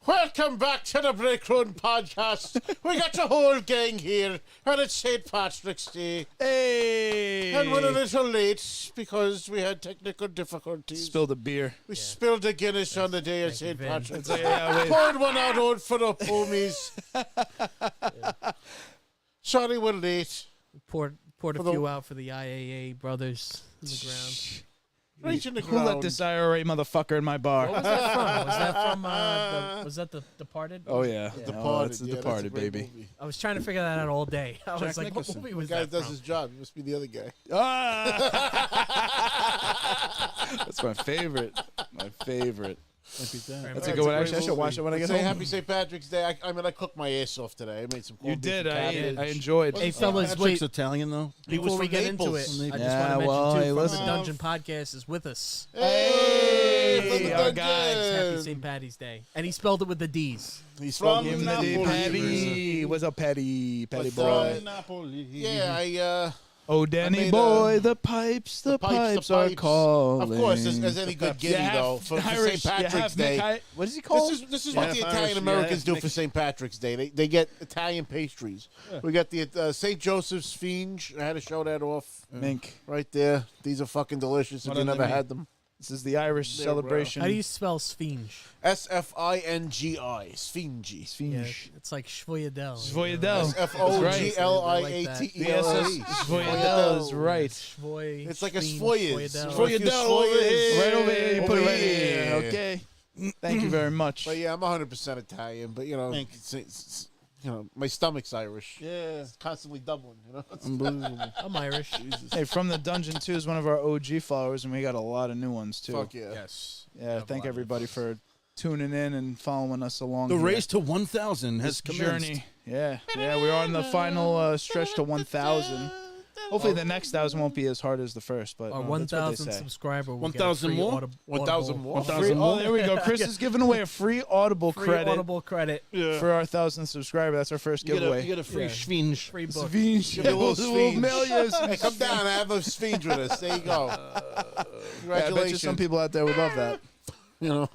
Welcome back to the Break Room Podcast. We got the whole gang here, and it's St. Patrick's Day. Hey! And we're a little late because we had technical difficulties. Spilled a beer. We spilled a Guinness on the day of St. Patrick's Day. Yeah, Poured one out for the homies. Sorry we're late. Poured a few out for the IAA brothers in the ground. Right in the Who let ground. this IRA motherfucker in my bar? What was that from? Was that from was that the Departed? Oh, yeah. The Oh, Departed. it's The Yeah, that's a Departed, great baby. movie. I was trying to figure that out all day. I was Jack like, Nicholson. what movie was The guy that does from? his job. It must be the other guy. Ah! That's my favorite. My favorite. That's That's a a good one. great Actually, I should movie. watch it when I get Say home. Happy St. Patrick's Day. I mean, I cooked my ass off today. I made some corned You beef did. and cabbage. I enjoyed. Hey, Wasn't fellas, Patrick's wait. Italian, though. He was Before we from get into it, Naples. I just Yeah, want to well, mention, hey, too, From listen. the Dungeon Podcast is with us. Hey, from the our Dungeon. guys. Happy St. Patty's Day. And he spelled it with the D's. He's From Give him the Napoli. D, Patty. What's up, Patty? Patty boy. Napoli. Yeah, Oh, Danny made boy, a- the pipes are pipes. calling. Of course, as any good You giddy, have though, for Irish, St. you Patrick's have Day. Nick what is he called? This is Yeah, what the Irish, Italian Americans yeah, do for Nick. St. Patrick's Day. They get Italian pastries. We got the St. Joseph's Finge. I had to show that off Mink. right there. These are fucking delicious if What you do they never mean? had them. This is the Irish Yeah, celebration. How do you spell Sfinge? Sfingi. Sfinge. Finge. It's like Schvoyadel. Svoyadel. Sfogliatate. The SS Svoyadel is right. Schvoy. It's like a Sfinge, Svoyes. Schvoyadel. Svoyadel over here. Right over here. You put it Over right here. here. Okay. Thank you very much. But yeah, I'm 100% Italian. But you know, my stomach's Irish. Yeah. It's constantly doubling. You know. Unbelievable. I'm Irish. Hey, From the Dungeon 2 is one of our OG followers, and we got a lot of new ones, too. Fuck yeah. Yes. Yeah, thank everybody for tuning in and following us along The here. race to 1,000 has This commenced. journey. Yeah, we're on the final stretch to 1,000. Hopefully the next 1,000 won't be as hard as the first, but Our that's what they 1,000 say. subscriber will 1,000 get a free more? 1,000 more. 1,000 Free, more. oh, there we go. Chris is giving away a free Audible free credit Audible credit. for our 1,000th subscriber. That's our first giveaway. You get a free Yeah. Schwinge. Free book. Svinge. Give me a little Svinge. Millions. Hey, come down. I have a Sfinge with us. There you go. Yeah, I bet you Congratulations. some people out there would love that. You know.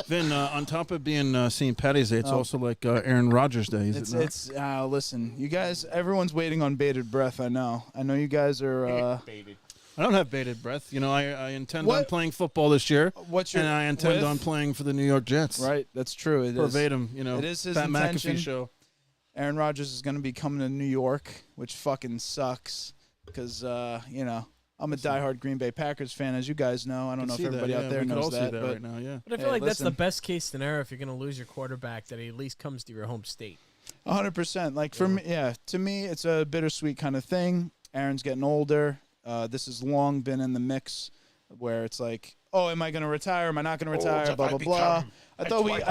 Then on top of being St. Patty's Day, it's also like Aaron Rodgers Day, is it not? It's listen, you guys, everyone's waiting on bated breath. I know you guys are. I don't have bated breath. You know, I intend on What? playing football this year, What's your and I intend with? on playing for the New York Jets. Right, that's true. It is. Verbatim, you know. It is his Pat intention. McAfee show. Aaron Rodgers is going to be coming to New York, which fucking sucks because I'm a diehard Green Bay Packers fan, as you guys know. I don't know if everybody out there we knows all see that, that but right now. Yeah. But I feel Hey, like that's the listen. best case scenario if you're going to lose your quarterback, that he at least comes to your home state. 100%. Like for me, to me, it's a bittersweet kind of thing. Aaron's getting older. This has long been in the mix, where it's like, oh, am I going to retire? Am I not going to retire? Blah blah blah. I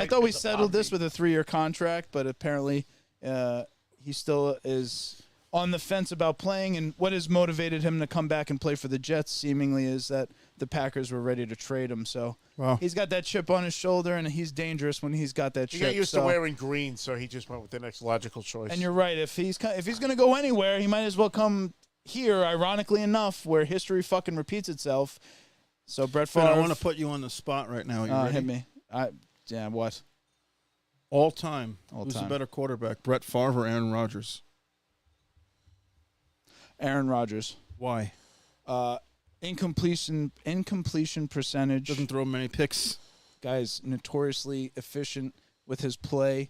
thought we settled this with a 3-year contract, but apparently, he still is on the fence about playing. And what has motivated him to come back and play for the Jets, seemingly, is that the Packers were ready to trade him. So Wow. he's got that chip on his shoulder, and he's dangerous when he's got that He chip. got used so. to wearing green, so he just went with the next logical choice. And you're right. If he's going to go anywhere, he might as well come here. Ironically enough, where history fucking repeats itself. So Brett Fred, Favre, I want to put you on the spot right now. Are you ready? hit me. What? All time. All Who's time. the better quarterback, Brett Favre or Aaron Rodgers? Aaron Rodgers. Why? Incompletion percentage. Doesn't throw many picks. Guy's notoriously efficient with his play.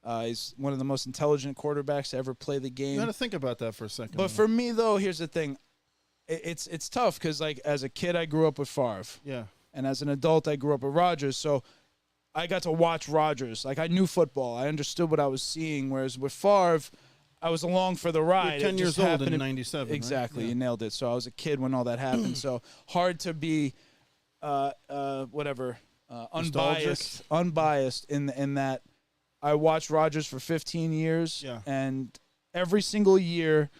He's one of the most intelligent quarterbacks to ever play the You game. got to think about that for a second. But for me, though, here's the thing. It's tough because, like, as a kid, I grew up with Favre. yeah. And as an adult, I grew up with Rodgers. So I got to watch Rodgers. Like, I knew football. I understood what I was seeing. Whereas with Favre, I was along for the ride. You're It 10 just years old happened in to- '97. right? Exactly. Yeah. You nailed it. So I was a kid when all that happened. So hard to be, unbiased in that I watched Rodgers for 15 years. Yeah. And every single year,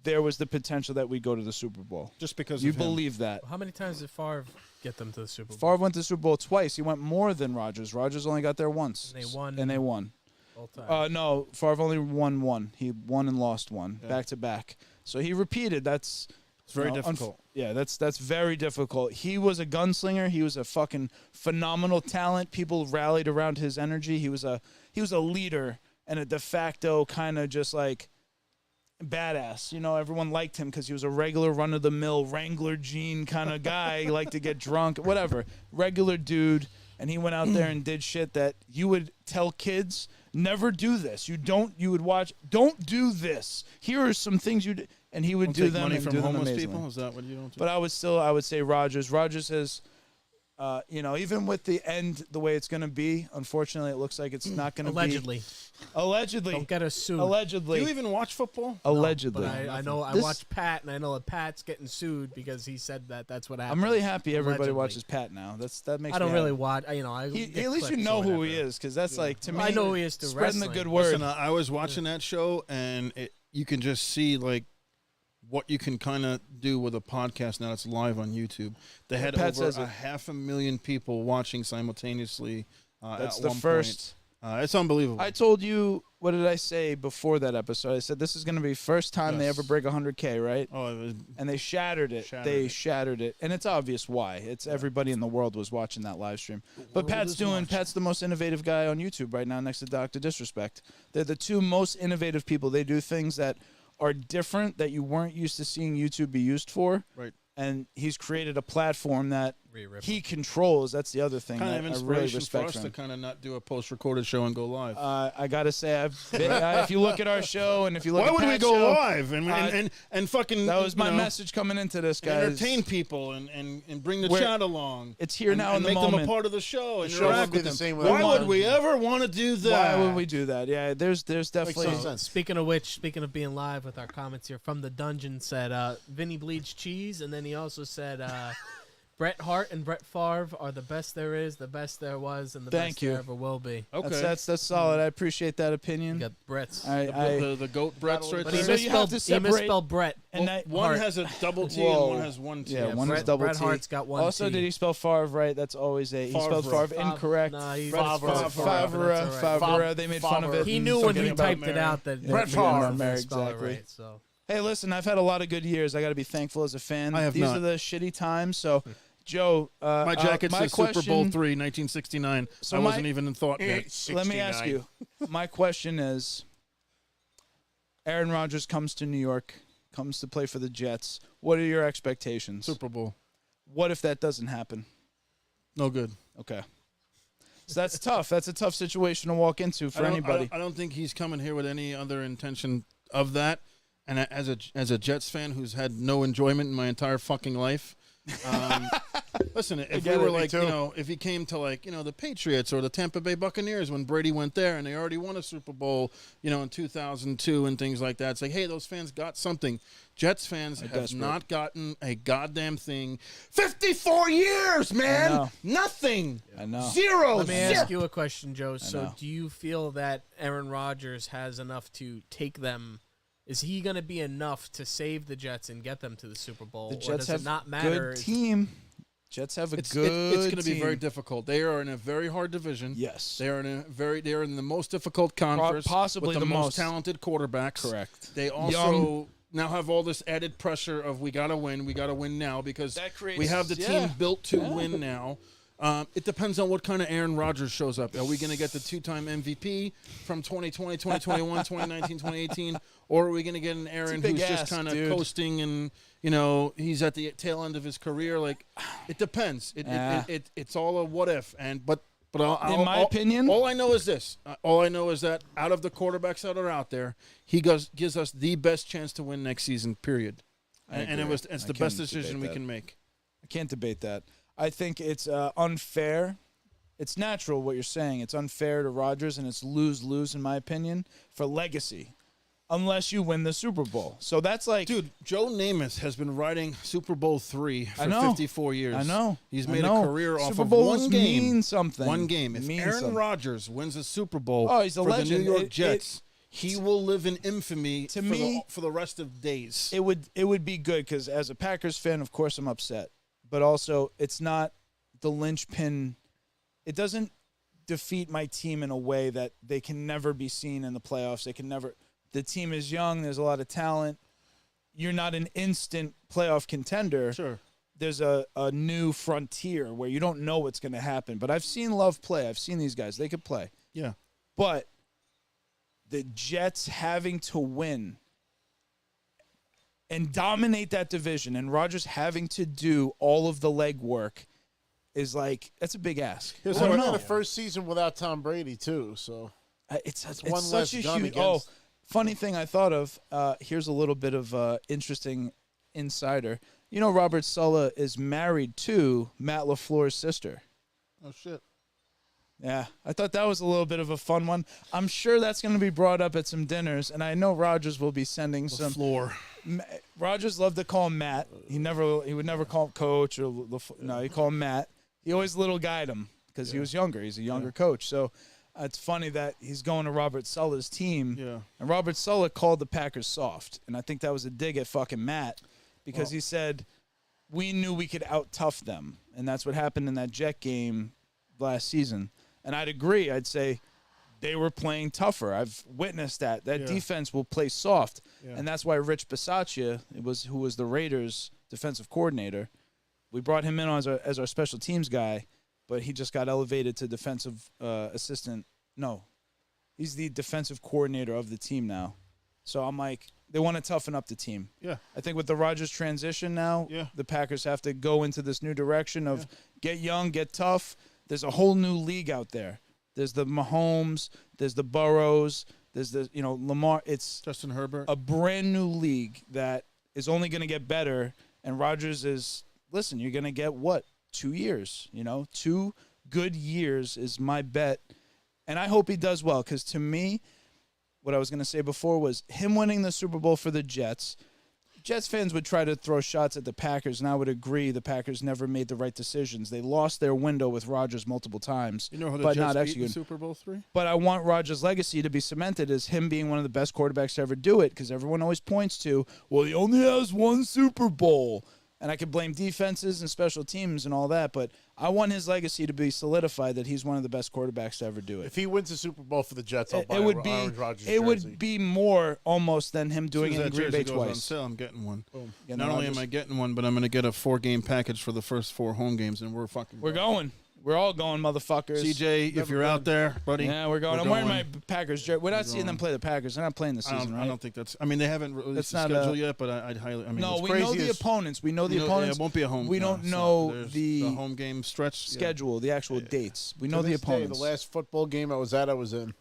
there was the potential that we go to the Super Bowl. Just because You of him. believe that. How many times did Favre get them to the Super Bowl? Favre went to the Super Bowl twice. He went more than Rodgers. Rodgers only got there once. And they won. And they won. All time. No, Favre only won one. He won and lost one, Yeah. back to back. So he repeated. That's It's very difficult. Yeah, that's very difficult. He was a gunslinger. He was a fucking phenomenal talent. People rallied around his energy. He was a leader and a de facto kind of just like badass. You know, everyone liked him because he was a regular run-of-the-mill Wrangler jean kind of guy. He liked to get drunk, whatever. Regular dude. And he went out there and did shit that you would tell kids, never do this. You would watch, don't do this. Here are some things you do. And he would Don't do take them money and from do them homeless amazingly. people. Is that what you don't do? But I would say Rodgers. Rodgers has, even with the end the way it's going to be, unfortunately, it looks like it's not going to Allegedly. be. Allegedly. Don't get us sued. Allegedly. Do you even watch football? Allegedly. But I know I This- watched Pat, and I know that Pat's getting sued because he said that's what happened. I'm really happy everybody Allegedly. watches Pat now. That makes I don't me really happy. watch. I At get least you clips know or who he whatever. is, because that's like, to me, I know who he is through spreading the wrestling. good word. Listen, I was watching that show, and you can just see like what you can kind of do with a podcast now that's live on YouTube. They had Pat over says it. 500,000 people watching simultaneously. That's at the one first. Point. It's unbelievable. I told you, what did I say before that episode? I said this is going to be first time they Yes. ever break 100K, right? oh, it was And they shattered it. Shattered it. And it's obvious why. It's everybody in the world was watching that live stream. But Pat's the most innovative guy on YouTube right now next to Dr. Disrespect. They're the two most innovative people. They do things that are different that you weren't used to seeing YouTube be used for. right. And he's created a platform that Rhea Ripley. he controls. That's the other thing Kind that of I really inspiration for respect us from to him. kind of not do a post-recorded show and go live. I gotta say, if you look at our show and if you look Why at would we Pat's go show, live and fucking that was my you know, message coming into this, guys. entertain people and bring the We're- chat along. It's here and, now in and the make moment. them a part of the show and show interact would be with the them. same Why way. would we ever want to do that? Why would we do that? Yeah, there's definitely. no sense. Speaking of which, speaking of being live with our comments here from the dungeon, said Vinny bleeds cheese, and then he also said Bret Hart and Brett Favre are the best there is, the best there was, and the Thank best you. there ever will be. Okay. That's solid. I appreciate that You opinion. got Brett's. the goat breaths right But he there. So you have misspelled, to he separate- misspelled Brett. and Well, that- One Hart. has a double T Whoa. and one has one T. Yeah, one is Bret, double Bret T. Hart's got one Also, T. did he spell Favre right? That's always he spelled Favre. Favre incorrect. Nah, he Favre. spelled Favre. Favre, that's all right. Favre. They made fun of it. He and knew when forgetting he about typed it Mary. out that Brett he Favre. didn't Mary, spell it exactly. right, so. Hey, listen, I've had a lot of good years. I got to be thankful as a fan. I have These not. are the shitty times. So, Joe, My jacket my says Super Bowl question- 3, 1969. So I my- wasn't even in thought yet. Let me ask you. My question is, Aaron Rodgers comes to New York, comes to play for the Jets. What are your expectations? Super Bowl. What if that doesn't happen? No good. Okay. So that's tough. That's a tough situation to walk into for anybody. I don't think he's coming here with any other intention of that. And as a Jets fan who's had no enjoyment in my entire fucking life, listen, if we get were it, me like, too. if he came to like, the Patriots or the Tampa Bay Buccaneers when Brady went there and they already won a Super Bowl, in 2002 and things like that, it's like, hey, those fans got something. Jets fans have desperate. not gotten a goddamn thing. 54 years, man. know. Nothing. I know. Zero. Let me Zip. ask you a question, Joe. So, know. do you feel that Aaron Rodgers has enough to take them? Is he going to be enough to save the Jets and get them to the Super Bowl? The or Jets does have it not a matter? good team. Jets have a It's good going to be team. very difficult. They are in a very hard division. Yes. They are in the most difficult conference, possibly with the most most. talented quarterbacks. Correct. They also Young. now have all this added pressure of we got to win now because That creates- we have the team yeah. built to win now. It depends on what kind of Aaron Rodgers shows up. Are we going to get the two-time MVP from 2020, 2021, 2019, 2018, or are we going to get an Aaron big who's just ask, kind of dude. coasting and he's at the tail end of his career? Like, it depends. It's all a what if. But In my opinion- all I know is this. All I know is that out of the quarterbacks that are out there, he gives us the best chance to win next season. Period. And agree. it's I the best can't decision debate we that. can make. I can't debate that. I think it's unfair. It's natural what you're saying. It's unfair to Rodgers, and it's lose-lose, in my opinion, for legacy, unless you win the Super Bowl. So that's like, Dude, Joe Namath has been riding Super Bowl 3 for I know. 54 years. I know. He's I made know. a career off Super of Bowls one game. mean something. One game. It If means Aaron something. Rodgers wins a Super Bowl Oh, he's a for legend. the New York It- Jets, he will live in infamy To me, for the rest of days. It would be good because as a Packers fan, of course, I'm upset, but also it's not the linchpin. It doesn't defeat my team in a way that they can never be seen in the playoffs. They can never. The team is young. There's a lot of talent. you're not an instant playoff contender. Sure. There's a new frontier where you don't know what's going to happen. But I've seen Love play. I've seen these guys. They could play. Yeah. But the Jets having to win and dominate that division and Rodgers having to do all of the legwork is like, that's a big ask. He was I don't having know. the first season without Tom Brady, too, so. It's one such less a gun huge. against- Funny thing I thought of. Here's a little bit of interesting insider. You know, Robert Sala is married to Matt LaFleur's sister. Oh, shit. Yeah, I thought that was a little bit of a fun one. I'm sure that's going to be brought up at some dinners, and I know Rodgers will be sending some. Floor. Rodgers loved to call him Matt. He would never call him Coach or no. He called him Matt. He always little guide him because he was younger. He's a younger coach, so it's funny that he's going to Robert Sala's team. Yeah. And Robert Sala called the Packers soft, and I think that was a dig at fucking Matt because he said we knew we could out-tough them, and that's what happened in that Jet game last season. And I'd agree. I'd say they were playing tougher. I've witnessed that. That defense will play soft, and that's why Rich Bisaccia, who was the Raiders' defensive coordinator, we brought him in as our special teams guy, but he just got elevated to defensive assistant. No, he's the defensive coordinator of the team now. So I'm like, they want to toughen up the team. Yeah. I think with the Rodgers transition now, the Packers have to go into this new direction of get young, get tough. There's a whole new league out there. There's the Mahomes, there's the Burrows, there's the Lamar. It's Justin Herbert. a brand new league that is only going to get better. And Rodgers is, listen, you're going to get what? 2 years, 2 good years is my bet. And I hope he does well because to me, what I was going to say before was him winning the Super Bowl for the Jets. Jets fans would try to throw shots at the Packers, and I would agree the Packers never made the right decisions. They lost their window with Rodgers multiple times, You know who the but Jets not beat in executed. Super Bowl 3? But I want Rodgers' legacy to be cemented as him being one of the best quarterbacks to ever do it because everyone always points to, well, he only has one Super Bowl. And I could blame defenses and special teams and all that, but I want his legacy to be solidified that he's one of the best quarterbacks to ever do it. If he wins the Super Bowl for the Jets, I'll buy It would an be Aaron Rodgers it jersey. would be more almost than him doing As soon it in as that Green Bay jersey goes on twice. sale, I'm getting one. Getting Not only am Rodgers. I getting one, but I'm going to get a 4-game package for the first 4 home games, and we're fucking. We're going. We're all going, motherfuckers. CJ, if you're out there, buddy. Yeah, we're going. we're I'm wearing my going. Packers jersey. We're not seeing them play the Packers. They're not playing the season, right? I don't think that's. I mean, they haven't released It's the not schedule a- yet, but I'd highly. I mean, No, it's we crazy know the as- opponents. We know the you know, opponents. it won't be a home. We no, don't it's not. know There's the home game stretch yeah. schedule, the actual dates. We To know the this day, opponents. the last football game I was at, I was in.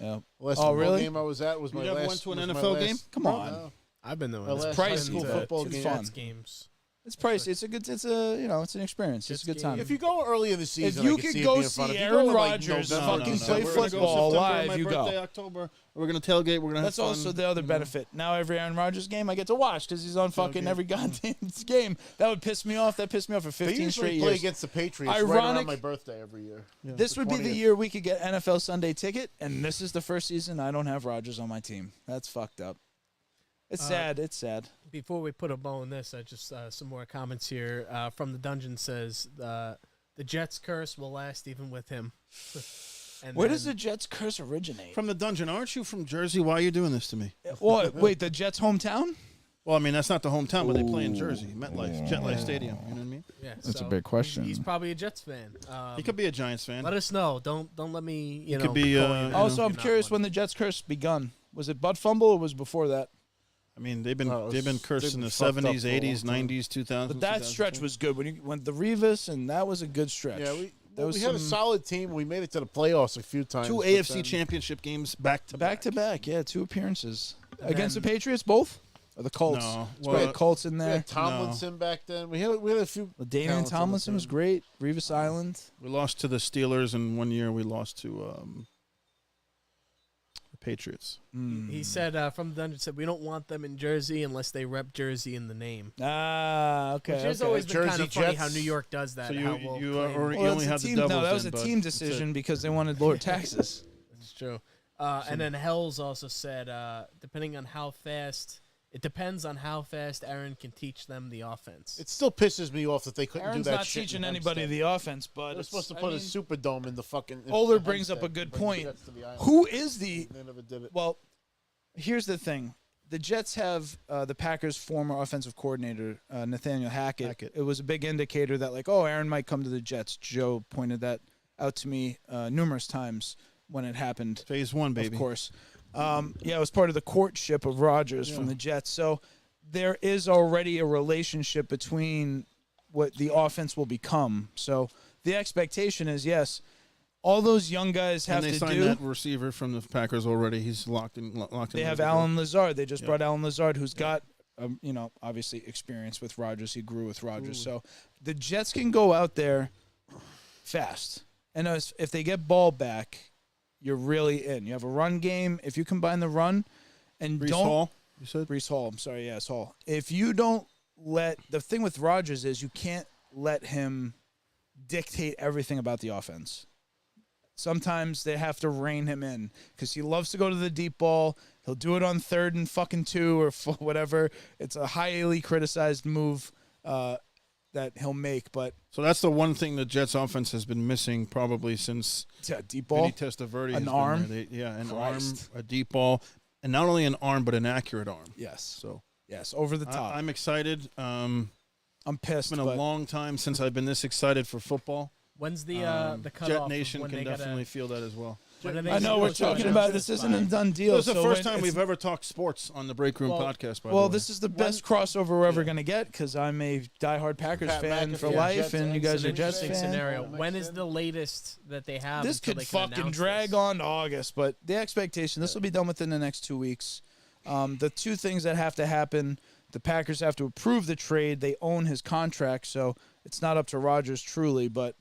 Yeah. The last Oh, football really? game I was at was You my never last. went to an was my NFL last- game? Come on. No. I've been there. My last pricey. high school Two football fun. game. Jets games. It's pricey. It's an experience. It's a good Jets time. game. If you go early in the season, If you I can could see it go being fun. see If you Aaron go, like, Rodgers November, fucking December, play We're gonna go football September, live, my you birthday, go. October. We're gonna tailgate. We're gonna. That's have also fun, the other you know. benefit. Now every Aaron Rodgers game I get to watch because he's on fucking every goddamn game. That would piss me off. That pissed me off for They 15 usually straight play years. against the Patriots right Ironic- around my birthday every year. This would be the 20th. year we could get NFL Sunday ticket, and this is the first season I don't have Rodgers on my team. That's fucked up. It's sad. It's sad. Before we put a bow on this, just some more comments here from the dungeon says the Jets curse will last even with him. And Where then- does the Jets curse originate? From the dungeon, aren't you from Jersey? Why are you doing this to me? What? Wait, the Jets' hometown? Well, I mean, that's not the hometown, but they play in Jersey, MetLife Stadium. You know what I mean? Yeah, That's a so big question. He's probably a Jets fan. He could be a Giants fan. Let us know. Don't let me. You know. could be, call you you know, Also, if I'm you're not curious one. when the Jets curse begun. Was it Butt Fumble or was before that? I mean, they've been Oh, cursed they've in been the fucked up 70s, for a long 80s, time. 90s, 2000s. But that stretch was good when the Revis, and that was a good stretch. Yeah, we There was we had a some- solid team. We made it to the playoffs a few times. 2 but AFC then- championship games back to back to back. Yeah, 2 appearances against the then- Patriots, both or the Colts. No, It's well, great. Colts in We there. had Tomlinson back then. We had a few. Damian talents on the Tomlinson was team. great. Revis Island. We lost to the Steelers, and 1 year we lost to the Patriots. He said from the dungeon said we don't want them in Jersey unless they rep Jersey in the name. Ah, okay. Which has okay. always been kind Jersey of funny how Jets. New York does that. So how you, we'll you, claim- or, you Well, only it's a had the team, Devils. no, that was then, a bud. team That's it. decision because they wanted lower taxes. It's true. And then Hells also said, depending on how fast, it depends on how fast Aaron can teach them the offense. It still pisses me off that they couldn't Aaron's do that not shit. teaching in anybody Hempstead. the offense, but They're it's- supposed to I put a mean, Superdome in the fucking. in Older brings up Hempstead a good to bring point. the Jets to the island. Who is the They never did it. well? Here's the thing: the Jets have the Packers' former offensive coordinator, Nathaniel Hackett. It was a big indicator that, like, oh, Aaron might come to the Jets. Joe pointed that out to me numerous times when it happened. Phase 1, baby. Of course. It was part of the courtship of Rodgers from the Jets. So there is already a relationship between what the offense will become. So the expectation is, yes, all those young guys have and they to signed do. that receiver from the Packers already. He's locked in. They have Alan Lazard. They just brought Alan Lazard, who's got, obviously experience with Rodgers. He grew with Rodgers. So the Jets can go out there fast. And if they get ball back, you're really in. You have a run game. If you combine the run and Brees don't. Hall, you said? Brees Hall. I'm sorry. Yes, Hall. If you don't the thing with Rodgers is you can't let him dictate everything about the offense. Sometimes they have to rein him in because he loves to go to the deep ball. He'll do it on 3rd and fucking 2 or whatever. It's a highly criticized move that he'll make. But So that's the one thing the Jets offense has been missing probably since deep ball, Vinny Testaverde. an has been arm, there. An Christ. arm, a deep ball, and not only an arm but an accurate arm. yes, So yes, over the top. I'm excited. I'm pissed. It's been a but long time since I've been this excited for football. When's the cutoff? Jet of Nation when can they definitely feel that as well. When are they I know we're supposed to talking announce about this isn't a done deal. This is the so first when time it's- we've ever talked sports on the Break Room Well- podcast. By Well, the way. this is the best crossover we're ever going to get because I'm a diehard Packers Pat fan McAfee, for yeah, life, Jets and you and guys It's are an Jets interesting fans. scenario. Makes When is sense. the latest that they have? This until could they can fucking announce drag this? on to August, but the expectation, this will be done within the next 2 weeks. The two things that have to happen, the Packers have to approve the trade. They own his contract, so it's not up to Rodgers truly, but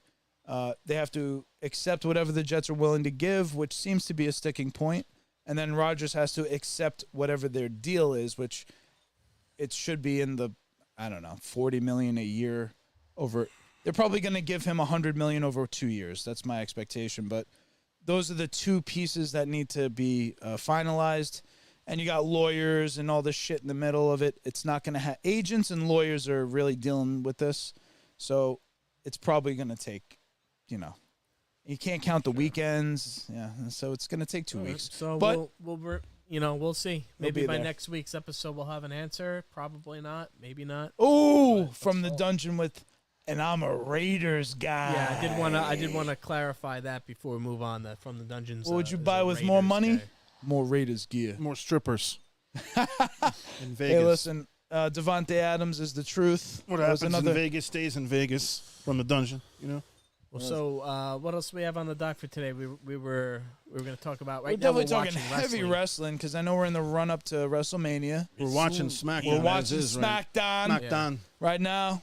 they have to accept whatever the Jets are willing to give, which seems to be a sticking point. And then Rodgers has to accept whatever their deal is, which it should be in the, I don't know, $40 million a year over. They're probably going to give him $100 million over 2 years. That's my expectation. But those are the two pieces that need to be finalized. And you got lawyers and all this shit in the middle of it. It's not going to have agents and lawyers are really dealing with this. So it's probably going to take, you can't count the weekends. Yeah. So it's going to take 2 weeks. So But- we'll see. Maybe be by there. next week's episode we'll have an answer. Probably not. Maybe not. Oh, from the dungeon with, and I'm a Raiders guy. Yeah, I did want to clarify that before we move on. That from the dungeons. What would you is buy a with more Raiders money? guy. More Raiders gear. more strippers in Vegas. Hey, listen, Devontae Adams is the truth. What That was happens in Vegas stays in Vegas from the dungeon. Well, so what else do we have on the dock for today? We were going to talk about right We're now. definitely talking watching heavy wrestling because I know we're in the run up to WrestleMania. We're watching SmackDown. We're watching as is, right? SmackDown SmackDown. right now.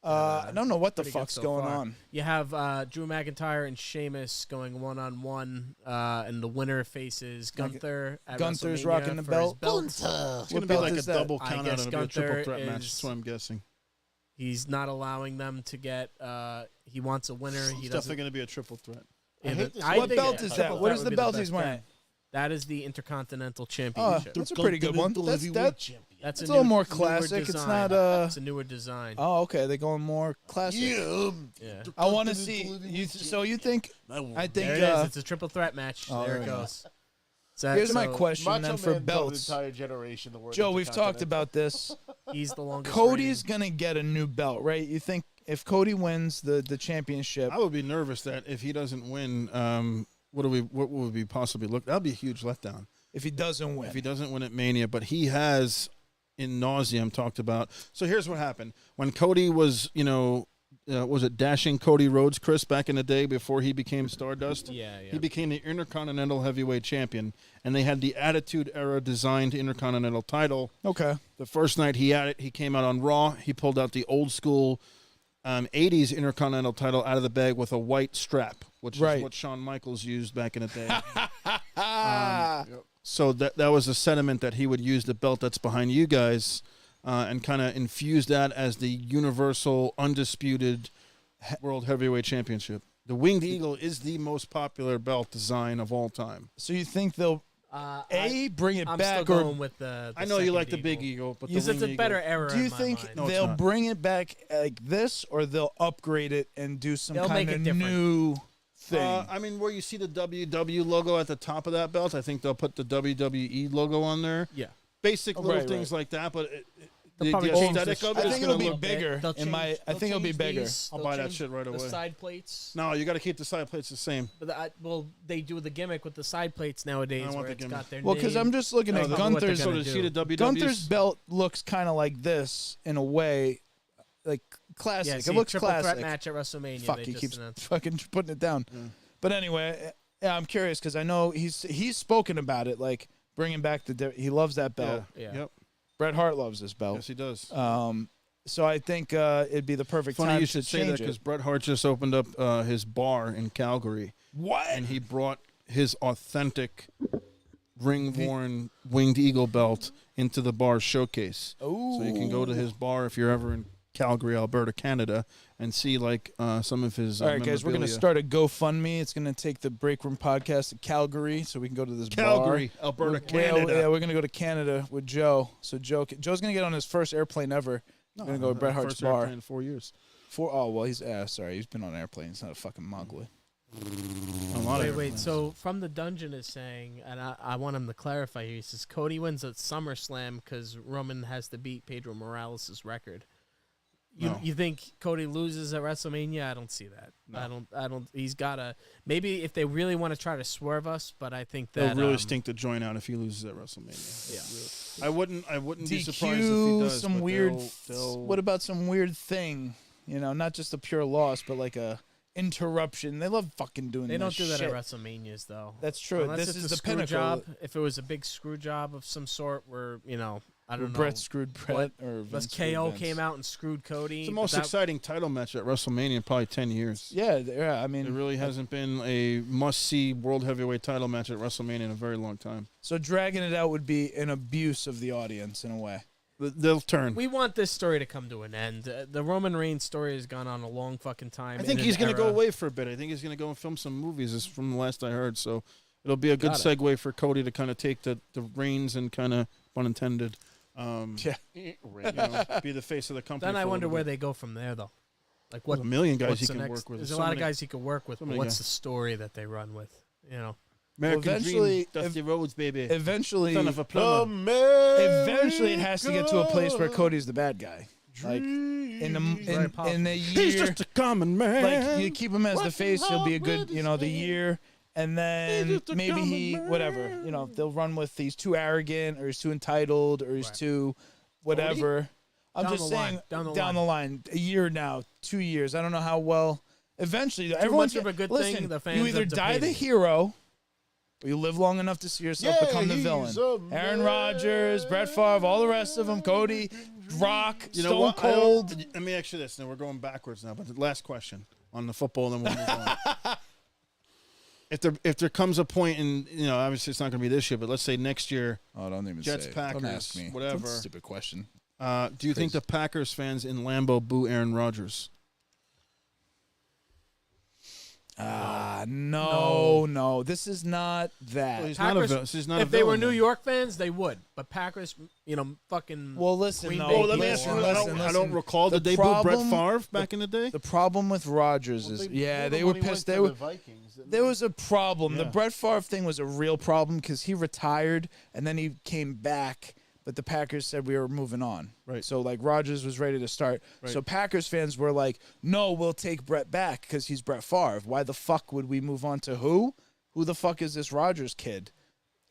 I don't know what the pretty good fuck's so going far. on. You have Drew McIntyre and Sheamus going 1-on-1, and the winner faces Gunther. At Gunther's WrestleMania rocking the for belt. his belt. It's going to What be belt like a is that? double I count out guess and a triple Gunther threat match. is- That's what I'm guessing. He's not allowing them to get. He wants a winner. He It's definitely doesn't. going to be a triple threat. Yeah, hate this. I What think belt a is triple that? What threat is would the be belt best he's wearing? bet. That is the Intercontinental Oh, Championship. that's a pretty good one. That's That's it's a little more newer classic. It's design. not, It's a newer design. Oh, okay. They're going more classic. Yeah. I want to see. So you think? I think. There it is. It's a triple threat match. Oh, there there it we go. goes. So, Here's my so question Macho then for Man told belts. the entire generation the word Joe, we've talked Intercontinental. about this. He's the longest. Cody's reigning. gonna get a new belt, right? You think if Cody wins the championship, I would be nervous that if he doesn't win, what would we possibly look? That'd be a huge letdown if he doesn't win, if he doesn't win at Mania. But he has, in nauseam, talked about. So here's what happened when Cody was, was it dashing Cody Rhodes, Chris, back in the day before he became Stardust? Yeah. He became the Intercontinental Heavyweight Champion, and they had the Attitude Era designed Intercontinental title. okay, The first night he had it, he came out on Raw. He pulled out the old school 80s Intercontinental title out of the bag with a white strap, which Right. is what Shawn Michaels used back in the day. ah, So that was a sentiment that he would use the belt that's behind you guys and kind of infuse that as the universal, undisputed World Heavyweight Championship. The Winged Eagle is the most popular belt design of all time. so you think they'll bring it I'm back, still or going with the I know you second like the Big Eagle, but Because the it's Winged a better Eagle, era. do you in my think mind. No, it's they'll not. bring it back like this, or they'll upgrade it and do some They'll kind make of it different. new thing? I mean, where you see the WW logo at the top of that belt, I think they'll put the WWE logo on there. Yeah. basic Oh, little right, things right. like that, but They'll probably the change aesthetic the of it I is think gonna it'll be look. bigger. They'll I think it'll be bigger. I'll buy that shit right away. The side plates. No, you got to keep the side plates the same. But well, they do the gimmick with the side plates nowadays, I want where the it's gimmick. got their Well, because name. I'm just looking I at don't know what they're Gunther's. So gonna does do. she the WWE's? Gunther's belt looks kind of like this in a way, like classic. Yeah, It see, looks triple classic. threat match at WrestleMania. Fuck, they he just keeps announced. fucking putting it down. But anyway, yeah, I'm curious because I know he's spoken about it, like bringing back he loves that belt. Yeah. Yep. Bret Hart loves this belt. Yes, he does. So I think it'd be the perfect Funny time you to should say that change because it. Bret Hart just opened up his bar in Calgary, What? and he brought his authentic ring-worn winged eagle belt into the bar showcase. Oh, So you can go to his bar if you're ever in Calgary, Alberta, Canada, and see like some of his. All right, guys, we're gonna memorabilia. start a GoFundMe. It's gonna take the Break Room Podcast to Calgary, so we can go to this Calgary, bar. Alberta, Yeah, Canada. yeah, we're gonna go to Canada with Joe. So Joe's gonna get on his first airplane ever. We're gonna go to Bret Hart's First bar. airplane in 4 years. He's sorry, he's been on airplanes. He's not a fucking Mongol. A lot of Wait. airplanes. So from the dungeon is saying, and I want him to clarify here. He says Cody wins at SummerSlam because Roman has to beat Pedro Morales' record. No. You think Cody loses at WrestleMania? I don't see that. No. I don't. He's gotta. Maybe if they really want to try to swerve us, but I think They'll that really stink the joint out if he loses at WrestleMania. Yeah. I wouldn't be surprised if he DQ, does. some but weird. they'll- What about some weird thing? You know, not just a pure loss, but like a interruption. They love fucking doing. They don't this do that shit. at WrestleManias though. That's true. Unless This it's is a the screw pinnacle. job. If it was a big screw job of some sort, where I Where don't know. Brett screwed Brett, or Unless Vince screwed KO Vince. came out and screwed Cody. It's the but most that- exciting title match at WrestleMania in probably 10 years. Yeah, I There mean, really hasn't been a must-see World Heavyweight title match at WrestleMania in a very long time. so dragging it out would be an abuse of the audience in a way. They'll turn. We want this story to come to an end. The Roman Reigns story has gone on a long fucking time. I think in he's an going to go era- away for a bit. I think he's going to go and film some movies, is from the last I heard. So it'll be a good Got it. segue for Cody to kind of take the reins and kind of, pun intended, Yeah. be the face of the company. Then I for a wonder little where bit. they go from there, though. Like There's what? a million guys what's he the can next? work with. There's So a lot of many- guys he could work with. so But many what's guys. the story that they run with? You know. American eventually- Dream, Dusty Rhodes, baby. Eventually, Son of a plumber. eventually it has to get to a place where Cody's the bad guy. Like in Very a possible. year, He's just a common man. like you keep him as the face, he'll be a good, the year, and then just a maybe he common whatever, they'll run with he's too arrogant or he's too entitled or he's too whatever. I'm Down just the line, saying down the line, a year now, 2 years. I don't know how well. Eventually, much everyone's of a good listen, thing, the fans you either have die the debated. hero, or you live long enough to see yourself become the villain. Aaron Rodgers, Brett Favre, all the rest of them, Cody, Rock, You know Stone what? I don't- Cold. Let me ask you this. Now we're going backwards now, but the last question on the football, then we'll move on. If there comes a point in, obviously it's not going to be this year, but let's say next year, Oh, don't even Jets, say it. Packers, Don't ask me. whatever. That's a stupid question. do you think Crazy. the Packers fans in Lambeau boo Aaron Rodgers? No. This is not that. Well, he's Packers- not a, he's not a If they were villain, New then. York fans, they would. But Packers, fucking. Well, listen, Green no. Bay Oh, let me ask you. listen, I don't recall. The Did they boo Brett problem- Favre back in the day? The problem with Rodgers is, they were pissed. There was a problem. The Yeah. Brett Favre thing was a real problem because he retired and then he came back, but the Packers said we were moving on. Right. So like Rodgers was ready to start. Right. So Packers fans were like, "No, we'll take Brett back because he's Brett Favre. Why the fuck would we move on to who? Who the fuck is this Rodgers kid?"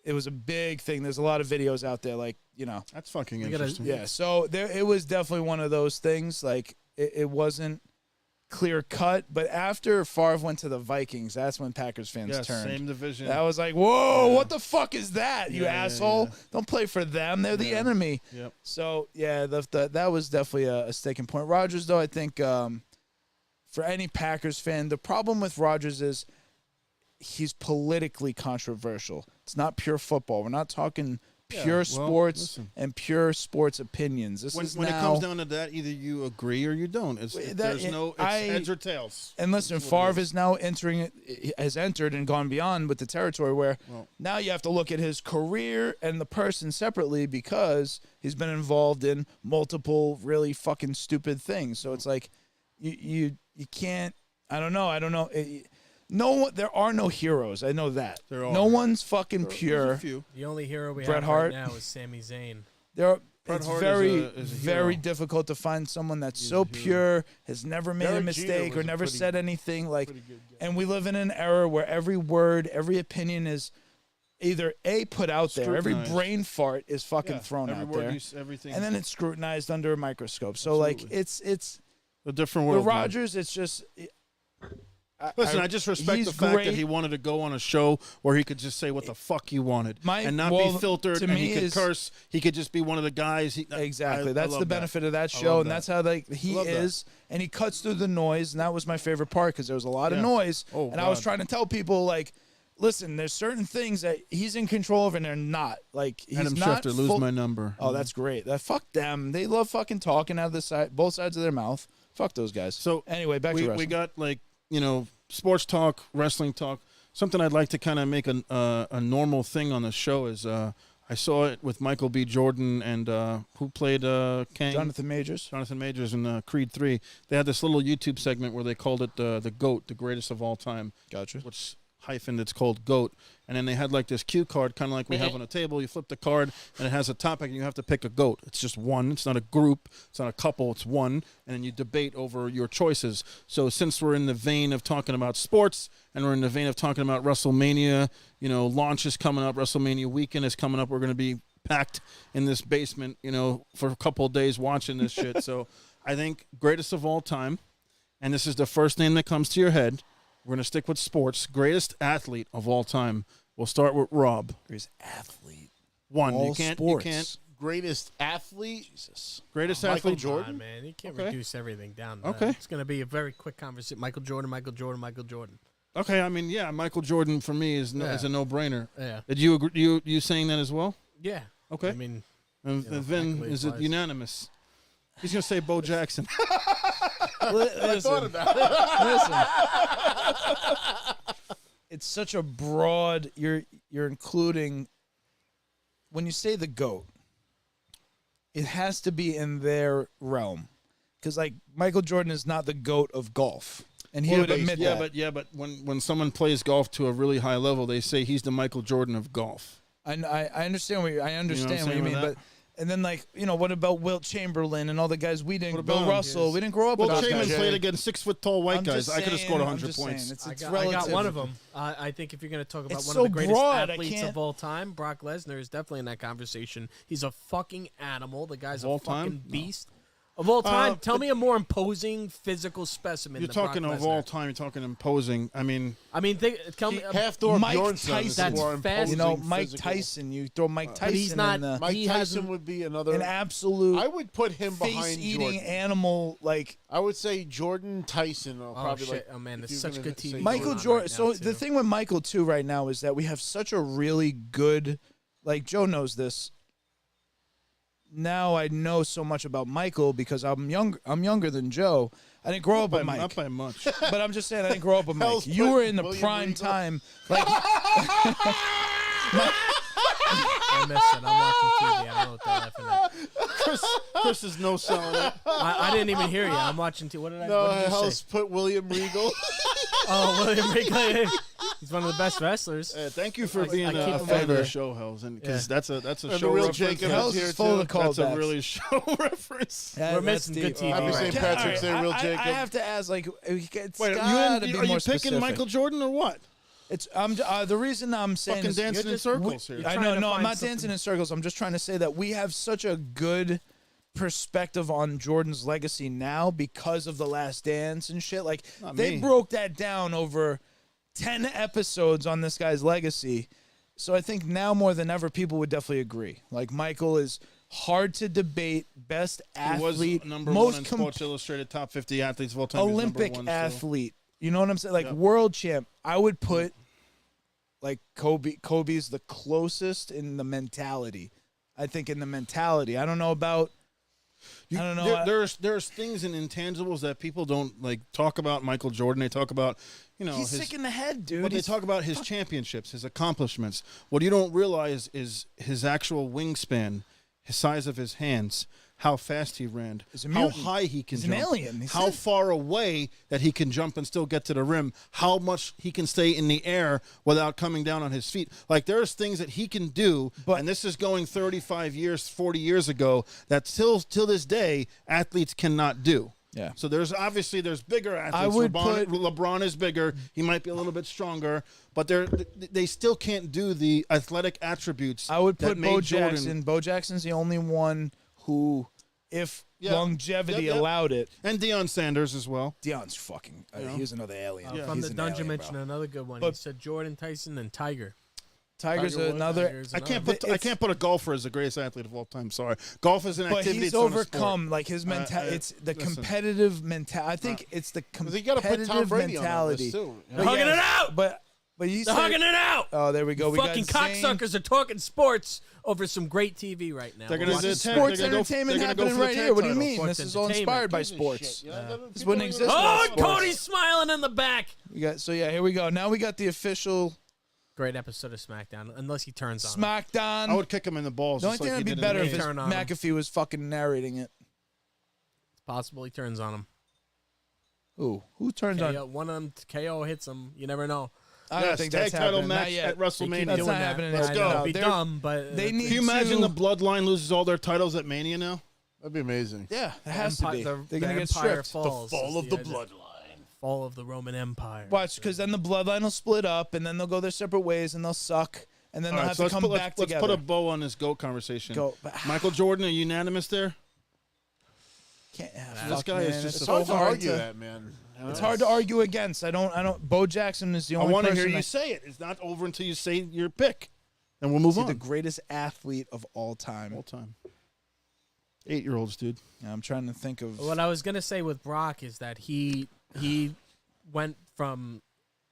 It was a big thing. There's a lot of videos out there, like That's fucking gotta- interesting. yeah. So it was definitely one of those things. Like it wasn't clear cut, but after Favre went to the Vikings, that's when Packers fans Yes, turned. same division. That was like, whoa, Yeah. what the fuck is that, you Yeah, asshole? yeah. Don't play for them. They're the Yeah. enemy. Yep. So, yeah, that was definitely a sticking point. Rodgers, though, I think for any Packers fan, the problem with Rodgers is he's politically controversial. It's not pure football. We're not talking Yeah, pure well, sports listen. and pure sports opinions. This When is it now, comes down to that, either you agree or you don't. There's heads or tails. And listen, That's what it Favre is now has entered and gone beyond with the territory where Well- now you have to look at his career and the person separately because he's been involved in multiple really fucking stupid things. So it's like you can't. I don't know. No one. There are no heroes. I know that. There are. No one's fucking There's pure. a few. The only hero we Bret have Hart. right now is Sami Zayn. There are. Bret It's Hart very, is a very hero. difficult to find someone that's He's so a hero. pure, has never made a Derek mistake Jeter or was a never pretty- said anything. Like, Pretty good guy. and we live in an era where every word, every opinion is either put out there, every Scrutinized. brain fart is fucking Yeah, thrown every out word there, everything. and then it's scrutinized under a microscope. So like, Absolutely. it's a different the world. man. Rogers. It's just. Listen, I just respect he's the fact great. that he wanted to go on a show where he could just say what the fuck you wanted and not well, be filtered, to and me he could is- curse. He could just be one of the guys. Exactly. I That's love the that. benefit of that I show, love and that. that's how like he love that. is, and he cuts through the noise, and that was my favorite part because there was a lot of Yeah. noise, Oh, and I was God. trying to tell people like, listen, there's certain things that he's in control of, and they're not. Like he's Adam not Schefter, lose full- my number. Oh, that's great. That fuck them. They love fucking talking out of the side, both sides of their mouth. Fuck those guys. So anyway, back to we wrestling. got like sports talk, wrestling talk. Something I'd like to kind of make a normal thing on the show is I saw it with Michael B. Jordan and who played Kang. Jonathan Majors. Jonathan Majors in Creed 3. They had this little YouTube segment where they called it the GOAT, the greatest of all time, Gotcha. which hyphen it's called GOAT. And then they had like this cue card, kind of like we have on a table. You flip the card, and it has a topic, and you have to pick a GOAT. It's just one. It's not a group. It's not a couple. It's one. And then you debate over your choices. So since we're in the vein of talking about sports, and we're in the vein of talking about WrestleMania, launch is coming up. WrestleMania weekend is coming up. We're going to be packed in this basement, for a couple of days watching this shit. So I think greatest of all time, and this is the first name that comes to your head. We're going to stick with sports. Greatest athlete of all time. We'll start with Rob. Greatest athlete. One. All You can't. sports. Greatest athlete? Jesus. Greatest Michael athlete. Jordan? Come on, man. You can't Okay. reduce everything down. Okay. It's going to be a very quick conversation. Michael Jordan, Michael Jordan, Michael Jordan. Okay. I mean, yeah, Michael Jordan for me is Yeah. is a no-brainer. Yeah. Did you agree? You saying that as well? Yeah. Okay. I mean, And you know, Vin, accolades is it wise. unanimous? He's going to say Bo Jackson. Listen, it's such a broad. You're including when you say the GOAT, it has to be in their realm, because like Michael Jordan is not the GOAT of golf, and he would admit yeah, that. but when someone plays golf to a really high level, they say he's the Michael Jordan of golf. I understand what I understand what you saying mean, with but. that? And then, like, what about Wilt Chamberlain and all the guys we didn't? What Bill about him? Russell, we didn't grow up Well, with those Chamberlain guys. played against 6-foot-tall white I'm guys. just I could have saying, scored I'm 100 just points. saying, it's I relative. got one of them. I think if you're going to talk about It's one so of the greatest broad, I athletes can't- of all time, Brock Lesnar is definitely in that conversation. He's a fucking animal. The guy's Of all a fucking time? No. beast. Of all time, tell but- me a more imposing physical specimen You're than talking Brock of Lesnar. all time. You're talking imposing. I mean, I mean, tell me. Half-door Mike Bjornsson is Tyson. more That's imposing Mike physical. Tyson. You throw Mike Tyson But he's not- in the Mike He Tyson hasn't- would be another. an absolute I would put him behind face-eating Jordan. animal. Like I would say Jordan Tyson. Or Oh, probably shit. like. Oh, man, if it's you're such gonna good say TV. Michael going on Jordan. right So now, the too. thing with Michael too right now is that we have such a really good. Like Joe knows this. Now I know so much about Michael because I'm younger than Joe. I didn't grow up with Mike. not by much. But I'm just saying I didn't grow up with Mike. Hell's You put were in the William prime Regal. time. Like I missed it. I'm watching TV. I don't know what they're laughing at. Chris is no selling. I didn't even hear you. I'm watching TV. What did I No, what did you Hell's say? put William Regal. Oh, William Regal. He's one of the best wrestlers. Thank you for I being keep a him fan of the over. show, Hells, and because Yeah. that's a And show the real reference. Jacob Hell's is here is full too. of That's a callbacks. really show reference. Yeah, We're that's missing good deep. TV Happy right St. now. Patrick's Day, real I Jacob. have to ask, like, it's Wait, gotta be are more you picking specific. Michael Jordan or what? It's the reason I'm saying Fucking is- dancing in just- circles here. You're I trying know, to no, I'm find not something- dancing in circles. I'm just trying to say that we have such a good perspective on Jordan's legacy now because of The Last Dance and shit. Like, Not they me. broke that down over 10 episodes on this guy's legacy. So I think now more than ever, people would definitely agree. Like, Michael is hard to debate, best He was athlete, number most one in Sports Illustrated top 50 athletes of all time. He was number Olympic one still. athlete. You know what I'm saying? Like Yep. world champ. I would put like Kobe. Kobe's the closest in the mentality. I think in the mentality. I don't know about. I don't know. There's things and intangibles that people don't like talk about. Michael Jordan. They talk about, He's his, sick in the head, dude. But they He's- talk about his championships, his accomplishments. What you don't realize is his actual wingspan, his size of his hands, how fast he ran, He's a how mutant. high he can He's an jump, alien. He how said- far away that he can jump and still get to the rim, how much he can stay in the air without coming down on his feet. Like, there's things that he can do, But- and this is going 35 years, 40 years ago, that till this day, athletes cannot do. Yeah. So there's bigger athletes. would LeBron is bigger. He might be a little bit stronger, but they still can't do the athletic attributes. I would that put made Bo Jordan- Jackson. Bo Jackson's the only one who, if Yeah. longevity Yep, yep. allowed it, and Deion Sanders as well. Deion's fucking. He's another alien. From He's the an dungeon alien, mentioned bro. another good one. But- he said Jordan, Tyson, and Tiger. Tiger's Tiger Woods. another. Tiger's I can't another. put I can't put a golfer as the greatest athlete of all time. Sorry, golf is an But activity. he's it's not a sport. overcome like his mentality. It's the listen. competitive mentality. I think it's the Because you got to put Tom competitive Brady on that mentality. list too. They're hugging it out. But he's They're hugging it out. Oh, there we go. We Fucking got Zayn. cocksuckers are talking sports over some great TV right now. They're We're gonna watching do some- tag- Sports they're gonna go- entertainment they're gonna go happening for the right tag here. What do you title. mean? Sports This is all entertainment. inspired by Gives a sports. shit, you know? This wouldn't exist Oh, without sports. Cody's smiling in the back. We got here we go. Now we got the official Great episode of SmackDown, unless he turns on. him. SmackDown. I would kick him in the balls. The only just thing like that'd he be did in better the if ring. Turn on him. McAfee was fucking narrating it. It's possible he turns on him. Ooh, who turned on? KO, one of them KO hits him. You never know. I don't Yes, think tag that's title happening. match Not yet. at WrestleMania. That's Doing not that. happening. I Let's know, go. It'd be They're- dumb, but they need Can you imagine to- the Bloodline loses all their titles at Mania now? That'd be amazing. Yeah, it has to be. The They're gonna get Empire stripped. Falls. is idea. bloodline. Fall of the Roman Empire. Watch, because then the bloodline will split up, and then they'll go their separate ways, and they'll suck, and then All they'll right, have so to come back let's together. put a bow on this GOAT conversation. Go. Michael Jordan, are you unanimous there? Can't, This guy is man, just it's It's so hard to hard argue to. that, man. It's hard to argue against. I don't. Bo Jackson is the I only want to person hear you that- say it. It's not over until you say your pick, and we'll move He's on. the greatest athlete of all time. All time. 8-year-olds, dude. Yeah, I'm trying to think of. What I was gonna say with Brock is that he went from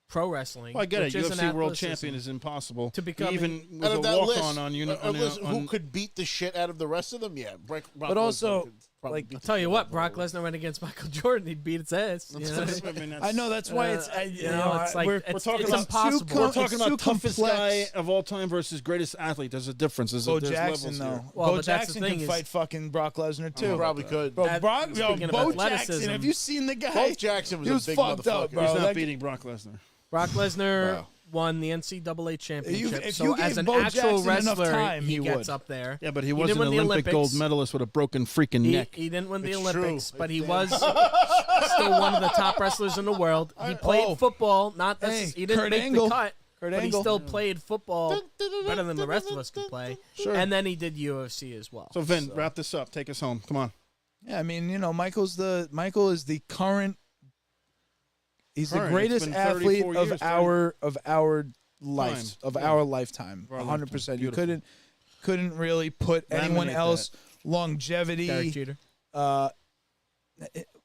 pro wrestling. Well, I get it. which isn't UFC World athleticism, Champion is impossible. to becoming- Even Out with of a that walk list, on who could beat the shit out of the rest of them? Yeah, Brock But also, Lesnar could probably like, beat I'll the tell you shit what, out of Brock him. Lesnar went against Michael Jordan. He'd beat its ass. You know? I mean, I know that's why it's. You know, it's like we're it's, talking it's about impossible. two We're It's talking about too toughest complex. guy of all time versus greatest athlete. There's a difference. There's Bo there's Jackson levels though. here. Well, Bo but that's the Jackson thing can is- fight fucking Brock Lesnar too. Probably could. Bro, That- Brock, speaking of Bo athleticism- Jackson. Have you seen the guy? Bo Jackson was He a was big fucked up, motherfucker. bro. He's not That- beating Brock Lesnar. Brock Lesnar Wow. won the NCAA championship. if so you as gave an Bo actual Jackson enough wrestler, time, he he gets would. up there. Yeah, but he didn't wasn't an win the Olympic gold Olympics. medalist with a broken freaking neck. He didn't win the It's Olympics, true. but he It was still one of the top wrestlers in the world. He played football, not Hey, he didn't Kurt make Angle. the cut, Kurt but Angle. he still played football better than the rest of us could play. Sure. And then he did UFC as well. So Vin, wrap this up. Take us home. Come on. Yeah, I mean, Michael is the current. He's the Current. greatest It's been athlete 34 of years, our life, of Yeah. our lifetime. Of our 100%. You lifetime. couldn't really put anyone Laminate else that. longevity. Derek Jeter. uh,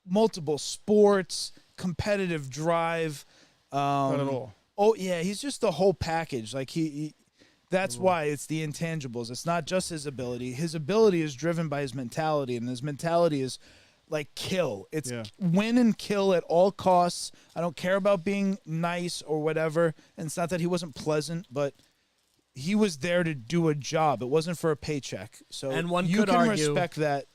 multiple sports, competitive drive. Not at all. Oh yeah, he's just the whole package. Like that's why it's the intangibles. It's not just his ability. His ability is driven by his mentality, and his mentality is like kill. It's Yeah. win and kill at all costs. I don't care about being nice or whatever. And it's not that he wasn't pleasant, but he was there to do a job. It wasn't for a paycheck. So And one you could can argue- respect that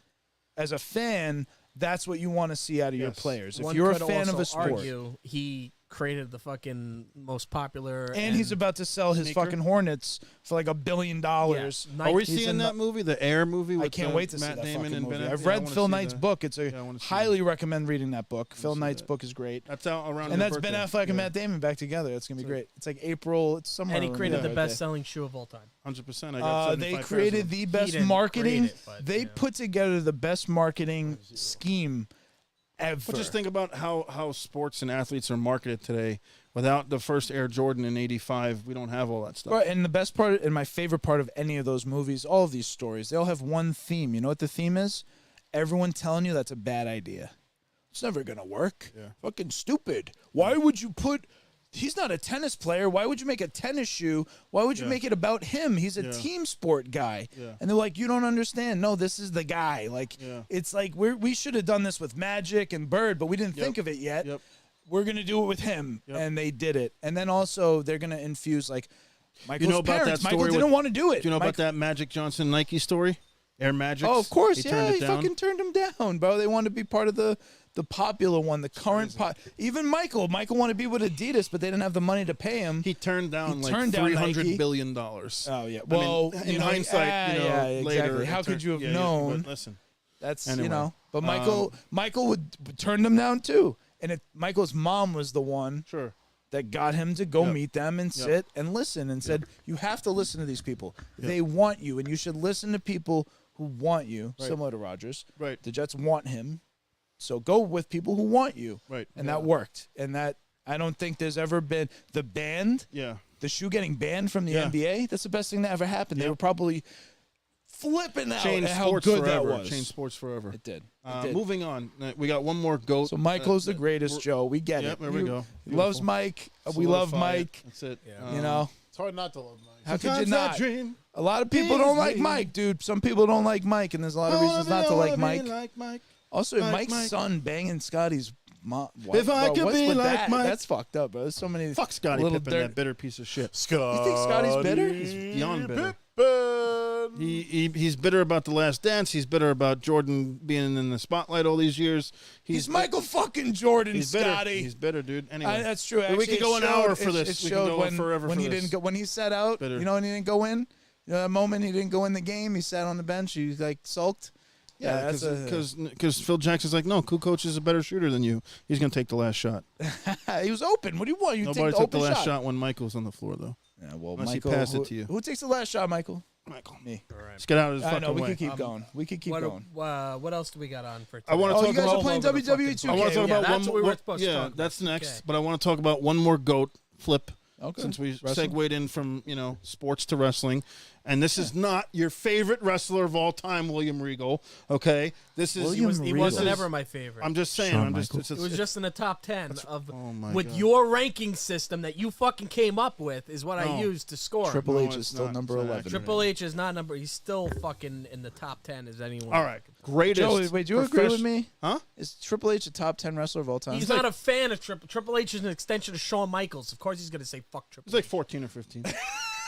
as a fan. That's what you want to see out of your Yes. players. If One you're a could fan of also a sport, argue he created the fucking most popular. and he's about to sell his Sneaker? fucking Hornets for like $1 billion. Yeah, Are we Nike- He's seeing in that the- movie, the Air movie? I With can't wait to see Matt that Damon fucking and movie. Ben. I've Yeah, I read wanna Phil see Knight's that. book. It's Yeah, I wanna see highly recommend reading that book. Phil see Knight's that. book is great. That's out around. And your that's Ben birthday. Affleck and Matt Damon back together. That's gonna be great. It's like April. It's somewhere. and he around created there, the right best-selling shoe of all time. 100%. I got They 75 created pairs of them. the best didn't marketing. create it, but, They yeah. put together the best marketing scheme ever. But just think about how sports and athletes are marketed today. Without the first Air Jordan in '85, we don't have all that stuff. Right, and the best part and my favorite part of any of those movies, all of these stories, they all have one theme. You know what the theme is? Everyone telling you that's a bad idea. It's never gonna work. Yeah. Fucking stupid. Why would you put? He's not a tennis player. Why would you make a tennis shoe? Why would you Yeah. make it about him? He's a Yeah. team sport guy. Yeah. And they're like, you don't understand. No, this is the guy. Like, Yeah. it's like we should have done this with Magic and Bird, but we didn't think of it yet. Yep. We're gonna do it with him, Yep. and they did it. And then also they're gonna infuse like Michael's know about parents. that Michael story didn't with- want to do it. Do you know Mike- about that Magic Johnson Nike story? Air Magic. Oh, of course, he yeah. turned He it down. fucking turned him down, bro. They wanted to be part of the popular one, the current even Michael. Michael wanted to be with Adidas, but they didn't have the money to pay him. He turned down He like turned down $300 Nike. billion. Oh yeah. I mean, Well, in hindsight, yeah, later. exactly. it How could turned- you have yeah, known? But listen, That's Anyway, But Michael would turn them down too. And Michael's mom was the one sure. that got him to go Yep. meet them and Yep. sit and listen and said, you have to listen to these people. They want you, and you should listen to people who want you, Right. similar to Rodgers. Right. The Jets want him, so go with people who want you. Right. And that worked. And that I don't think there's ever been the band, Yeah. the shoe getting banned from the Yeah. NBA. That's the best thing that ever happened. They Yep. were probably flipping out Changed at how sports good forever. that was. Changed sports forever. It did. It did. Moving on. We got one more GOAT. So Michael's the we're- greatest, Joe. We get Yep, it. there we You- go. he loves Beautiful. Mike. We love Solidify it. Mike. That's it. Yeah. You know, It's hard not to love Mike. how could you Sometimes I not? dream. A lot of people don't like Easy. Mike, dude. Some people don't like Mike, and there's a lot of reasons not to like Mike. Mike. Also, like Mike's Mike. son banging Scotty's mom. If I could what's be with like that? Mike. That's fucked up, bro. There's so many. Fuck Scotty little Pippen, dirt- that bitter piece of shit. Scotty. You think Scotty's bitter? He's beyond bitter. Pippen. He's bitter about The Last Dance. He's bitter about Jordan being in the spotlight all these years. He's Michael fucking Jordan, He's bitter. Scotty. He's bitter, dude. Anyway, That's true. we Actually, could it go an showed- hour for it- this. It We can showed go when, forever when for he this. didn't go, when he sat out. Bitter. You know, when he didn't go in. You know that moment he didn't go in the game. He sat on the bench. He like sulked. Yeah, that's a- because Phil Jackson's like, no, Kukoc is a better shooter than you. He's gonna take the last shot. he was open. What do you want? You Nobody take took the open last shot when Michael was on the floor, though. Yeah, well, Unless he Michael, passed it who, to you. who takes the last shot, Michael? Michael, Me. let's get out of his I fucking know we way. could keep going. We could keep going. What else do we got on for? I wanna today? Oh, talk you guys about- are playing all over the WWE fucking 2K. I want to talk Yeah, about that's one. what we were supposed to yeah, talk about. that's next. Okay. But I want to talk about one more GOAT flip. Okay. Since we Wrestling? segued in from sports to wrestling, and this is not your favorite wrestler of all time, William Regal. Okay, this is William He Regal. wasn't ever my favorite. I'm just saying. Shawn I'm just. Michaels. It was just in the top 10 of oh my with God. your ranking system that you fucking came up with is what I No. used to score. Triple No, H it's is still not. number It's not 11. accurate. Triple H is not number. He's still fucking in the top 10 as anyone. All right, greatest. Joey, wait, do you agree with profession- me? Huh? Is Triple H a top 10 wrestler of all time? He's not a fan of Triple H is an extension of Shawn Michaels. Of course, he's gonna say fuck Triple It's like H. 14 or 15.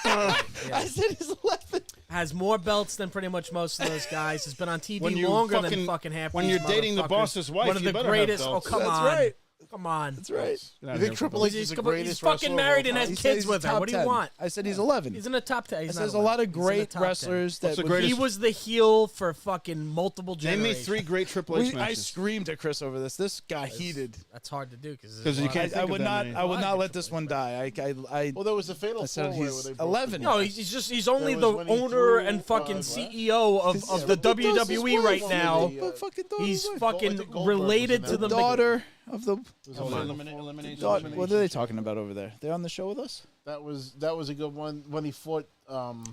I said he's 11. Has more belts than pretty much most of those guys. Has been on TV When you longer fucking- than fucking half. when these you're dating the motherfuckers. boss's wife, one of you the better have greatest. Oh belts. come That's on, right. come on. That's right. Get out You of think here, Triple H is the greatest He's fucking wrestler of married all and has time? He said kids he's with her. top What do you 10. want? I said he's 11. He's in the top 10. It He's says not a lot of 11. He's in the great top 10. wrestlers What's that the would- greatest- He was the heel for fucking multiple Name generations. me 3 great Triple H I matches. screamed at Chris over this. This got heated. That's hard to do because Because you can't I think would of that not. many. I would Well, not I let think this Triple one die. I Well, there was a fatal said four-way he's where they broke 11. the No, glass. he's only That the was when he owner threw, and fucking what? CEO of Yeah, the but he does his WWE work. right Yeah, now. but fucking daughter's He's wife. fucking I think Goldberg related was to in the that. daughter of the. It was a Oh, fatal- elimination. What are they talking about over there? They're on the show with us. That was a good one when he fought.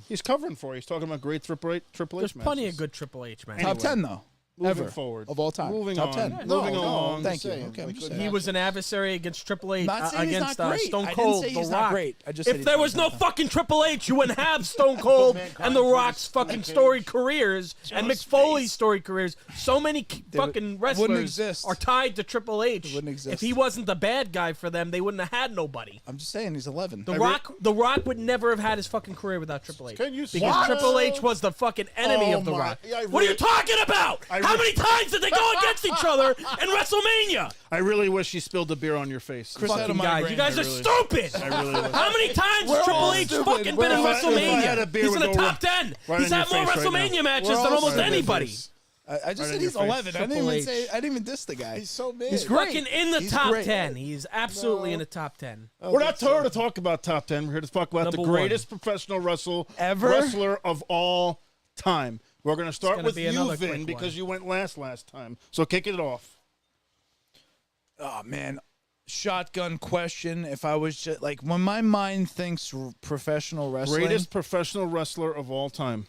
He's covering for you. He's talking about great Triple H There's plenty matches. of good Triple H man. Top 10 though. Moving Ever. forward. Of all time. Moving Top on. 10. Yeah, No, moving no, along. I'm Thank you. just saying, Okay, I'm like, just good saying. He was an adversary against Triple H Not saying he's against not great. Stone I didn't Cold, say The he's Rock. not great. I just said If he's there not was no top 10. fucking Triple H, you wouldn't have Stone Cold and The Rock's fucking storied careers and Mick Foley's storied careers. So many fucking wrestlers exist. are tied to Triple H. wouldn't exist. If he wasn't the bad guy for them, they wouldn't have had nobody. I'm just saying he's 11. The Rock would never have had his fucking career without Triple H. Can you Because swallow? Triple H was the fucking enemy Oh of The my- Rock. Yeah, I What are you really- talking about? How many times did they go against each other in WrestleMania? I really wish he spilled the beer on your face. Chris had a Fucking guys, migraine. you guys are stupid. I really wish. How many times We're has Triple all H stupid. fucking We're been in all- if I had a WrestleMania? beer, He's in would the go top 10. right He's in had your more face right WrestleMania now. matches We're than all almost stupid. anybody. I just Right said in he's your face. 11. I didn't Triple even H. say. I didn't even diss the guy. He's so mid. He's great. Fucking in the He's top great. 10. He's absolutely in the top 10. We're not here to talk about top 10. We're here to talk about Number the one. greatest professional Ever? wrestler of all time. We're going to start gonna with be you, another Vin, quick because one. you went last time. So kick it off. Oh man, shotgun question. If I was just like when my mind thinks professional wrestling, Greatest professional wrestler of all time.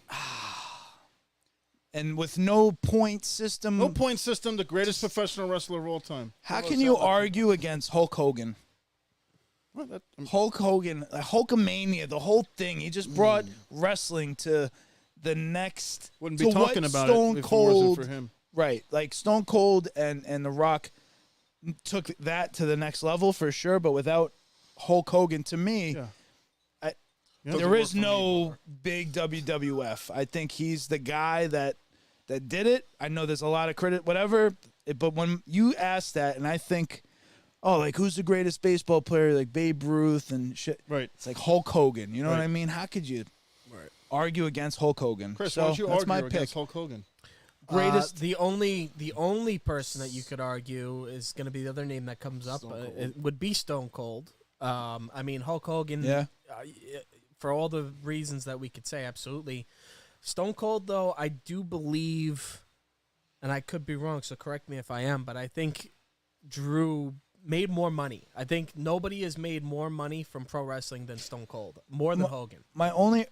and with no point system, No point system, the greatest professional wrestler of all time. how can you argue against Hulk Hogan? Well, that- Hulk Hogan, Hulkamania, the whole thing. He just brought wrestling to the next. wouldn't to be talking what about Stone it if it Cold, wasn't for him. Right, like Stone Cold and The Rock took that to the next level for sure. But without Hulk Hogan, to me, Yeah. Yeah. There is no big WWF. I think he's the guy that did it. I know there's a lot of credit, whatever. But when you ask that, and I think, oh, like who's the greatest baseball player? Like Babe Ruth and shit. Right. It's like Hulk Hogan. You know what Right. I mean? How could you argue against Hulk Hogan? Chris, so why don't you that's argue my against pick. Hulk Hogan? Greatest. The only person that you could argue is going to be the other name that comes up. It would be Stone Cold. I mean Hulk Hogan. Yeah. For all the reasons that we could say, absolutely. Stone Cold, though, I do believe, and I could be wrong, so correct me if I am, but I think Drew made more money. I think nobody has made more money from pro wrestling than Stone Cold, more than Hogan. My only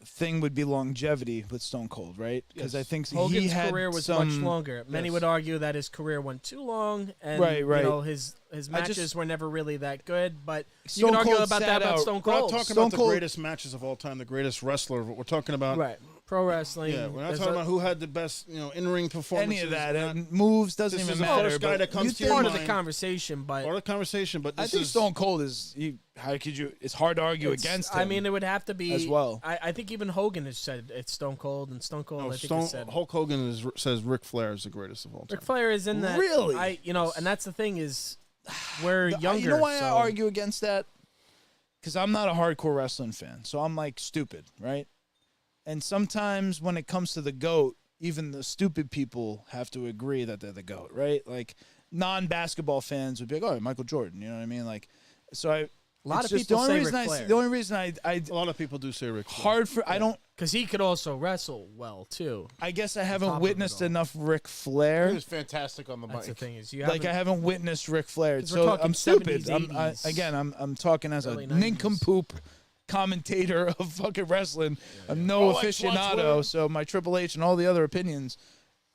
thing would be longevity with Stone Cold, right? Because I think Hogan's he had career was some, much longer. Many would argue that his career went too long, and Right. you know, his matches were never really that good. But you Stone can argue Cold about sat that about out. Stone We're not Cold. talking Stone about the Cold- greatest matches of all time, the greatest wrestler. We're talking about Right, pro wrestling. Yeah, we're not There's talking a- about who had the best, in-ring performances. any of that. Not And moves doesn't This even is the matter. first guy but that comes you to your part think- of the mind. conversation, but part of the conversation, but I this think is Stone Cold is. How could you? It's hard to argue it's- against him. I mean, it would have to be as well. I think even Hogan has said it's Stone Cold, and Stone Cold. no, I think has Stone, said Hulk Hogan says Ric Flair is the greatest of all time. Ric Flair is in that. Really? And that's the thing is, we're younger. You know why I so- argue against that? Because I'm not a hardcore wrestling fan, so I'm like stupid, right? And sometimes when it comes to the GOAT, even the stupid people have to agree that they're the GOAT, right? Like non-basketball fans would be like, "Oh, Michael Jordan," you know what I mean? Like, so I. A lot it's of just people the only say reason Ric I Flair. the only reason I A lot of people do say Ric Flair. hard for I don't because he could also wrestle well too. I guess I top haven't of it witnessed all. enough Ric He Flair. was fantastic on the That's the mic. thing is you Like I haven't witnessed Ric Flair, 'Cause we're so talking I'm stupid. 70s, 80s, I'm talking as a early 90s. nincompoop commentator of fucking wrestling. I'm no like aficionado, Twitter. so my Triple H and all the other opinions.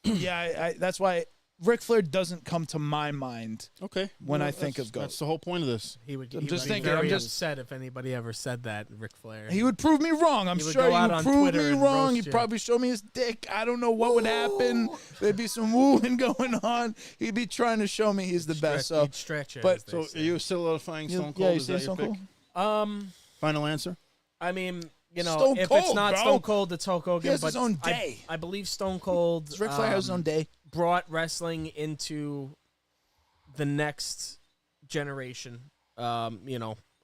Yeah, I that's why Ric Flair doesn't come to my mind Okay. when Well, I think that's- of GOAT. That's the whole point of this. He would. I'm he just would be thinking, Very I'm just- upset if anybody ever said that. Ric Flair. He would prove me wrong. I'm He would sure go he out would on prove Twitter me and wrong. roast He'd you. probably show me his dick. I don't know what would happen. There'd be some wooing going on. He'd be trying to show me he's the best. So, He'd stretch it. but- as they So say. are you solidifying Stone Cold? yeah, you Is say that your Stone pick? Cold? Final answer? I mean, you know, Stone if Cold, it's not bro. Stone Cold, it's Hulk Hogan. He has but his own I- day. I believe Stone Cold. Does Ric Flair have his own day? Brought wrestling into the next generation.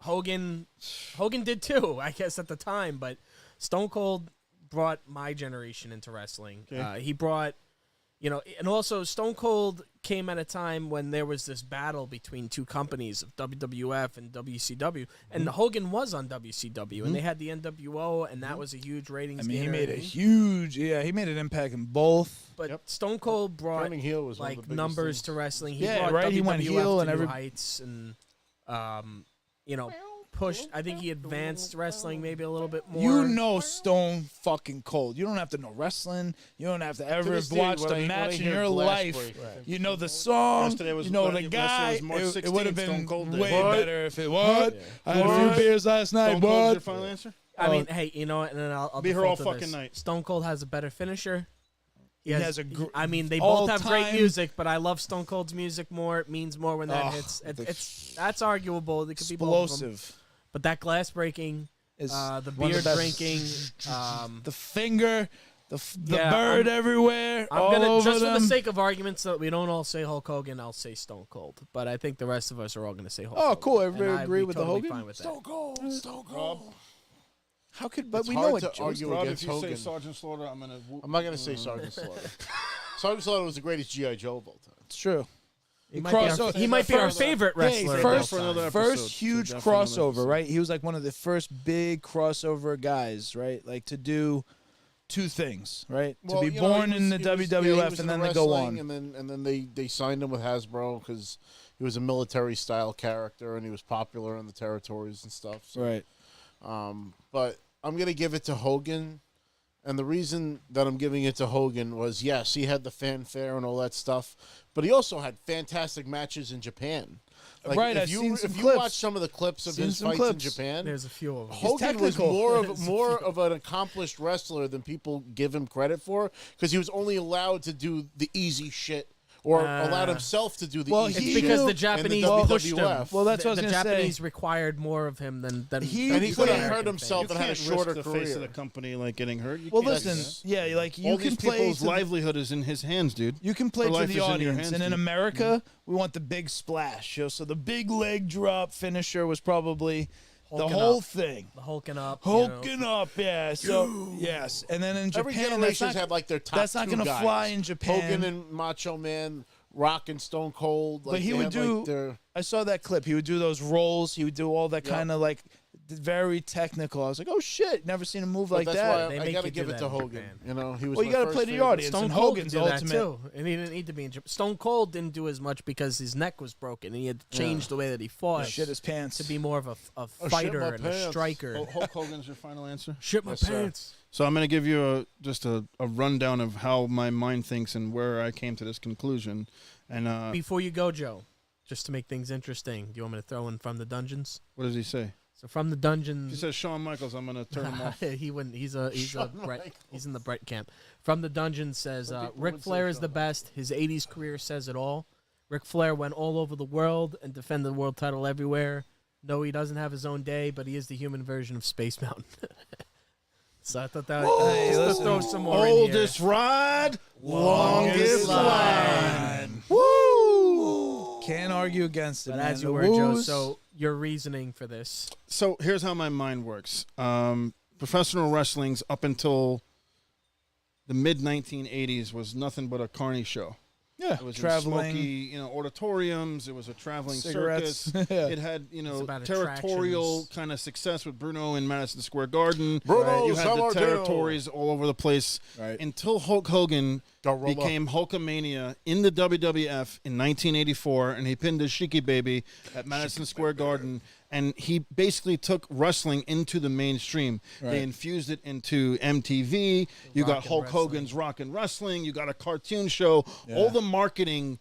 Hogan did too, I guess at the time, but Stone Cold brought my generation into wrestling. Okay. He brought, and also Stone Cold came at a time when there was this battle between two companies of WWF and WCW, and Hogan was on WCW, and they had the NWO, and that was a huge ratings. I mean, he gainer. made he made an impact in both. But Stone Cold brought Turning heel was one of the like biggest numbers things. to wrestling. He Yeah, brought right, WWF he went heel to and new every- heights and pushed. I think he advanced wrestling maybe a little bit more. You know Stone fucking Cold. You don't have to know wrestling. You don't have to ever this have day, watched when a I match in hear your Glass life. Break, You know the song. Yesterday was- You know the yesterday guy. was March It would have 16th, Stone been Cold Day. way What? better if it was. I had a few beers last night. Stone Cold's your What? final answer? I mean, hey, you know what? And then I'll Be here default all to fucking this. night. Stone Cold has a better finisher. He has a gr- I mean, they both have great all-time- music, but I love Stone Cold's music more. It means more when that Oh, hits. the That's arguable. It could be both of them. Explosive. But that glass breaking, Is the one beer of the best. drinking. The finger, the Yeah, bird everywhere, I'm all gonna over just for them. the sake of arguments so that we don't all say Hulk Hogan, I'll say Stone Cold. But I think the rest of us are all gonna say Hulk. Oh, Hogan. cool. And Everybody I'd agree be with totally the Hogan? Fine with that. Cold, Stone Cold. How could? But It's we hard know it. to Joe. argue Rob, against if you Hogan. say Sergeant Slaughter, I'm gonna. I'm not going to say Sergeant Slaughter. Sergeant Slaughter was the greatest G.I. Joe of all time. It's true. He might be our, Crossover. he might be our First- favorite Hey, wrestler. of first, all time. another first episode. huge Definitely another crossover, episode. right? He was like one of the first big crossover guys, right? Like to do two things, right? Well, to be you know, born he in was- the he was- WWF yeah, he was and in then the to go wrestling, on. and then they signed him with Hasbro because he was a military style character and he was popular in the territories and stuff. So, Right. but I'm gonna give it to Hogan, and the reason that I'm giving it to Hogan was yes, he had the fanfare and all that stuff, but he also had fantastic matches in Japan. Like, Right, if I've you seen some if you clips. watch some of the clips of Seen his some fights clips. in Japan, There's a few of them. Hogan was technical. more of an accomplished wrestler than people give him credit for because he was only allowed to do the easy shit or allowed himself to do the well, easy he It's because knew- the Japanese in the pushed him. WWF. Well, that's what I was the gonna say. Japanese required more of him than and he than could have American hurt himself fans. and had a Can't risk shorter the career. face of the company like getting hurt. You Well, can't do listen, that. yeah, like you All can these play people's to the- livelihood is in his hands, dude. You can play Her to life the is in your audience, hands, and in dude. America, we want the big splash. So the big leg drop finisher was probably the Hulking whole up. thing. The hulking up. Hulking up, yeah. So yes, and then in Every Japan, generation's had like their top that's not two gonna guys. fly in Japan. Hogan and Macho Man, Rock and Stone Cold. Like, But he they would had, do- Like, their, I saw that clip. He would do those rolls. He would do all that Yep. kind of like very technical. I was like, oh shit, never seen a move like that's that. They why I make got to you give do it that to in Hogan. Japan. You know, he was. Well, you got gotta to play to the audience. Stone and Cold Hogan's could do that ultimate. too, and he didn't need to be in Japan. Stone Cold didn't do as much because his neck was broken, and he had to change the way that he fought Shit his pants. to be more of a shit fighter my and a pants. striker. Hulk Hogan's your final answer. Shit my Yes, sir. pants. So I'm going to give you just a rundown of how my mind thinks and where I came to this conclusion. And Before you go, Joe, just to make things interesting, do you want me to throw in From the Dungeons? what does he say? So From the If he Dungeons, says Shawn Michaels, I'm going to turn him off. he wouldn't. He's a Shawn Brett. Michaels. He's in the Brett camp. From the Dungeons says Some people Ric would say Flair is Shawn the best. His '80s career says it all. Ric Flair went all over the world and defended the world title everywhere. No, he doesn't have his own day, but he is the human version of Space Mountain. So I thought that Hey, just to listen. throw some more in Oldest ride, longest line. Woo! Can't argue against it, here. But man. as you The were, Joe, woos- so your reasoning for this. So here's how my mind works. Professional wrestling's up until the mid 1980s was nothing but a carny show. yeah, It was traveling, in smoky, auditoriums. It was a traveling cigarettes. circus. Yeah. It had, It's about territorial attractions. kind of success with Bruno in Madison Square Garden. Bruno You had the Sammartino. territories all over the place Right. until Hulk Hogan Gorilla. became Hulkamania in the WWF in 1984, and he pinned his Shiki Baby at Madison Square Garden. And he basically took wrestling into the mainstream. Right. They infused it into MTV. You got Rock and Hulk Wrestling. Hogan's Rock and Wrestling. You got a cartoon show. Yeah. All the marketing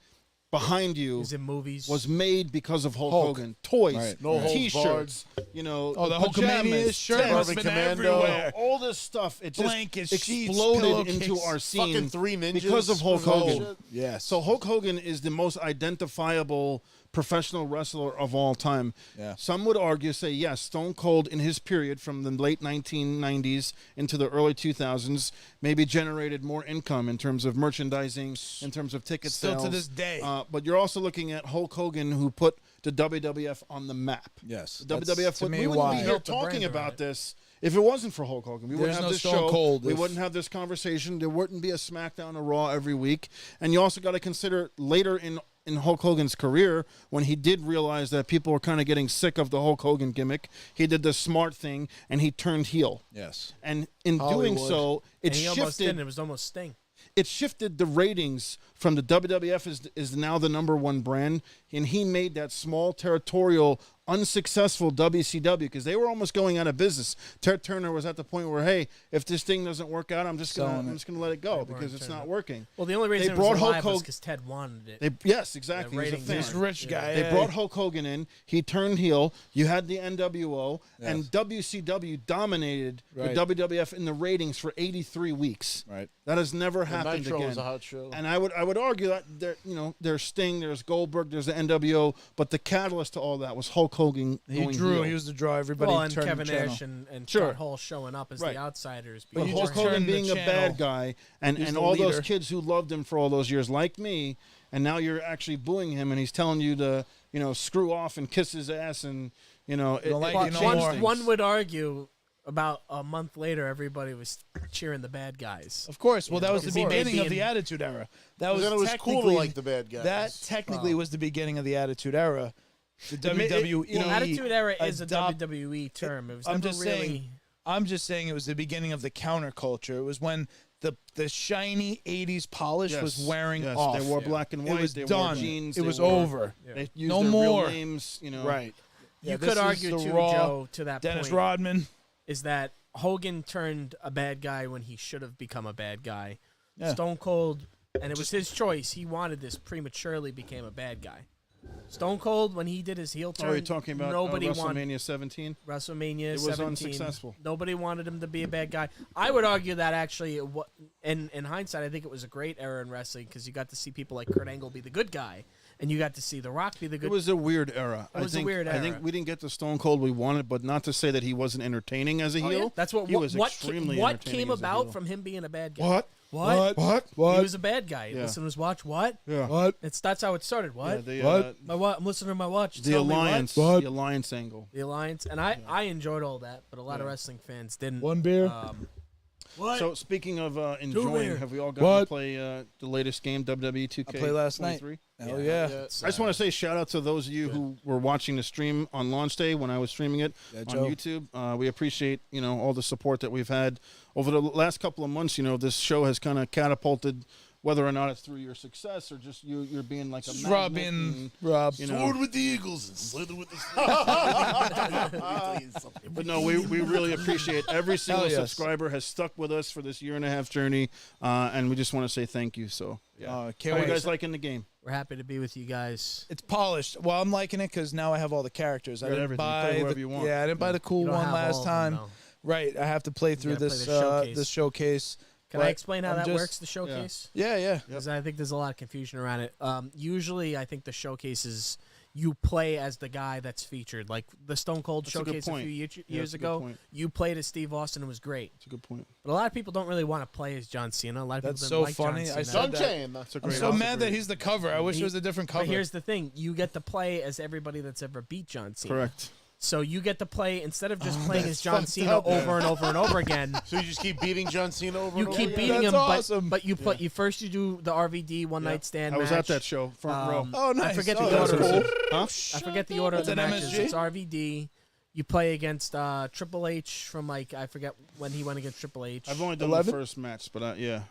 behind you Is in movies. was made because of Hulk Hulk. Hogan. Toys, Right. No holds T-shirts, Oh, the pajamas, Hulkamania shirt tents, must have been Commando. everywhere. all this stuff. It just Blankets, sheets, exploded into pillowcases. our scene Fucking Three Ninjas. because of Hulk was all Hogan. shit. Yes. So Hulk Hogan is the most identifiable professional wrestler of all time. Yeah. Some would argue, say, yes, Stone Cold in his period from the late 1990s into the early 2000s maybe generated more income in terms of merchandising, in terms of ticket Still sales. to this day. But you're also looking at Hulk Hogan, who put the WWF on the map. yes. The That's, WWF, to we me, wouldn't why. be here Built the talking brand about around it. this if it wasn't for Hulk Hogan. We wouldn't There's have no this Stone show. Cold We if- wouldn't have this conversation. There wouldn't be a SmackDown or Raw every week. And you also got to consider later in Hulk Hogan's career, when he did realize that people were kind of getting sick of the Hulk Hogan gimmick, he did the smart thing and he turned heel. Yes. And in doing Hollywood. so, it and he almost did. shifted. It was almost Sting. It shifted the ratings from the WWF is now the #1 brand, and he made that small territorial unsuccessful WCW because they were almost going out of business. Ted Turner was at the point where, hey, if this thing doesn't work out, I'm just Selling gonna it. let it go They because weren't it's turning not it. working. Well, the only reason it brought was Hulk alive was Hogan- because Ted wanted it. Yes, exactly. Yeah, He was a ratings fan. This rich guy. They hey. brought Hulk Hogan in. He turned heel. You had the NWO, Yes. and WCW dominated Right. the WWF in the ratings for 83 weeks. Right. That has never And happened Nitro again. was a hot show. And I would argue that there's Sting, there's Goldberg, there's the NWO, but the catalyst to all that was Hulk Hogan. He going drew. heel. He was the draw. Everybody Well, and turned Kevin the channel. Nash and Sure. Scott Hall showing up as Right. the outsiders. But But you Hulk just Hogan turned the being a channel. bad guy, and He's the all those leader. kids who loved him for all those years, like me, and now you're actually booing him, and he's telling you to screw off and kiss his ass, and Don't like But you no changed more. things. one would argue about a month later, everybody was cheering the bad guys. Of course. Well, that was the Because he may beginning be of the in- Attitude Era. That was then it was cool to technically like the bad guys. That technically was the beginning of the Attitude Era. The WWE. Well, Attitude Era is a adopt- WWE term. It was I'm never just really. saying. I'm just saying it was the beginning of the counterculture. It was when the shiny '80s polish was wearing yes, off. They wore black and It white. was they done. Wore jeans. It they was wore- over. They used No their more. real names. Right. You Yeah, could this is argue the too, Raw Joe, to that Dennis point, Rodman. is that Hogan turned a bad guy when he should have become a bad guy. Yeah. Stone Cold, and it was his choice. He wanted this prematurely, became a bad guy. Stone Cold, when he did his heel turn, Oh, you're talking about nobody wanted WrestleMania 17? WrestleMania. It was 17. unsuccessful. Nobody wanted him to be a bad guy. I would argue that actually, in hindsight, I think it was a great era in wrestling because you got to see people like Kurt Angle be the good guy, and you got to see The Rock be the good. It was a weird era. It was a weird I think era. we didn't get the Stone Cold we wanted, but not to say that he wasn't entertaining as a Oh, heel. yeah. That's what he was what extremely what entertaining came as a about heel. from him being a bad guy. What? What? He What? was a bad guy. Yeah. Listeners, watch what? Yeah. What? That's how it started. What? Yeah, What? My what? I'm listening to my watch. The Tell me what? alliance. What? The alliance angle. The alliance, and I enjoyed all that, but a lot of Yeah. wrestling fans didn't. One beer. What? So speaking of beer. enjoying, have we all gotten to What? play the latest game, WWE 2K? I played last night. 23? Hell yeah. I just want to say shout out to those of you who were watching the stream on launch day when I was streaming it Yeah, on Joe. YouTube. We appreciate all the support that we've had over the last couple of months. This show has kind of catapulted, whether or not it's through your success or just you're being like a Just magnet Rob being and, Rob. you know. with the Eagles and slither with the snakes. But no, we really appreciate every single Hell yes. subscriber has stuck with us for this 1.5 year journey, and we just want to say thank you. So yeah, Can't how are you wait. guys liking the game? We're happy to be with you guys. It's polished. Well, I'm liking it because now I have all the characters. I You got didn't everything. You buy play the, whoever you want. Yeah, I didn't buy the cool You don't one have last all of them, time. though. Right, I have to play through gotta play this the showcase. this showcase. Can I But explain how I'm that just- works? The showcase. Yeah. Because I think there's a lot of confusion around it. Usually, I think the showcase is you play as the guy that's featured. Like the Stone Cold That's a good showcase a point. few Yeah, years that's a good ago, point. you played as Steve Austin. It was great. That's a good point. But a lot of people don't really want to play as John Cena. A lot of That's people so didn't like funny. John I Cena. saw that. Sunshine. That's a I'm great. so that's a mad that great- he's the cover. I wish He- it was a different cover. But here's the thing: you get to play as everybody that's ever beat John Cena. correct. So you get to play instead of just playing as that's John fucked Cena up. over and over and over again. So you just keep beating John Cena over You and keep over beating again? him, That's awesome. but you put you first you do the RVD one night stand. I was match. at that show, front row. Oh, nice. I forget Oh, the that's order. cool. Huh? I forget the order of That's the an matches. MSG? It's RVD. You play against Triple H from I forget when he went against Triple H. I've only done 11? the first match, but yeah,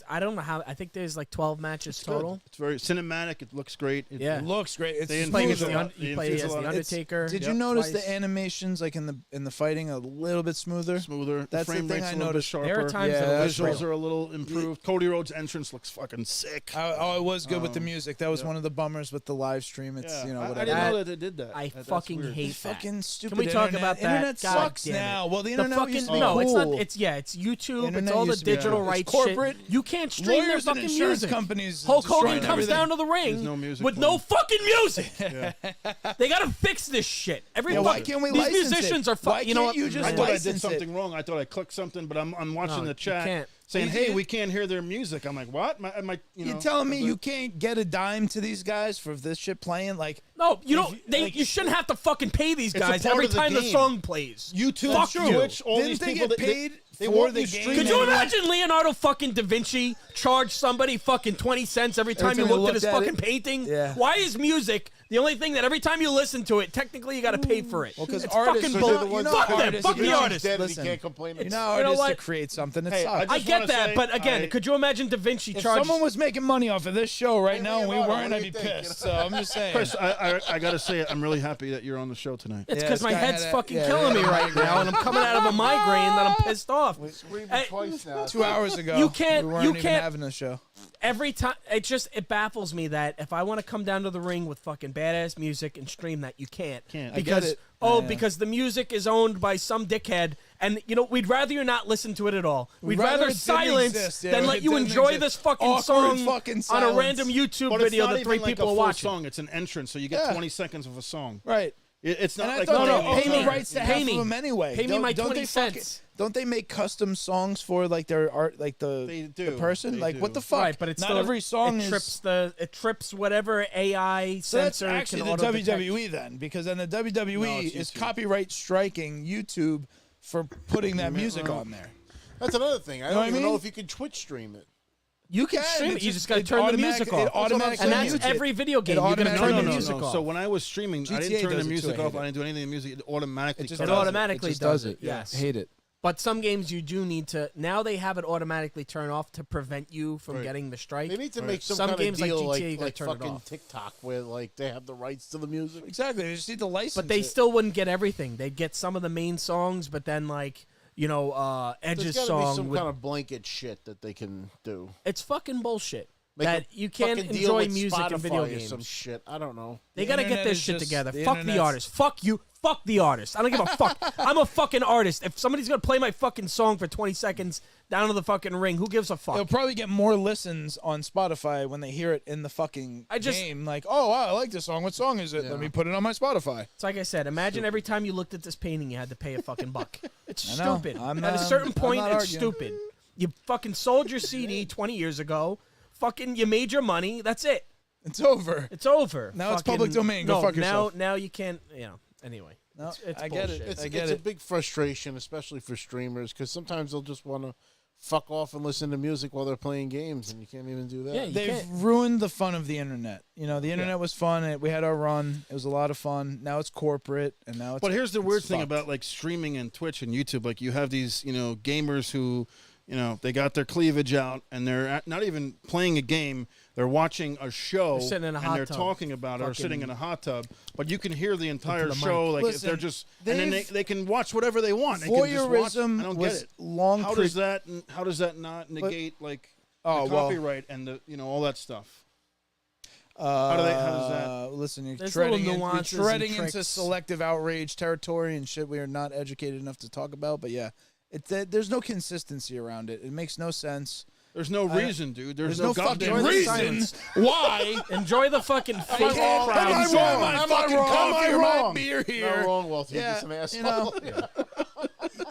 I don't know how. I think there's like 12 matches Good. total. It's very cinematic. It looks great. Yeah. It looks great. It's They You play infuse smooth. against a lot. you They play infuse a as lot. the It's- Undertaker. Did Yep. you notice twice. the animations like in the fighting a little bit smoother? smoother. That's the the frame thing rate's I a little bit noticed. sharper. There are times Yeah, that it that's looks Visuals are a little improved. Cody Rhodes' entrance looks fucking sick. It was good with the music. That was yeah. one of the bummers with the live stream. It's Yeah. whatever. I didn't know That- that they did that. I That's fucking weird. hate that. fucking stupid. Can we talk internet. about that? Internet God sucks damn it. now. Well, the The internet fucking used to be no, cool. it's not. It's it's YouTube. Internet It's all the used to be digital cool. rights It's corporate. shit. You can't stream their Lawyers and fucking insurance music. companies. Hulk Hogan destroying comes everything. down to the ring There's no music with no playing. fucking music. Yeah. They gotta fix this shit. Yeah, why can't we These license musicians it? are Why You know can't what? you just I thought I did license it? something wrong. I thought I clicked something, but I'm watching No, the you chat can't. saying, You "Hey, can't. we can't hear their music." I'm like, "What?" You're telling me you can't get a dime to these guys for this shit playing? Like, No, you don't. you- like- You shouldn't have to fucking pay these It's a guys part every of the time the game. song plays. YouTube, Fuck you. Twitch, all didn't these they people get that paid they for won't the be game? streaming. Could you Everyone- imagine Leonardo fucking da Vinci charge somebody fucking 20 cents every time you time you looked at his looked at fucking it? painting? Yeah. Why is music the only thing that every time you listen to it, technically you got to pay for it? Well, 'cause it's artists- fucking so bull. they're the ones Fuck that- them. artists- Fuck you the know, artist. Dead and Listen. he can't complain. you know, You know artists to what? create something. It Hey, sucks. I I just get wanna that, say but again, I- could you imagine Da Vinci If charge? someone was making money off of this show right now and we Leonardo, weren't, what I'd do be you think? pissed. So I'm just saying. Chris, I gotta say, I'm really happy that you're on the show tonight. It's Yeah, because this my guy head's had a- fucking yeah, killing me yeah. right now, and I'm coming out of a migraine that I'm pissed off. Screaming Hey, twice now. 2 hours ago, You can't- We weren't you even can't- having a show. Every time, it baffles me that if I want to come down to the ring with fucking badass music and stream that, you can't. Can't. I get Because it. Yeah. because the music is owned by some dickhead, and we'd rather you not listen to it at all. We'd rather rather it didn't silence exist. Yeah, than it let you didn't enjoy exist. this fucking Awkward song fucking on a silence. random YouTube But it's video not that even 3 like people a are full watching. song. It's an entrance, so you get Yeah. 20 seconds of a song. Right. It's not And I like thought no, they no, pay pay me me. rights to Pay half me. of them anyway. Pay me Don't- my don't 20 they fucking- cents. Don't they make custom songs for like their art, like They the do. person? They Like do. what the fuck? Right, but it's not still, every song it is. trips whatever AI So that's sensor actually can the auto-detect. WWE then, because then the WWE No, it's is YouTube. copyright striking YouTube for putting that music on there. That's another thing. I know don't what I even mean? know if you can Twitch stream it. You can Yeah, stream and it. You it's just got to it turn the music automatic- off. it automatically And that's mutes it. every video game. It You're going to automatically turn the No, music off. So when I was streaming, I GTA didn't turn the does it music too, I off. hate I didn't do anything to the music. It automatically It just cut It out. automatically does it. Yeah, Yes. I hate it. But some games you do need to. Now they have it automatically turn off to prevent you from Right. getting the strike. They need to make some Some kind games of like deal GTA, you gotta like turn it fucking off. TikTok where like they have the rights to the music. Exactly. They just need to license. But they it. still wouldn't get everything. They'd get some of the main songs, but then like There's Edge's got to be song. some With, kind of blanket shit that they can do. it's fucking bullshit. that you can't Fucking deal enjoy with music and video Spotify or some games. shit. I don't know. They The gotta get internet their is shit just- together. the Fuck the internet's- artist. Fuck you. Fuck the artist. I don't give a fuck. I'm a fucking artist. If somebody's gonna play my fucking song for 20 seconds down to the fucking ring, who gives a fuck? They'll probably get more listens on Spotify when they hear it in the fucking game. Like, oh, wow, I like this song. What song is it? Yeah. Let me put it on my Spotify. It's like I said. Imagine every time you looked at this painting, you had to pay a fucking buck. It's I know. stupid. I'm, At a certain I'm point, not it's arguing. stupid. You fucking sold your CD 20 years ago. Fucking, you made your money. That's it. It's over. It's over. Now it's public domain. Go No, fuck yourself. Now you can't. Anyway. No, It's I get it. bullshit. It's, I get it's it. a big frustration, especially for streamers, because sometimes they'll just want to fuck off and listen to music while they're playing games, and you can't even do that. Yeah, you They've can't. ruined the fun of the internet. You know, the internet was fun. We had our run. It was a lot of fun. Now it's corporate, and now it's. But here's the weird thing fucked. about like streaming and Twitch and YouTube. Like you have these, gamers who, they got their cleavage out and they're not even playing a game. They're watching a show They're sitting in a and hot they're tub. talking about it or sitting in a hot tub. But you can hear the entire the mic. show. Like if Listen, they're just, and then they've- they can watch whatever they want. They can just watch. Voyeurism I don't was get it. long. How does that not negate like Oh, the well. copyright and the all that stuff? How does that? Listen, you're There's treading, little you're nuances and treading into tricks. selective outrage territory and shit we are not educated enough to talk about. But yeah, there's no consistency around it. It makes no sense. There's no reason, dude. There's no goddamn fucking Enjoy the reason silence. why. Enjoy the fucking fake Am I crowds. wrong? Am I Fucking wrong? coffee Am I or my wrong? beer here. Not wrong, Walter. You're Yeah, just an asshole. you know.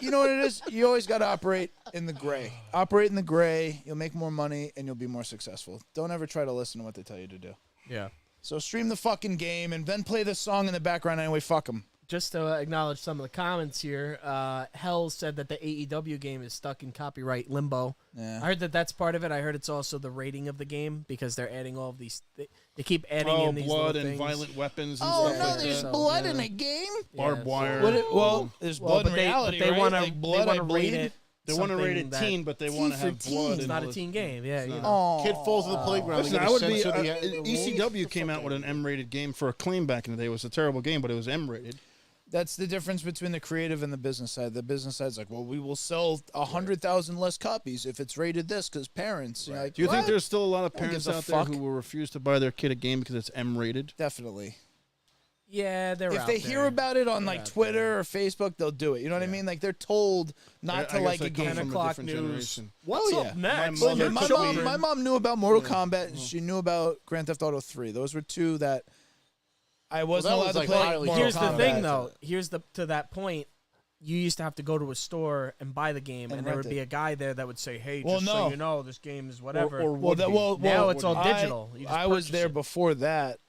You know what it is? You always got to operate in the gray. Operate in the gray. You'll make more money and you'll be more successful. Don't ever try to listen to what they tell you to do. Yeah. So stream the fucking game and then play the song in the background anyway. Fuck them. Just to acknowledge some of the comments here, Hell said that the AEW game is stuck in copyright limbo. Yeah. I heard that that's part of it. I heard it's also the rating of the game because they're adding all of these. They keep adding in these blood little and things. violent weapons and Oh stuff no, like there's that. blood yeah. in a game. Barbed wire. Well, there's Well, blood in reality, they right? want to Like blood, I bleed. rate it. They want to rate it something that- teen, but they want to for have teen. blood. It's and not all a this- teen game. Yeah, you know. Oh, Kid falls to the playground. Listen, they I gotta would be. censor the rules. ECW came out with an M-rated game for Acclaim back in the day. It was a terrible game, but it was M-rated. That's the difference between the creative and the business side. The business side's like, well, we will sell 100,000 less copies if it's rated this because parents. You're like, Do you think what? there's still a lot of No one parents gives a out there fuck. who will refuse to buy their kid a game because it's M-rated? Definitely. Yeah, they're If out they there. hear about it on They're like out Twitter or Facebook, they'll do it. You know what I mean? Like they're told not to I like guess a I come game. from a 10 o'clock different news. generation. What's Oh, up yeah. next? My Well, mother- my children. mom knew about Mortal Kombat. And she knew about Grand Theft Auto 3. Those were two that I wasn't that allowed was, to like, play. highly Mortal Here's the Kombat. thing, though. Here's the to that point. You used to have to go to a store and buy the game, and there rent would be it. a guy there that would say, "Hey, Well, just no. so you know, this game is whatever." Or Well, would that, be. well, Now well, it's all digital. You just I was purchase there it. before that.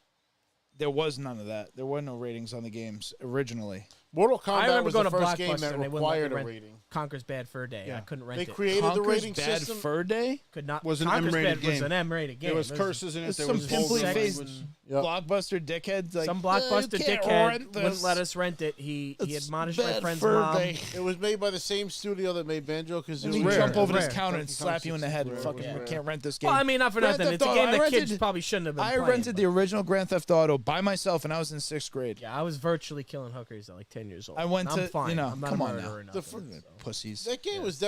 There was none of that. There were no ratings on the games originally. Mortal I Kombat remember was going the to first game Blockbuster that and they wouldn't let me required a rent rating. Conker's Bad Fur Day. I Yeah. couldn't They rent it. created the Conker's rating Bad system. Fur Day. Could not. Was an Conker's M-rated Bad was game. an M-rated game. There was It curses in it. There's There some was pimply vulgar faced language. Yep. Blockbuster dickheads. Like, Some you blockbuster can't dickhead rent wouldn't this. let us rent it. He It's admonished my Bad friend's Fur mom. Day. It was made by the same studio that made Banjo Kazooie. And he rare. jump over Rare. this counter and Donkey slap Kong you in the head. 64 Fucking, was you rare. can't rent this game. Well, I mean, not for Grand nothing. Theft It's a Auto, game I that kids rented- probably shouldn't have been I playing. rented the original Grand Theft Auto by myself, and I was in 6th grade. Yeah, I was virtually killing hookers at like 10 years old. I went I'm to, fine. you know, I'm not come a on murderer now. or The nothing, so. Pussies. That game was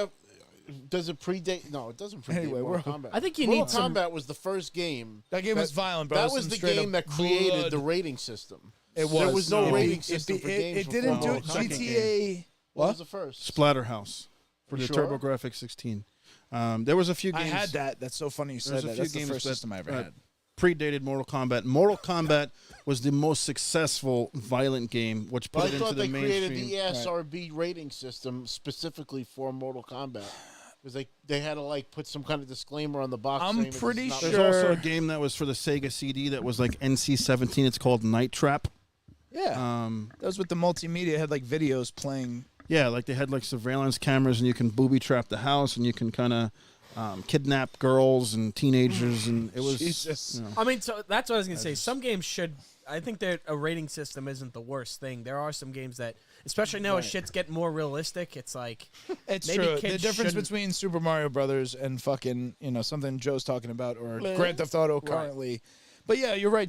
does it predate? No, it doesn't predate Anyway, Mortal we're- Kombat. I think you Mortal need some- Kombat was the first game. That game was violent, bro. That Some was the straight game up that created blood. the rating system. It was. There was no It rating be- system for it, games It before didn't do it. Mortal Kombat. GTA. What What? was the first? Splatterhouse for the Sure? TurboGrafx 16. There was a few I games. had that. That's so funny you said There's a that. few That's the games first that, system I ever had. Predated Mortal Kombat. Mortal Kombat was the most successful violent game, which put But I it into thought the they created mainstream. the ESRB rating system specifically for Mortal Kombat. Because they had to like put some kind of disclaimer on the box. I'm saying this is pretty not- There's sure- also a game that was for the Sega CD that was like NC-17. It's called Night Trap. Yeah. That was with the multimedia. It had like videos playing. Yeah, like they had like surveillance cameras, and you can booby trap the house, and you can kind of kidnap girls and teenagers, and it was. Jesus. You know. I mean, so that's what I was gonna say. Some games should. I think that a rating system isn't the worst thing. There are some games that, especially now as shit's getting more realistic, it's like It's maybe true. The kids difference shouldn't- between Super Mario Brothers and fucking, something Joe's talking about, or Grand Theft Auto currently. But yeah, you're right,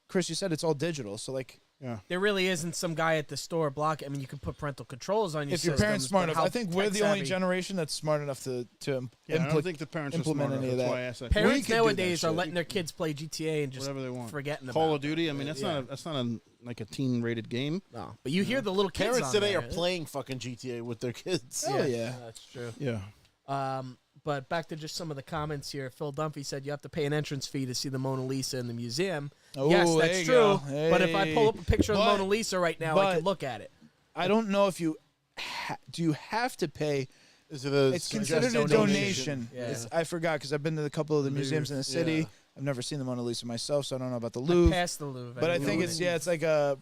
Chris. You said it's all digital, so like Yeah. there really isn't some guy at the store block. I mean, you can put parental controls on your If your systems, parents smart but enough, how I think we're the only tech-savvy- generation that's smart enough to I don't think the parents are implement smart any enough. of That's that. why I asked that. Parents We could do that nowadays are shit. letting their kids play GTA and just Whatever they want. forgetting about Call of it. Duty. I mean, that's not a like a teen-rated game. No, but you hear the little kids Parents on today there. are playing fucking GTA with their kids. Hell yeah. That's true. Yeah. But back to just some of the comments here. Phil Dunphy said you have to pay an entrance fee to see the Mona Lisa in the museum. Oh, Yes, there that's you true. go. But if I pull up a picture of the But- Mona Lisa right now, I but- could look at it. I don't know if you do you have to pay. Is it a It's considered a donation. donation. Yeah. I forgot because I've been to a couple of the museums in the city. Yeah. I've never seen the Mona Lisa myself, so I don't know about the I Louvre. passed the Louvre. But I didn't think go it's in. it's like a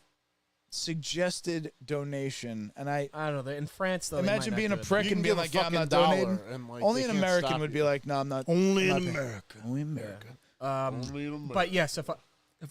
suggested donation, and I I don't know. In France, though, they imagine might being not a do it. prick You and can being give a like, yeah, I'm fucking not dollar donating. and, like, Only they an can't American stop would be you. like, no, I'm not. Only I'm in not paying. America. Only America. Only in America. But yes, if I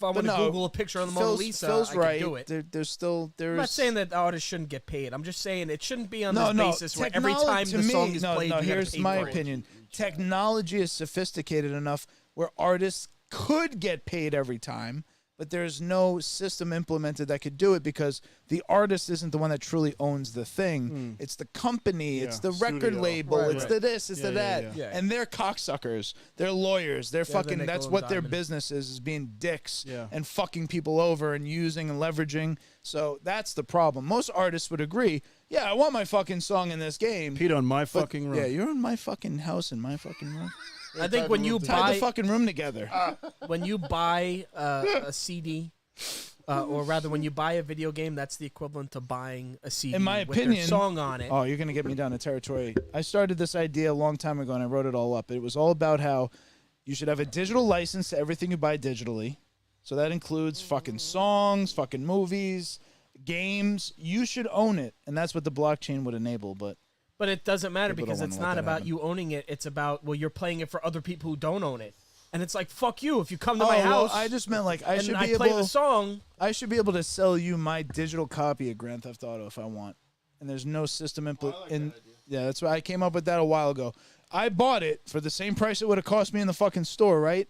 want to no, Google a picture of the Mona Lisa, Phil's I can right. do it. There's still I'm not saying that artists shouldn't get paid. I'm just saying it shouldn't be on no, this no. basis where every Technology- time to the me, song is no, played, no. you gotta Here's pay my for it. opinion. Technology is sophisticated enough where artists could get paid every time, but there's no system implemented that could do it because the artist isn't the one that truly owns the thing. It's the company, it's the record Studio. label, Right, it's right. the this, it's Yeah, the yeah, that. yeah. And they're cocksuckers. They're lawyers. They're the fucking nickel that's and what their diamond. business is being dicks Yeah. and fucking people over and using and leveraging. So that's the problem. Most artists would agree, yeah, I want my fucking song in this game. Pete on my But, fucking room. yeah, you're in my fucking house in my fucking room. I think when you Tie the buy fucking room together. when you buy a CD, or rather when you buy a video game, that's the equivalent to buying a CD In my with their opinion- song on it. Oh, you're gonna get me down to territory. I started this idea a long time ago, and I wrote it all up. It was all about how you should have a digital license to everything you buy digitally. So that includes fucking songs, fucking movies, games. You should own it, and that's what the blockchain would enable. But But it doesn't matter People don't because wanna it's let not that about happen. you owning it. It's about, well, you're playing it for other people who don't own it. And it's like, fuck you. If you come to my well, house I just meant like I and should I be play able. the song, I should be able to sell you my digital copy of Grand Theft Auto if I want. And there's no system yeah, that's why I came up with that a while ago. I bought it for the same price it would have cost me in the fucking store, right?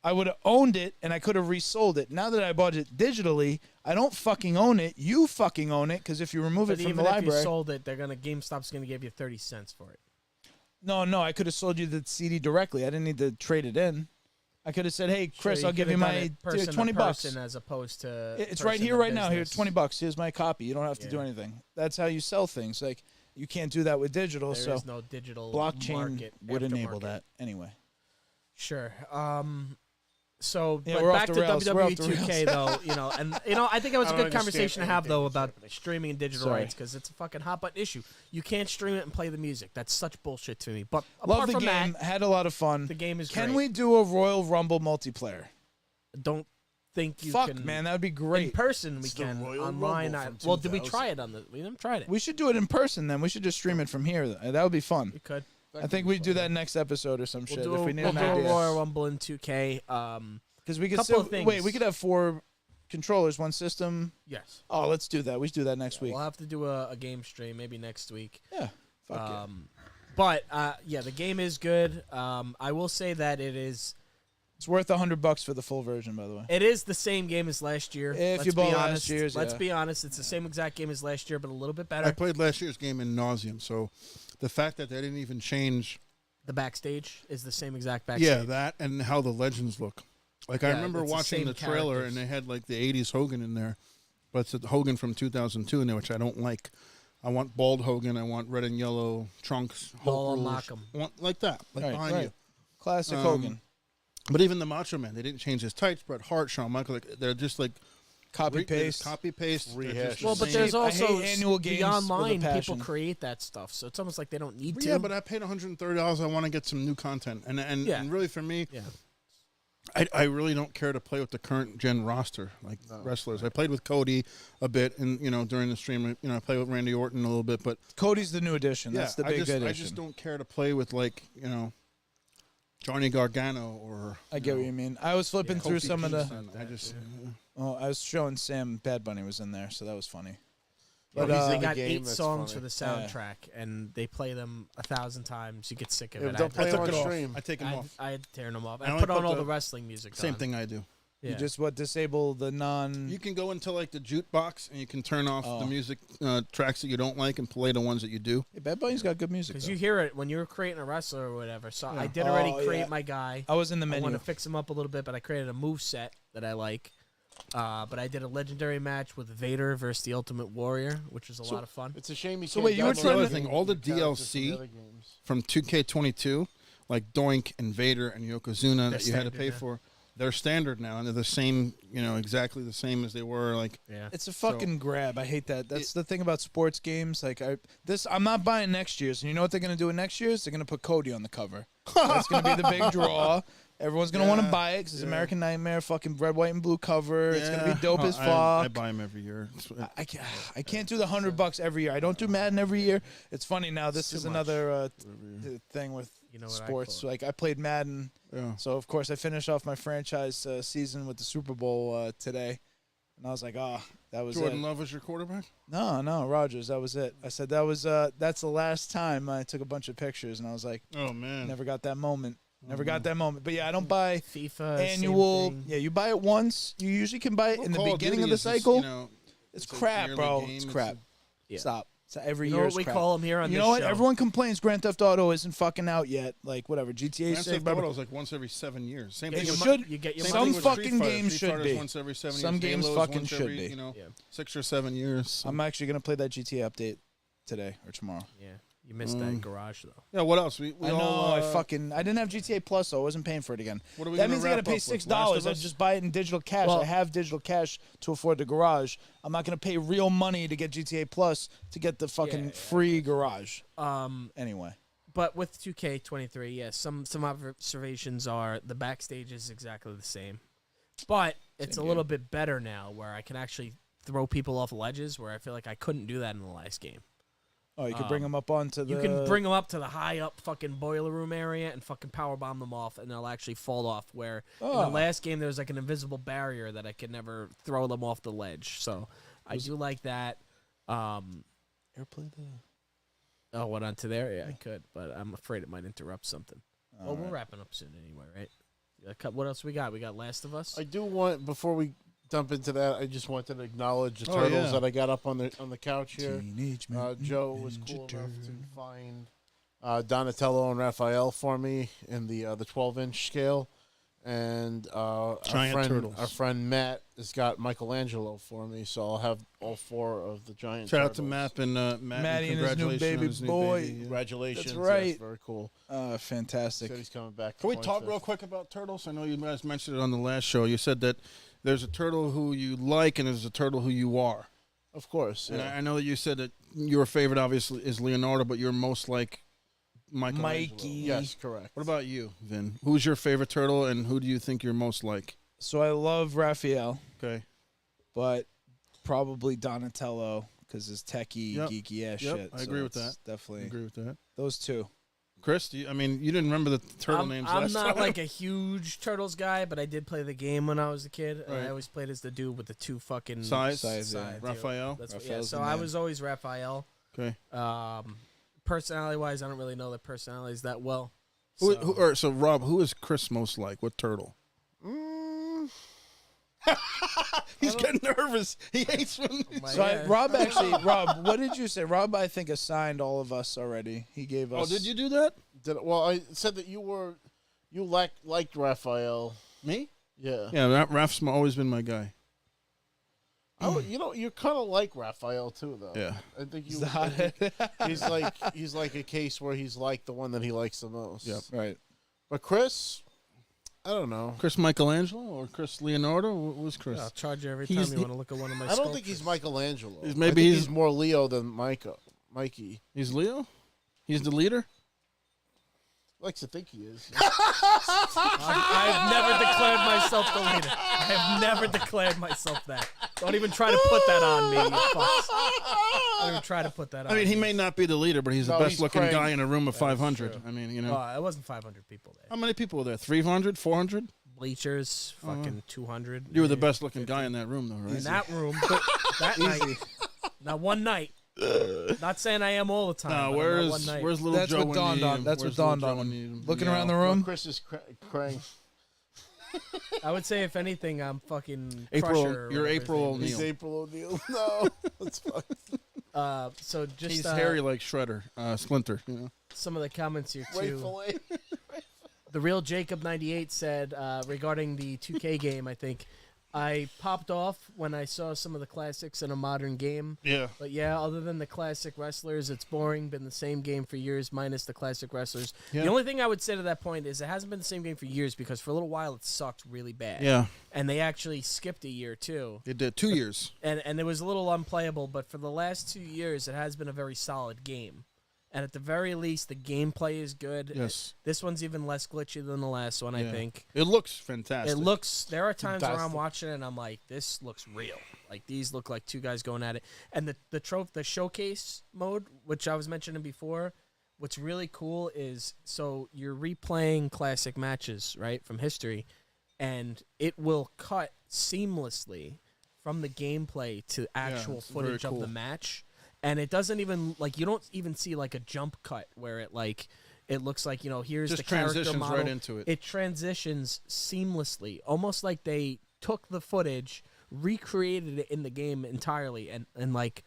I would have owned it and I could have resold it. Now that I bought it digitally, I don't fucking own it. You fucking own it because if you remove but it from even the if you library, sold it, GameStop's gonna give you 30 cents for it. no, I could have sold you the CD directly. I didn't need to trade it in. I could have said, "Hey, Chris, Sure, I'll give you could've done my it person to 20 bucks." person as opposed to It's right person here, to right now. Here, business. 20 bucks. Here's my copy. You don't have to do Yeah. anything. That's how you sell things. Like you can't do that with digital. There so is no digital blockchain market would enable aftermarket. that anyway. Sure. So, Yeah, but we're off back the to rails. We're off the WWE 2K though, I think it was I a don't good conversation to understand have though anything about that's happening. streaming and digital Sorry. rights because it's a fucking hot button issue. You can't stream it and play the music. That's such bullshit to me. But Love apart the from game. that, Had a lot of fun. the game is Can great. we do a Royal Rumble multiplayer? Don't think you Fuck, can. man, that would be In great. person, we It's the can. Royal Online, Rumble from well, did we 2000. try it on the? We haven't tried it. We should do it in person then. We should just stream it from here. That would be fun. We could. I think we'd do that next episode or some We'll shit do if a, we need we'll an do a idea. Royal Rumble in 2K. Because we could Couple still of things. wait. We could have 4 controllers, one system. Yes. Oh, let's do that. We should do that next week. We'll have to do a game stream maybe next week. Yeah. Fuck yeah. But yeah, the game is good. I will say that it's It's worth $100 for the full version, by the way. the same game as last year. If Let's you be bought last honest. year's, Let's yeah. be honest. It's the same exact game as last year, but a little bit I better. played last year's game in nauseum, so the fact that they didn't even change, The backstage is the same exact backstage. yeah, that and how the legends look. Like I Yeah, remember it's the watching same the trailer characters. and they had like the '80s Hogan in there, but it's the Hogan from 2002 in there, which I don't like. I want bald Hogan. I want red and yellow trunks. They'll Hulk unlock rules. 'em. I want like that, like Right, behind right. you. Classic Hogan. But even the Macho Man, they didn't change his tights. Bret Hart, Shawn Michaels, like they're just like Copy they're paste. copy paste. They're Rehash. just the Well, but same. there's I also hate annual games the with a online people passion. create that stuff, so it's almost like they don't need to. Yeah, but I paid $130. I want to get some new content, and Yeah. and really for me, yeah. I really don't care to play with the current gen roster like wrestlers. I played with Cody a bit, and during the stream, I played with Randy Orton a little bit, but Cody's the new addition. yeah, That's the I big just, addition. I just don't care to play with like Johnny Gargano or I get what you mean. I was flipping through Kofi some of the. Kingston. I just Oh, I was showing Sam Bad Bunny was in there, so that was funny. But But, they the got game, 8 that's songs funny. for the Yeah. soundtrack, and they play them 1,000 times. You get sick of Yeah, it. don't play I them took on it off. stream. I take them off. I had to tear them off. I I only put on put all the- the wrestling music. Same on. thing I do. Yeah. You just disable the non. You can go into like the jukebox and you can turn off Oh. the music tracks that you don't like and play the ones that you do. Hey, Bad Bunny's got good music. Because though. you hear it when you're creating a wrestler or whatever. So I Yeah. did already Oh, create yeah. my guy. I was in the I menu. want to fix him up a little bit, but I created a move set that I like. But I did a legendary match with Vader versus the Ultimate Warrior, which was a lot of fun. It's a shame you So can't wait, you were download trying the to- thing, all the characters from DLC other games. From 2K22, like Doink and Vader and Yokozuna They're that you had to standard pay now. for, they're standard now, and they're the same, exactly the same as they were. Like, Yeah. It's a fucking grab. I hate that. That's the thing about sports games. Like I'm not buying next year's. And you know what they're gonna do in next year's? They're gonna put Cody on the cover. That's gonna be the big draw. Everyone's gonna want to Yeah, buy it because it's yeah. American Nightmare, fucking red, white, and blue cover. It's gonna be dope as fuck. I buy them every year. I can't do the $100 every year. I don't do Madden every year. It's funny now. This too is much. another thing with You know what I sports. call it. Like I played Madden, Yeah. so of course I finished off my franchise season with the Super Bowl today, and I was like, that was Jordan it. Love was your quarterback? No, Rogers. That was it. I said that's the last time I took a bunch of pictures, and I was like, Oh, man. never got that moment. Never got that moment. But yeah, I don't buy FIFA annual. same thing. Yeah, you buy it once. You usually can buy it in the Call of beginning Duty of the is just, cycle. It's a crap, yearly bro. game. It's crap. Yeah. Stop. So every You know year what is we crap. call him here on You this know what? show? Everyone complains Grand Theft Auto isn't fucking out yet. Like whatever, GTA Grand 6. Theft blah, blah, Auto is like once every 7 years. Same Get thing your with mo- should- you get your same some money thing with with fucking Street Fighter. games Street should Fighter's be. once every 7 Some years. games Halo's fucking once should every, be. 6 or 7 years. I'm actually gonna play that GTA update today or tomorrow. Yeah. You missed that garage though. Yeah, what else? We I know. all, I didn't have GTA Plus, so I wasn't paying for it again. What are we That gonna means I gotta wrap pay up with? $6. Last of I Us? just buy it in digital cash. Well- I have digital cash to afford the garage. I'm not gonna pay real money to get GTA Plus to get the fucking Yeah. free garage. Um, Anyway, but with 2K23, yes, some observations are the backstage is exactly the same, but it's Same a little bit better now where I can actually throw people off ledges where I feel like I couldn't do that in the last game. oh, you can bring them up onto the. You can bring them up to the high up fucking boiler room area and fucking power bomb them off, and they'll actually fall off. Where in Oh. the last game there was like an invisible barrier that I could never throw them off the ledge. So I do like that. Airplay the. Oh, what onto there? Yeah, I could, but I'm afraid it might interrupt something. Well, we're wrapping up soon anyway, right? What else we got? We got Last of Us. I do want, before we dump into that, I just wanted to acknowledge the Oh, turtles yeah. that I got up on the couch here. Teenage Joe was cool enough to find Donatello and Raphael for me in the 12-inch scale, and Giant turtles. our friend Matt has got Michelangelo for me, so I'll have all 4 of the giant. Shout out to turtles. Matt and Matty and his new congratulations baby on his new boy. baby, yeah. Congratulations! That's yes, right. very cool. Fantastic. Said he's coming back. Can we the talk 25th. real quick about turtles? I know you guys mentioned it on the last show. You said that there's a turtle who you like and there's a turtle who you are. Of course. And Yeah. I know that you said that your favorite obviously is Leonardo, but you're most like Michelangelo. Mikey. Yes, correct. What about you, Vin? Who's your favorite turtle and who do you think you're most like? So I love Raphael, Okay. but probably Donatello because his techie, Yep. geeky ass Yep, shit. I So agree with it's I Definitely agree with that. those two. Chris, you didn't remember the turtle I'm, names I'm last not time. like a huge Turtles guy, but I did play the game when I was a kid. And Right. I always played as the dude with the 2 fucking Size? Size, yeah. sides, Raphael? That's what, yeah. Raphael's So the I man. was always Raphael. Okay. Personality wise, I don't really know their personalities that well. So Rob, who is Chris most like? What turtle? He's getting nervous. He hates when. So Rob actually, Rob, what did you say? Rob, I think assigned all of us already. He gave us. Oh, did you do that? Well, I said that you liked Raphael. Me? Yeah. Yeah, Raph's always been my guy. You kind of like Raphael too, though. Yeah. I think you. Stop I think it. he's like a case where he's like the one that he likes the most. Yep. Right. But Chris, I don't know. Chris Michelangelo or Chris Leonardo? What was Chris? I'll charge you every He's time you the- want to look at one of my I don't think he's sculptures. Michelangelo. Maybe I think he's- he's more Leo than Mikey. He's Leo? He's the leader? Likes to think he is. I've never declared myself the leader. I have never declared myself that. Don't even try to put that on me, you fucks. Don't even try to put that on I mean, he me. may not be the leader, but he's the No, best he's looking Craig. guy in a room of 500. true. I mean, It wasn't 500 people there. How many people were there? 300? 400? Bleachers, fucking 200. You were the best looking guy in that room, though, right? In that room, that night. Now, one night. Not saying I am all the time. Nah, but on that one night. where's little That's Joe what when dawned you need on. him? That's what Where's little dawned Joe on when him. you need him? Looking Yeah. around the Well, room. Chris is crying. I would say if anything, I'm fucking April- Crusher or you're whatever his April name is. He's April O'Neil. No, that's fine. So just He's hairy like Shredder, Splinter. You know. some of the comments here too. Rightfully. The real Jacob 98 said regarding the 2K game, I think I popped off when I saw some of the classics in a modern game. Yeah. But yeah, other than the classic wrestlers, it's boring. Been the same game for years, minus the classic wrestlers. Yeah. The only thing I would say to that point is it hasn't been the same game for years because for a little while it sucked really bad. Yeah. And they actually skipped a year too. It did 2 years. And it was a little unplayable, but for the last 2 years, it has been a very solid game. And at the very least, the gameplay is good. Yes. This one's even less glitchy than the last one, I Yeah. think. It looks fantastic. It looks. There are times where I'm Fantastic. watching it and I'm like, this looks real. Like these look like two guys going at it. And the showcase mode, which I was mentioning before, what's really cool is so you're replaying classic matches, right, from history, and it will cut seamlessly from the gameplay to actual it's very footage of the cool. match. And it doesn't even like you don't even see like a jump cut where it looks like, here's Just the character transitions model. right into it. It transitions seamlessly, almost like they took the footage, recreated it in the game entirely, and like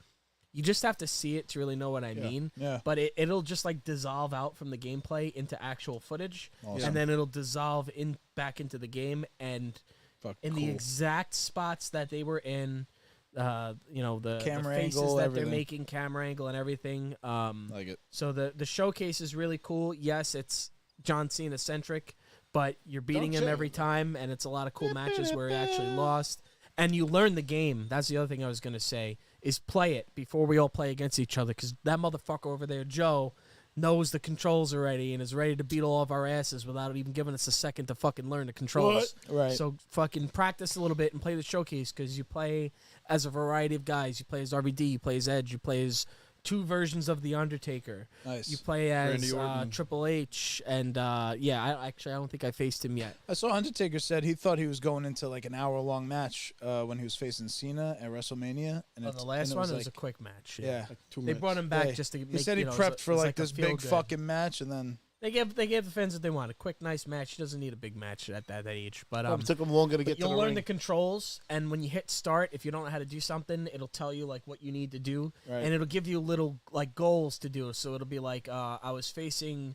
you just have to see it to really know what I mean. Yeah. But it'll just like dissolve out from the gameplay into actual footage, Awesome. and then it'll dissolve back into the game, and Fuck, in the exact spots that they were in. The Camera faces angle, that everything. they're making, camera angle and everything. like it. So the showcase is really cool. Yes, it's John Cena centric, but you're beating Don't him say every time, and it's a lot of cool matches where he actually lost. And you learn the game. That's the other thing I was gonna say is play it before we all play against each other, because that motherfucker over there, Joe, knows the controls already and is ready to beat all of our asses without even giving us a second to fucking learn the controls. Right. So fucking practice a little bit and play the showcase, because you play as a variety of guys. You play as RVD, you play as Edge, you play as two versions of The Undertaker. Nice. You play as Randy Orton. Triple H, and I don't think I faced him yet. I saw Undertaker said he thought he was going into like an hour-long match when he was facing Cena at WrestleMania. And Oh, it's- the last and one was was a like, quick match. yeah. Two They minutes. brought him back Yeah, just to make. He said he it was prepped for it was like a this big feel-good. fucking match, and then They gave the fans what they want, a quick, nice match. He doesn't need a big match at that age. But It took him longer to but get to you'll the learn ring. the controls, and when you hit start, if you don't know how to do something, it'll tell you like what you need to do, Right. and it'll give you little like goals to do. So it'll be like I was facing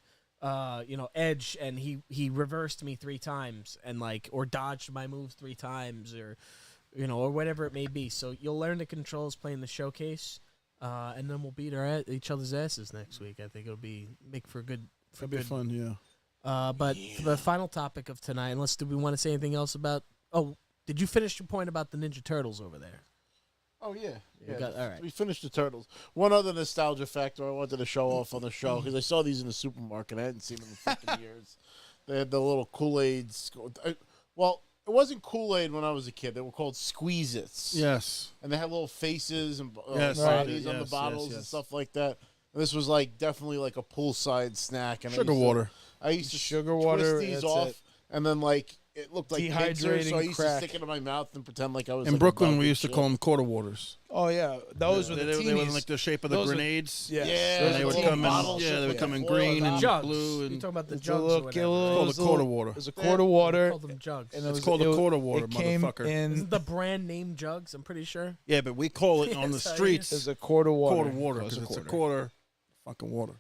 Edge, and he reversed me 3 times, and like or dodged my moves 3 times, or or whatever it may be. So you'll learn the controls playing the showcase, and then we'll beat each other's asses next week. I think it'll make for a good That'd be fun, yeah. but for the final topic of tonight, do we want to say anything else about? Oh, did you finish your point about the Ninja Turtles over there? Oh yeah, You got- all right. We finished the Turtles. One other nostalgia factor I wanted to show off on the show, because I saw these in the supermarket. I hadn't seen them in fucking years. They had the little Kool-Aids. Well, it wasn't Kool-Aid when I was a kid. They were called Squeeze-Its. Yes. And they had little faces and Yes, bodies right. on the Yes, bottles yes, and yes. stuff like that. And this was like definitely like a poolside snack. And Sugar water. I used to Sugar twist water, these that's off, it. and then like it looked like pincer, so I Dehydrating used crack. to stick it in my mouth and pretend like I was. In like, Brooklyn, about we to used to shit. call them quarter waters. oh yeah, those were They, the they were teenies. like the shape of the Those are- grenades. Yes. Yeah, And they would little come bottles in. Yeah, with they would come in foil green on and Jugs. blue You're and talking about the It's a jugs or little whatever. kilo- right? called it was a a quarter little- water. It was a Yeah. quarter They water. called them jugs. and it It's was- called a it- quarter water, It came motherfucker. in. Isn't the brand name jugs? I'm pretty sure. Yeah, but we call it on the Yes, I streets It was a quarter water. quarter water It was because a it's a quarter fucking water.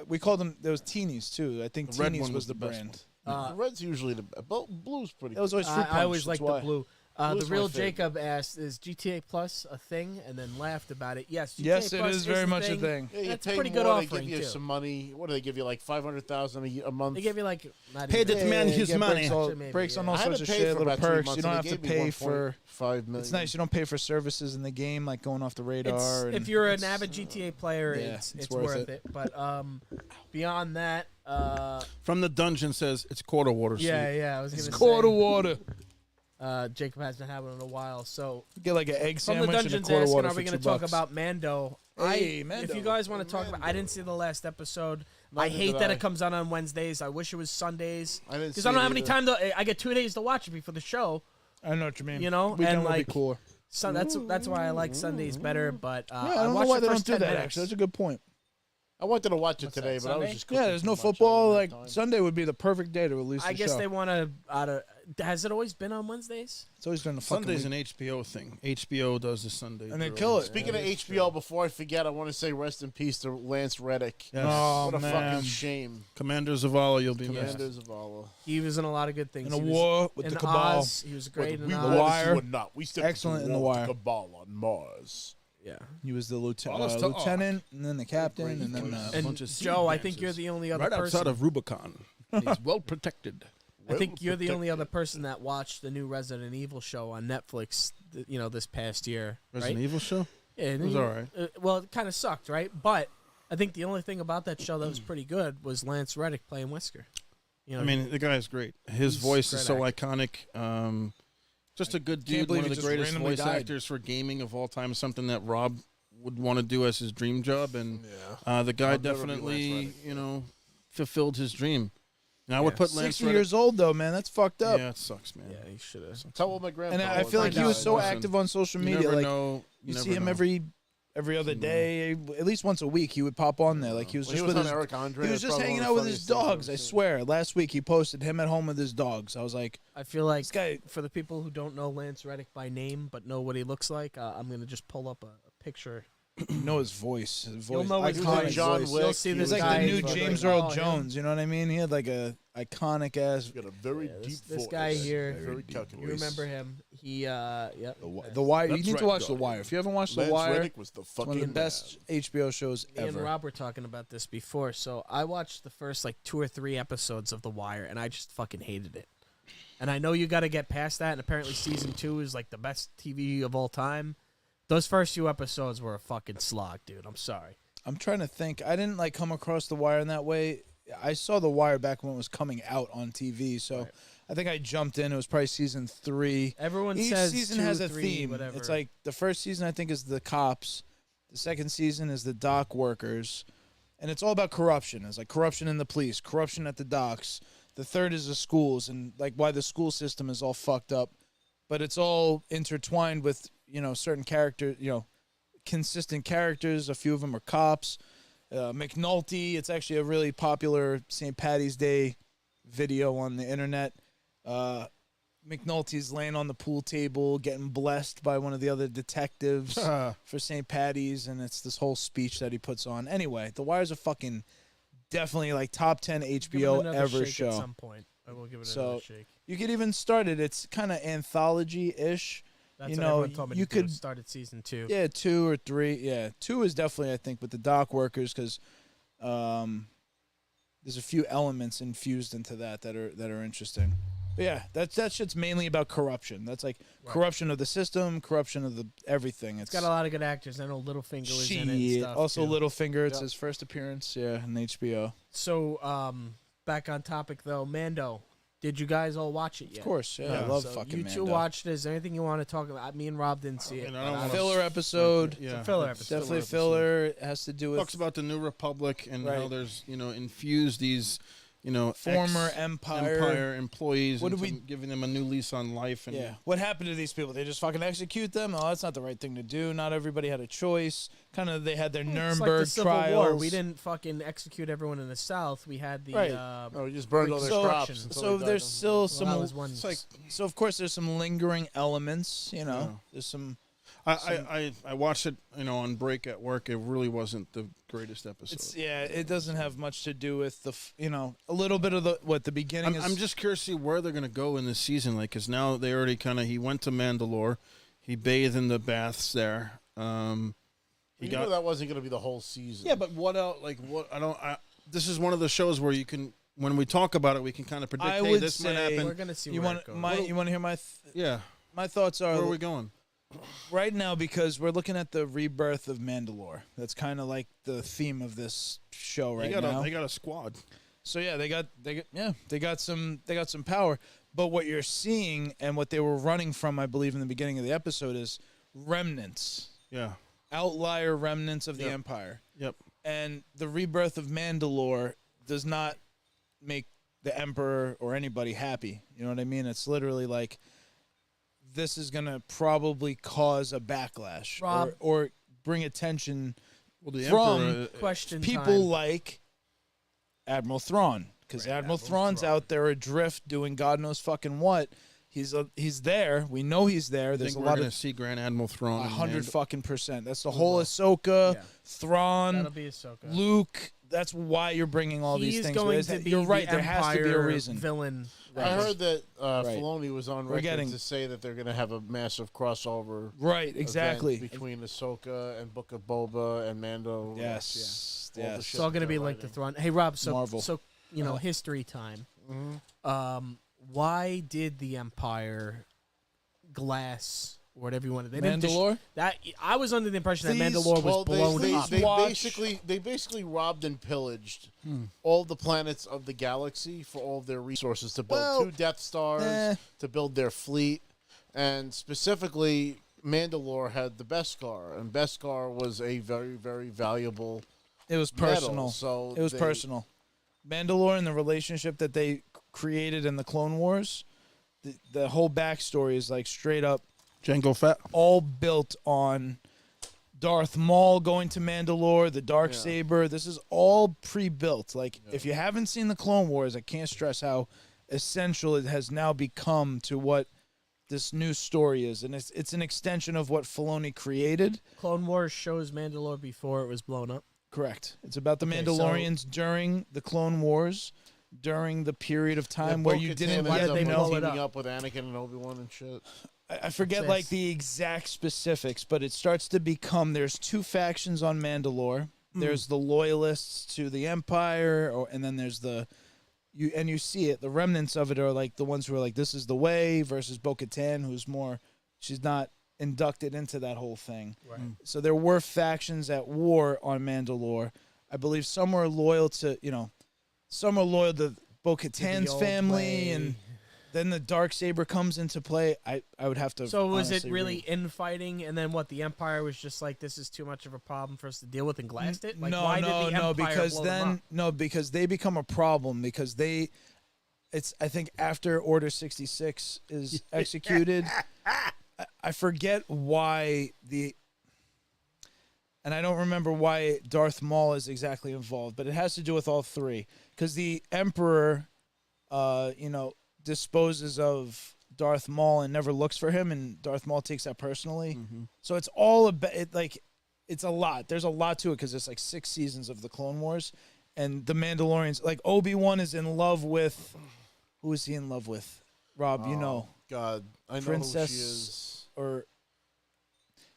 We called them. There was teenies too. I think The red teenies one was was the the best brand. The red's usually the blue's pretty. That was always fruit punch. I always that's like the why. blue. The Blue's my real favorite. Jacob asked, "Is GTA Plus a thing?" and then laughed about it. Yes, GTA Yes, it Plus is very the much a thing. Yeah, you That's pay pretty more, good They offering, give you too. some money. What do they give you? Like $500,000 a month. They give you like not Pay even the man you his get money. breaks, all, Actually, maybe, breaks on yeah. all I had sorts to of pay shit, for little about 2 perks. months, You don't and have they to gave me pay for. 1.5 million. It's nice. You don't pay for services in the game, like going off the radar. It's, and if you're an it's- avid GTA player, yeah, it's it's worth worth it. But beyond that, From the dungeon says it's quarter water. yeah, I was It's gonna quarter say, water. Jacob has been having it in a while. So Get like an egg from the sandwich and a dungeons quarter asking, water are for we going $2. to talk about Mando? Hey, If Mando. you guys want to talk about, I didn't see the last episode. I Neither hate did that I. it comes out on Wednesdays. I wish it was Sundays I didn't because see I don't it have any either. time to. I get 2 days to watch it before the show. I know what you mean. You know, Weekend and would like be cooler. So that's why I like Sundays better. But Yeah, I don't know watched why the they don't first do 10 that. minutes. Actually, that's a good point. I wanted to watch it What's that, today, but I was Sunday? just cooking Yeah, there's too no much. I football. didn't Like have time. Sunday would be the perfect day to release the I guess show. they want to out of. Has it always been on Wednesdays? It's always been a fucking Sunday's week. an HBO thing. HBO does the Sunday. And they drill. kill it. Speaking of HBO, before I forget, I want to say rest in peace to Lance Reddick. Yes. Oh, What a man. fucking shame. Commander Zavala, you'll be missed. Commanders of Allah. He was in a lot of good things. In a He was war with in the Cabal. Oz, he was great in we Oz. The wanted Wire. to or not. We stepped Excellent into in The war with Wire. Cabal on Mars. Yeah. He was the Follow us to lieutenant, and then the captain, and then Great. the And bunch of sea Joe, I think dancers. you're the only other Right person. outside of Rubicon. He's well protected. I think you're the only other person that watched the new Resident Evil show on Netflix. This past year, Resident right? Evil show? Yeah, It was all right. Well, it kind of sucked, right? But I think the only thing about that show that was pretty good was Lance Reddick playing Wesker. You know, I mean, the guy's great. His He's voice a is great so iconic. Just a good can't dude. believe One of he the just greatest randomly voice died. actors for gaming of all time. Something that Rob would want to do as his dream job. And the guy I'll never be Lance definitely, Reddick. fulfilled his dream. And I would put Lance 60 Reddick. years old though, man. That's fucked up. Yeah, it sucks, man. yeah, he should have. Tell what my And grandpa I feel like he Find was out. so Listen, active on social You media. never Like know. you never see him know. every other day, at least once a week. He would pop on there. Like he was When just he was with on his. Eric Andre. He was that's just probably hanging one out of with the his funniest things dogs. I I've seen. swear. Last week he posted him at home with his dogs. I was like, I feel like this guy. for the people who don't know Lance Reddick by name but know what he looks like, I'm gonna just pull up a picture. You know his voice. His voice. You'll know his iconic voice. John voice. Wick. You'll see he this He's like guy the new fucking- James Oh, Earl him. Jones. You know what I mean? He had like a iconic ass. He's got a very Yeah, deep this voice. guy here, Very You calculated. remember him? He yep. The Wire. You That's need right, to watch The dog. Wire. If you haven't watched The Lance Wire, Reddick was the it's fucking one of the man. best HBO shows Me and ever. Rob were talking about this before, so I watched the first like 2 or 3 episodes of The Wire, and I just fucking hated it. And I know you got to get past that, and apparently season 2 is like the best TV of all time. Those first few episodes were a fucking slog, dude. I'm sorry. I'm trying to think. I didn't like come across The Wire in that way. I saw The Wire back when it was coming out on TV, so Right. I think I jumped in. It was probably season 3. Everyone Each says season 2, has a 3, theme. Whatever. It's like the first season I think is the cops, the second season is the dock workers, and it's all about corruption. It's like corruption in the police, corruption at the docks. The third is the schools and like why the school system is all fucked up, but it's all intertwined with certain characters, consistent characters. A few of them are cops. McNulty. It's actually a really popular St. Patty's Day video on the internet. McNulty's laying on the pool table, getting blessed by one of the other detectives for St. Patty's, and it's this whole speech that he puts on. Anyway, The Wire's a fucking definitely like top 10 Give it HBO another ever shake show. At some point, I will give it So, another shake. You could even start it. It's kind of anthology-ish. That's you what know, everyone told me you to do. could- Started season 2. Yeah, 2 or 3. Yeah, 2 is definitely I think with the dock workers because there's a few elements infused into that are interesting. But yeah, that shit's mainly about corruption. That's like Right. corruption of the system, corruption of the everything. It's got a lot of good actors. I know Littlefinger was in it and Shit. stuff. Also too. Littlefinger. It's Yeah. his first appearance. Yeah, in HBO. So, back on topic though, Mando. Did you guys all watch it yet? Of course. Yeah, Yeah. I love So fucking you two Mando. watched it. Is there anything you want to talk about? Me and Rob didn't see it. I but don't wanna- Filler episode. Yeah. filler it's episode. Definitely filler. It has to do with Talks about the New Republic and how Right. there's infused these former empire employees. What and did we- giving them a new lease on life? And Yeah. What happened to these people? They just fucking execute them? Oh, that's not the right thing to do. Not everybody had a choice. Kind of they had their It's Nuremberg like the Civil trials. War. We didn't fucking execute everyone in the South. We had the Right. Oh, he just burned all their crops. Reconstruction. until So they there's died. still well, some that was one. It's like so of course there's some lingering elements, Yeah. There's some I watched it on break at work. It really wasn't the greatest episode. it doesn't have much to do with a little bit of the beginning is I'm just curious to see where they're going to go in this season. Like, because now they already he went to Mandalore, he bathed in the baths there. He You knew that wasn't going to be the whole season. Yeah, but what else? Like, what? This is one of the shows where you can, when we talk about it, we can kind of predict. I Hey, would this might say- We're happen. gonna see you where want it goes. you want to hear Yeah. my thoughts are Where are we going? right now because we're looking at the rebirth of Mandalore. That's kind of like the theme of this show right now. They got a squad. So yeah, they got some power. But what you're seeing and what they were running from, I believe, in the beginning of the episode is remnants, Yeah. outlier remnants of the Yep. Empire. Yep. And the rebirth of Mandalore does not make the Emperor or anybody happy. You know what I mean? It's literally like this is gonna probably cause a backlash Rob. or bring attention Well, the from Emperor, Question people time. like Admiral Thrawn, because Right, Admiral Admiral Thrawn's Thrawn. out there adrift doing God knows fucking what. He's there. We know he's there. I There's think a we're lot going to of see Grand Admiral Thrawn. and 100 Mando. fucking %. That's the whole Ahsoka, Yeah. Thrawn, That'll be Ahsoka. Luke. That's why you're bringing all these He's things. going But to be you're right. the There has to be a Empire reason. villain. I heard that Right. Filoni was on We're record getting- to say that they're going to have a massive crossover Right. event Exactly. between Ahsoka and Book of Boba and Mando. Yes. All the Yes. shit It's all going to they're be linked to writing. Thrawn. Hey, Rob. So, Marvel. history time. Mhm. Why did the Empire glass or whatever you wanted? They didn't Mandalore. that I was under the impression that These- Mandalore was Well, blown they, up. they Watch. basically robbed and pillaged all the planets of the galaxy for all of their resources to build Well, 2 Death Stars, eh. to build their fleet, and specifically Mandalore had the Beskar, and Beskar was a very, very valuable It was metal, personal. so It was they- personal. Mandalore and the relationship that they created in the Clone Wars, the whole backstory is like straight up Jango Fett. all built on Darth Maul going to Mandalore, the dark Yeah. saber. This is all pre-built. Like if you haven't seen the Clone Wars, I can't stress how essential it has now become to what this new story is, and it's an extension of what Filoni created. Clone Wars shows Mandalore before it was blown up. Correct. It's about the Okay, Mandalorians during the Clone Wars, during the period of time where you Bo-Katan didn't Why ends yet did they up, blow like, it teaming up? up with Anakin and Obi-Wan and shit. I forget What's like this? the exact specifics, but it starts to become there's 2 factions on Mandalore. There's the loyalists to the Empire, and then there's you see it. The remnants of it are like the ones who are like this is the way versus Bo-Katan, who's more she's not inducted into that whole thing. Right. So there were factions at war on Mandalore. I believe some were loyal to some are loyal to Bo-Katan's old family way. and. Then the Darksaber comes into play. I would have to. So was it honestly really read. infighting, and then what? The Empire was just like, "This is too much of a problem for us to deal with," and glassed it. Like, no, why no, did the no. Empire Because blow them up? because they become a problem because it's I think after Order 66 is executed. I forget why and I don't remember why Darth Maul is exactly involved, but it has to do with all 3 because the Emperor, disposes of Darth Maul and never looks for him, and Darth Maul takes that personally. So it's all about it's a lot. There's a lot to it because there's like 6 seasons of the Clone Wars, and the Mandalorians. Like Obi-Wan is in love with who is he in love with? Rob, you know, God, I know Princess who she is. or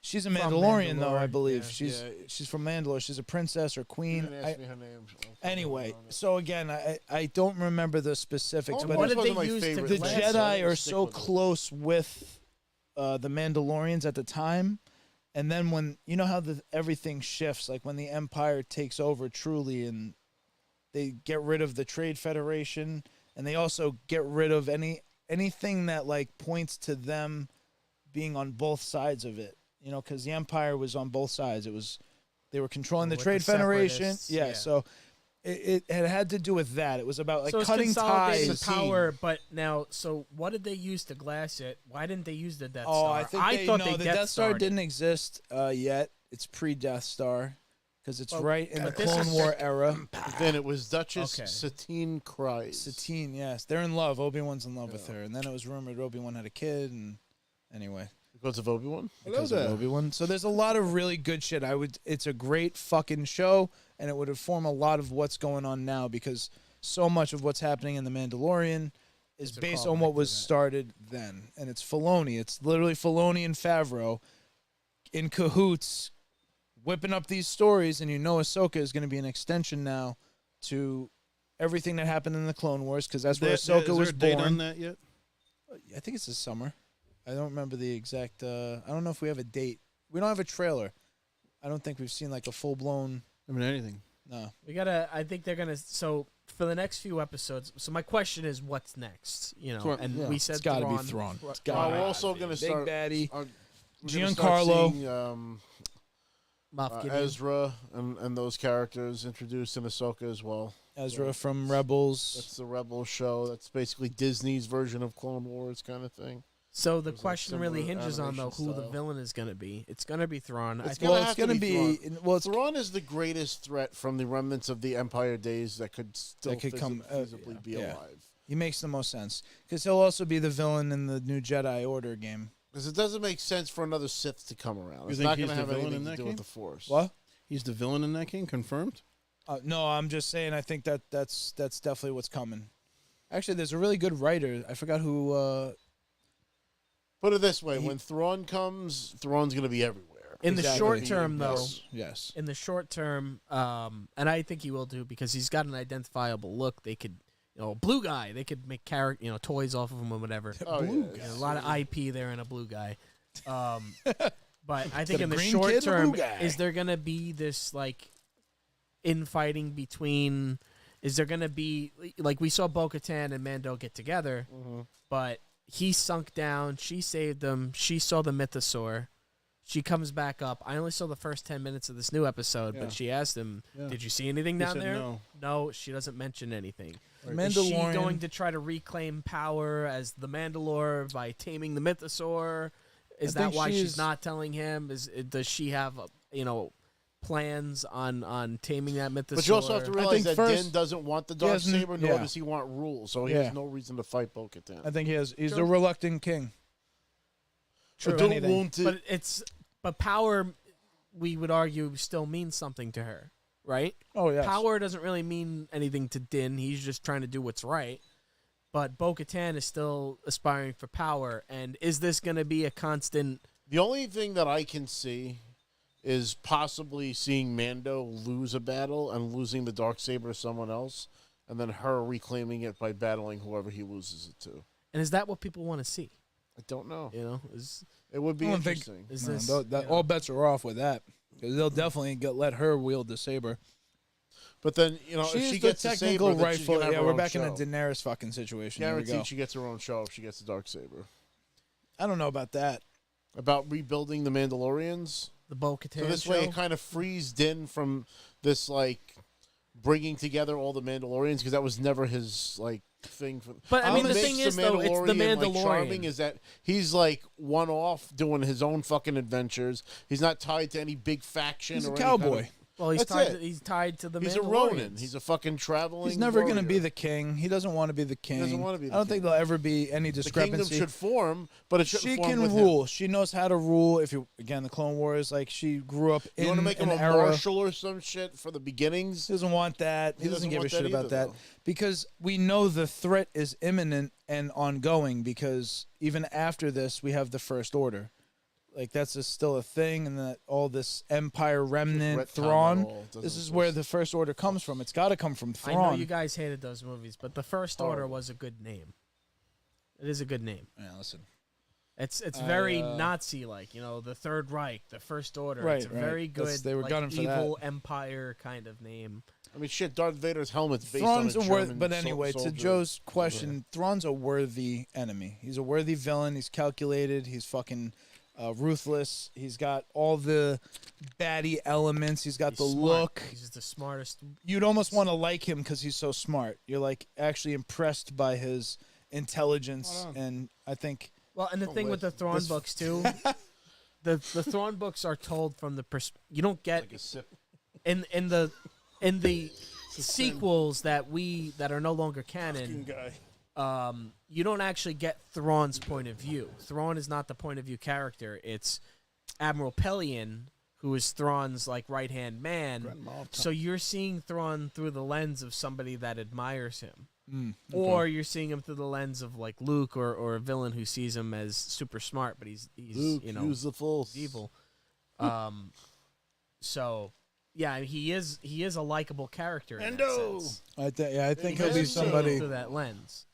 she's a From Mandalorian though, I Mandalore, believe. yeah. She's from Mandalore. She's a princess or You queen. didn't ask me her name. Anyway, so again, I don't remember the specifics, Oh, but what it's did one they of my use to favorite the glass things. Jedi I are stick so with it. close with the Mandalorians at the time, and then when you know how everything shifts, like when the Empire takes over truly, and they get rid of the Trade Federation, and they also get rid of anything that like points to them being on both sides of it. You know, because the Empire was on both sides. They were controlling the With Trade the Federation. separatists, Yeah, yeah. so it had to do with that. It was about like So it's cutting consolidating ties. the power, but now, so what did they use to glass it? Why didn't they use the Death Oh, Star? I think thought no, they the Death Death Star Starred it. didn't exist yet. It's pre-Death Star because it's Well, right in the but this Clone is- War era. Then it was Duchess Okay. Satine Kryze. Satine, yes, they're in love. Obi-Wan's in love with her, and then it was rumored Obi-Wan had a kid, and anyway, Because of Obi-Wan? because of Obi-Wan. So there's a lot of really good shit. It's a great fucking show, and it would inform a lot of what's going on now because so much of what's happening in the Mandalorian is It's a based callback on what to was that. started then, and it's Filoni. It's literally Filoni and Favreau in cahoots, whipping up these stories, and you know Ahsoka is going to be an extension now to everything that happened in the Clone Wars because that's where Is Ahsoka there was a date on born. that yet? I think it's this summer. I don't remember the exact. I don't know if we have a date. We don't have a trailer. I don't think we've seen like a full blown. I mean, anything. No. We gotta. I think they're gonna. So for the next few episodes. So my question is, what's next? You know, Thrawn, and yeah. we said It's gotta be Thrawn. Thrawn. It's We're gotta be. also going to Big start. Baddie. we're gonna start Giancarlo. seeing, Moff Gideon. Ezra and those characters introduced in Ahsoka as well. Ezra from Rebels. That's the Rebel show. That's basically Disney's version of Clone Wars kind of thing. So the Was that question really similar hinges on though animation who the style? villain is going to be. It's going to be Thrawn. I It's think gonna Well, have it's gonna to be. be Well, it's Thrawn is the greatest threat from the remnants of the Empire days that could still That could come, feasibly be yeah. alive. he makes the most sense because he'll also be the villain in the new Jedi Order game. Because it doesn't make sense for another Sith to come around. It's think not he's going to the have villain anything in to that do game? with the Force. What? He's the villain in that game, confirmed. No, I'm just saying. I think that's definitely what's coming. Actually, there's a really good writer. I forgot who. Put it this way: when Thrawn comes, Thrawn's going to be everywhere. in the Exactly. short term though, Yes. in the short term, and I think he will do because he's got an identifiable look. They could, blue guy. They could make toys off of him or whatever. Oh, Blue yeah. There's a lot of IP there in a blue guy. But I think Got a in the green short kid and a term, blue guy. is there gonna be this infighting between? Is there gonna be like we saw Bo-Katan and Mando get together, but he sunk down. She saved him. She saw the mythosaur. She comes back up. I only saw the first 10 minutes of this new episode, Yeah. but she asked him, Yeah. "Did you see anything He down said there?" no. No, she doesn't mention anything. Right. Is she Mandalorian. going to try to reclaim power as the Mandalore by taming the mythosaur? Is I that think why she's she's- not telling him? Does she have plans on taming that mythosaur? But you also have to realize think that first- Din doesn't want the He dark hasn't- saber, nor yeah. does he want rule. So he Yeah. has no reason to fight Bo-Katan. I think he's True. a reluctant king. True. If Don't anything. want it. But power, we would argue, still means something to her, right? Oh yeah. Power doesn't really mean anything to Din. He's just trying to do what's right. But Bo-Katan is still aspiring for power. And is this going to be a constant? The only thing that I can see is possibly seeing Mando lose a battle and losing the dark saber to someone else, and then her reclaiming it by battling whoever he loses it to. And is that what people want to see? I don't know. Is It would be I don't think- interesting. is No, this all bets are off with that because they'll definitely let her wield the saber. But then if She's she the gets the technical saber, then she's rightful. gonna have Yeah, her we're own back in show. a Daenerys fucking situation. There we go. Guaranteed she gets her own show if she gets the dark saber. I don't know about that. About rebuilding the Mandalorians. the Bo-Katan So this show? way, it kind of frees Din from this bringing together all the Mandalorians because that was never his thing. But, I What mean, the makes thing is, though, it's the Mandalorian. charming is that he's one off doing his own fucking adventures. He's not tied to any big faction. He's a or any kind of- cowboy. Well, he's That's tied. it. He's tied to the He's a Mandalorians. Ronin. He's a fucking traveling. He's never going to be warrior. the king. He doesn't want to be the king. doesn't wanna be the I don't king. think there'll ever be any The kingdom discrepancy. should form, but it shouldn't She form can with rule. him. She knows how to rule. If you again, the Clone Wars, she grew up You in want to make him an a era. marshal or some shit for the beginnings? He doesn't want that. He, doesn't give a want shit that about either, that though. because we know the threat is imminent and ongoing. Because even after this, we have the First Order. That's still a thing, and that all this Empire remnant retcon Thrawn. it all. Doesn't This is exist. where the First Order comes from. It's got to come from I Thrawn. know you guys hated those movies, but the First Order was a good name. It is a good name. Yeah, listen. It's very Nazi-like, the Third Reich, the First Order. Right, it's a right. very That's- good, they were gunning for that. evil empire kind of name. I mean, shit. Darth Vader's helmet's based Thrawn's on a a worthy, German but anyway, to soldier. Joe's question, Thrawn's a worthy enemy. He's a worthy villain. He's calculated. He's fucking ruthless. He's got all the baddie elements. He's got He's the smart. look. He's just the smartest. You'd almost want to like him because he's so smart. You're actually impressed by his intelligence, and I think Well, and the thing with the Thrawn This- books too, the Thrawn books are told from the you don't get Like a sip. in the sequels that are no longer canon. You don't actually get Thrawn's point of view. Thrawn is not the point of view character. It's Admiral Pelion, who is Thrawn's right hand man. So you're seeing Thrawn through the lens of somebody that admires him, or you're seeing him through the lens of Luke or a villain who sees him as super smart, but he's Luke, use the Force. evil. So yeah, he is a likable character. In that Endo! sense. I think he'll be Seeing him somebody. through that lens.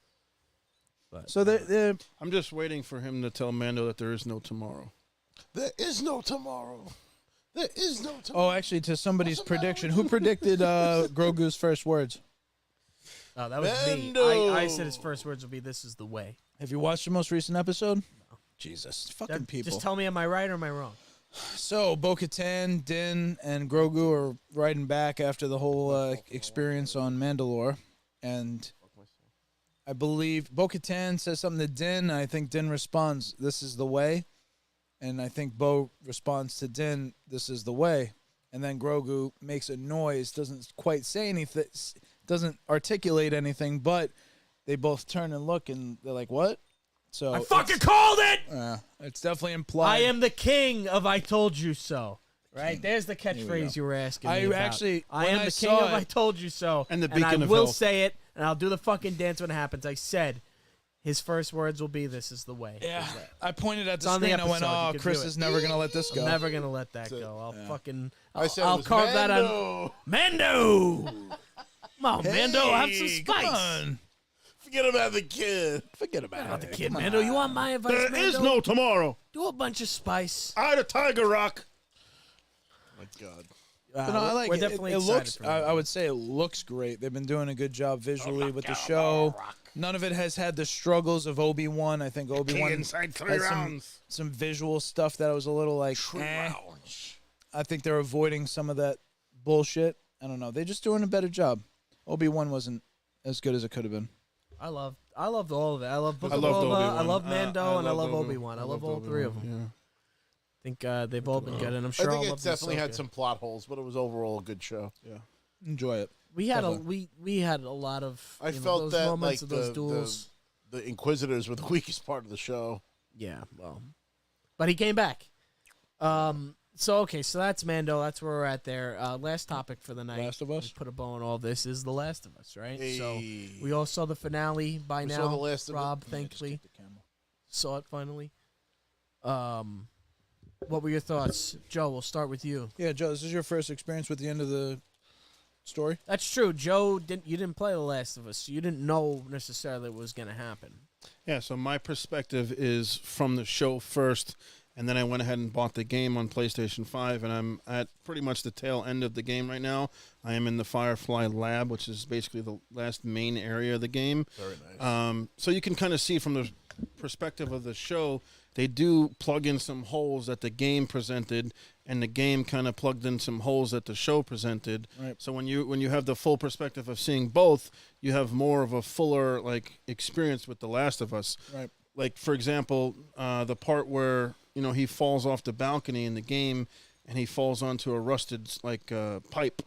But So they're I'm just waiting for him to tell Mando that there is no tomorrow. There is no tomorrow. There is no tomorrow. Oh, actually, to somebody's What's the matter prediction, with who you? predicted Grogu's first words? Oh, that was me. Mando! I said his first words would be, "This is the way." Have you watched the most recent episode? No. Jesus, fucking That- people. Just tell me, am I right or am I wrong? So, Bo-Katan, Din, and Grogu are riding back after the whole experience on Mandalore, and I believe Bo-Katan says something to Din, and I think Din responds, "This is the way," and I think Bo responds to Din, "This is the way," and then Grogu makes a noise, doesn't quite say anything, doesn't articulate anything, but they both turn and look, and they're like, "What?" So I fucking called it. it's definitely implied. I am the king of I told you so. Right? There's the catchphrase you were asking me about. Actually, I when am I the king saw of I told you so. And the I beacon of will health. say it, and I'll do the fucking dance when it happens. I said his first words will be, "This is the way." Yeah, I pointed at the on the screen. I went, episode, you "Oh, can Chris do it." is never gonna let this go." I'm never gonna let that go. I'll fucking. I said I'll it was carve that on. Mando. Mando. Come on, Mando, have some Hey, spice. come on. Forget about the kid. Forget about Not it. the kid, Come Mando. on. You want my advice, There Mando? is no tomorrow. Do a bunch of spice. I the Tiger Rock. My God. But no, I like we're it. definitely It excited looks. for that. I would say it looks great. They've been doing a good job visually with the show. None of it has had the struggles of Obi-Wan. I think Obi-Wan Inside 3 has rounds. some visual stuff that was a little like. I think they're avoiding some of that bullshit. I don't know. They're just doing a better job. Obi-Wan wasn't as good as it could have been. I loved all of it. I love Book I of loved Boba, Obi-Wan. I love Mando, and I love loved Obi-Wan. I love loved all three of them. Obi-Wan, I think they've all been good, and I'm sure I think I'll it love definitely had Ahsoka. some plot holes, but it was overall a good show. Enjoy it. We had Definitely. we had a lot of. I you know, felt those that moments like of those the duels. Inquisitors were the weakest part of the show. Yeah, well, but he came back. So okay, so that's Mando. That's where we're at there. Last topic for the night. Last of Us? We put a bow on all this is The Last of Us, right? So Hey. we all saw the finale by We now. saw The Last of Us. Rob, thankfully, saw it finally. What were your thoughts, Joe? We'll start with you. Yeah, Joe, this is your first experience with the end of the story? That's true. Joe you didn't play The Last of Us, so you didn't know necessarily what was going to happen. Yeah, so my perspective is from the show first, and then I went ahead and bought the game on PlayStation 5, and I'm at pretty much the tail end of the game right now. I am in the Firefly Lab, which is basically the last main area of the game. Very nice. So you can kind of see from the perspective of the show, they do plug in some holes that the game presented, and the game kind of plugged in some holes that the show presented. Right. So when you have the full perspective of seeing both, you have more of a fuller like experience with The Last of Us. Right. Like for example, the part where he falls off the balcony in the game, and he falls onto a rusted pipe.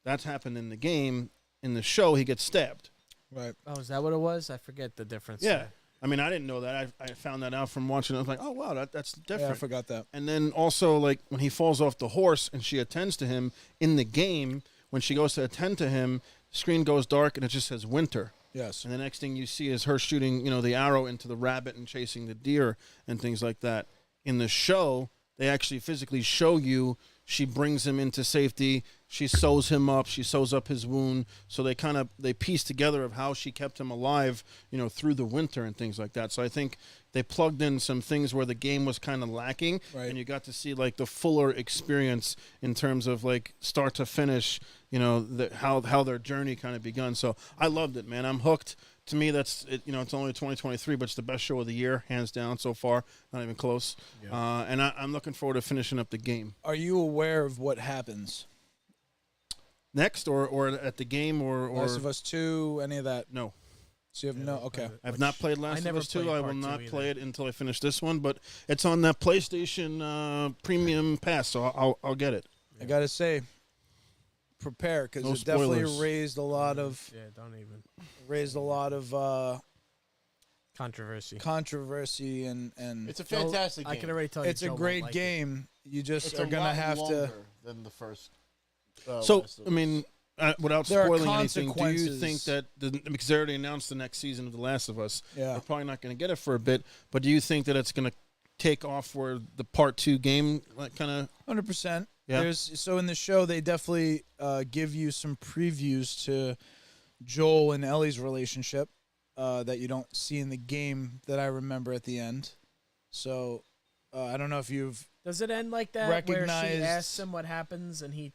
That's happened in the game. In the show, he gets stabbed. Right. Oh, is that what it was? I forget the difference. Yeah. there. I mean, I didn't know that. I found that out from watching it. I was like, oh, wow, that's different. Yeah, I forgot that. And then also, like, when he falls off the horse and she attends to him in the game, when she goes to attend to him, the screen goes dark and it just says winter. Yes. And the next thing you see is her shooting, the arrow into the rabbit and chasing the deer and things like that. In the show, they actually physically show you she brings him into safety. She sews him up. She sews up his wound. So they piece together of how she kept him alive, through the winter and things like that. So I think they plugged in some things where the game was kind of lacking, Right. and you got to see like the fuller experience in terms of like start to finish, how their journey kind of begun. So I loved it, man. I'm hooked. To me, that's it. It's only 2023, but it's the best show of the year, hands down so far. Not even close. And I'm looking forward to finishing up the game. Are you aware of what happens? Next, or at the game, or Last of Us 2, any of that? no. So you have no. Okay. I've not played I Last of never Us 2. played I will part not 2 play either. it until I finish this one, but it's on that PlayStation Premium Pass, so I'll get it. I gotta say, prepare because No it definitely spoilers. raised a lot of Yeah, don't even. Controversy. controversy and It's a fantastic I game. can already tell you. it's a Joe won't great like it. game. You just It's are a gonna lot have to. longer than the first. So, Last of I mean, without There are spoiling anything, do you consequences. think that, because they already announced the next season of The Last of Us, Yeah. we're probably not going to get it for a bit, but do you think that it's going to take off where the part 2 game kind of... 100%. Yeah. So in the show they definitely give you some previews to Joel and Ellie's relationship that you don't see in the game that I remember at the end. So I don't know if you've. Does it end like that? Where Recognized- she asks him what happens and he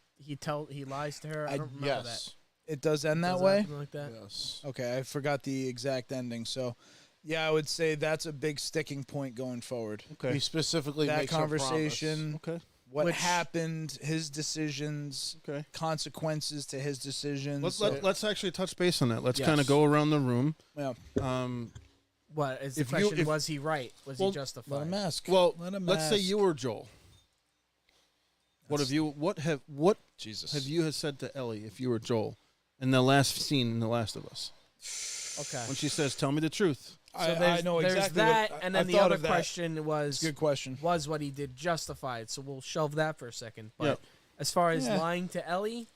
lies to her. I don't remember yes. It does end that. that Does it way. happen like that? Yes. Okay, I forgot the exact ending. So yeah, I would say that's a big sticking point going forward. He specifically That makes her promise. conversation. Okay. what Which- happened, his decisions, Okay. consequences to his decisions. Let's actually touch base on that. Let's Yes. kind of go around the room. Yeah. What is the If you- question? if- Was he right? Was Well, he justified? Let him ask. Well, Let him let's say ask. you were Joel. What have you? What have Jesus. you said to Ellie if you were Joel in the last scene in The Last of Us Okay. when she says, "Tell me the truth"? So I know there's exactly that, what, and I then the thought other of that. question was Good question. was what he did justified. So we'll shelve that for a second. But Yep. as far as Yeah. lying to Ellie,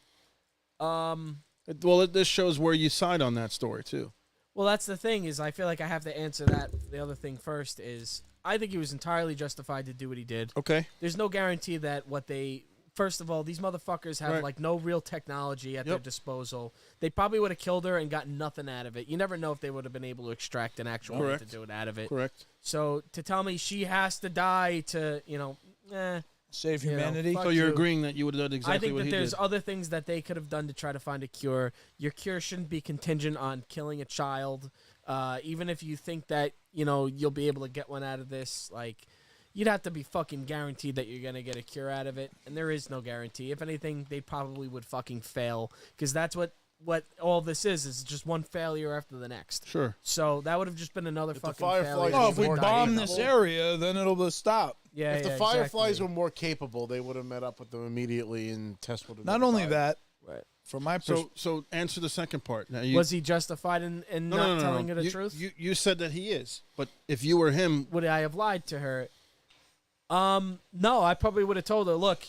This shows where you side on that story too. well, that's the thing is I feel like I have to answer that. The other thing first is I think he was entirely justified to do what he did. Okay. There's no guarantee that what they. First of all, these motherfuckers have Right. like no real technology at their Yep. disposal. They probably would have killed her and gotten nothing out of it. You never know if they would have been able to extract an actual way to Correct. do it out of it. Correct. So to tell me she has to die to, Save You know, humanity. fuck So you're you. agreeing that you would have done exactly I think what that he there's did. other things that they could have done to try to find a cure. Your cure shouldn't be contingent on killing a child. Even if you think that, you'll be able to get one out of this, like, you'd have to be fucking guaranteed that you're going to get a cure out of it. And there is no guarantee. If anything, they probably would fucking fail. Because that's what all this is just one failure after the next. Sure. So that would have just been another the fucking Fireflies failure. Oh, if we more bomb this capable. area, then it'll stop. Yeah, If the yeah, Fireflies exactly. were more capable, they would have met up with them immediately and Tess would have. Not never only died. that, Right. from my So perspective, answer the second part. Now you, Was he justified in not telling her the you, truth? You said that he is, but if you were him, Would I have lied to her? No, I probably would have told her, look,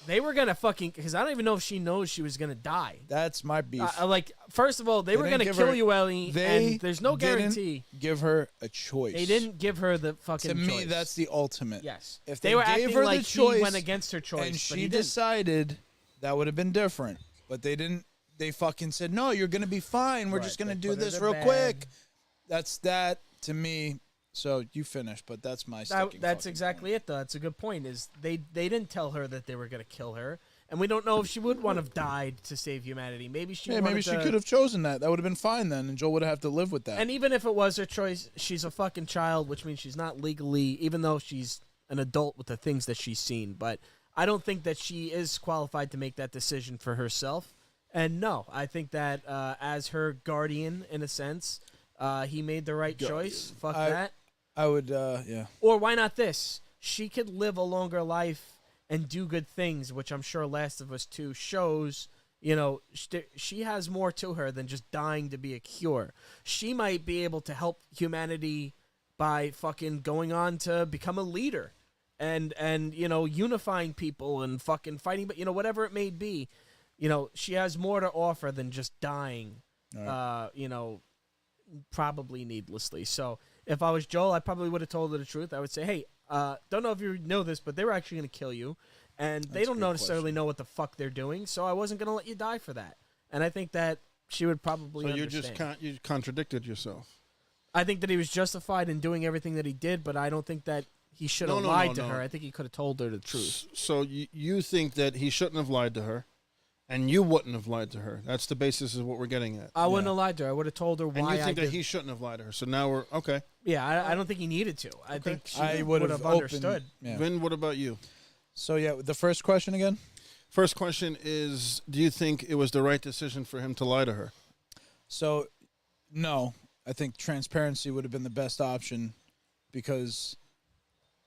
they were gonna fucking, because I don't even know if she knows she was gonna die. that's my beef. Like, first of all, they were didn't gonna give kill her- you, Ellie, they and there's no didn't guarantee. Give her a choice. They didn't give her the fucking To me, choice. that's the ultimate. Yes. If they they were gave acting her the like choice he went against her choice, and but she he didn't. decided, that would have been different. But they didn't. They fucking said, "No, you're gonna be fine. We're Right, just gonna they do put her this to real bed. quick." That's that to me. So you finish, but that's my sticking That's fucking exactly it, though. That's a good point. Is they didn't tell her that they were gonna kill her, and we don't know if she would want to have died to save humanity. Maybe she. Yeah, maybe wanted she to- could have chosen that. That would have been fine then, and Joel would have to live with that. And even if it was her choice, she's a fucking child, which means she's not legally, even though she's an adult with the things that she's seen. But I don't think that she is qualified to make that decision for herself. And no, I think that as her guardian, in a sense, he made the right choice. Fuck that. I would, yeah. Or why not this? She could live a longer life and do good things, which I'm sure Last of Us 2 shows. She has more to her than just dying to be a cure. She might be able to help humanity by fucking going on to become a leader and unifying people and fucking fighting, but whatever it may be. She has more to offer than just dying, probably needlessly. So if I was Joel, I probably would have told her the truth. I would say, hey, don't know if you know this, but they were actually going to kill you. And they That's a don't good necessarily know what the fuck they're doing, so I wasn't going to let you die for that. And I think that she would probably so understand. you contradicted yourself. I think that he was justified in doing everything that he did, but I don't think that he should have No, lied to no. her. I think he could have told her the truth. So you think that he shouldn't have lied to her, and you wouldn't have lied to her. That's the basis of what we're getting at. I wouldn't have lied to her. I would have told her why. And you think I that did. he shouldn't have lied to her. So now we're okay. Yeah, I don't think he needed to. I think she I would would have opened- understood. Yeah. Vin, what about you? So yeah, the first question again. First question is, do you think it was the right decision for him to lie to her? So, no, I think transparency would have been the best option because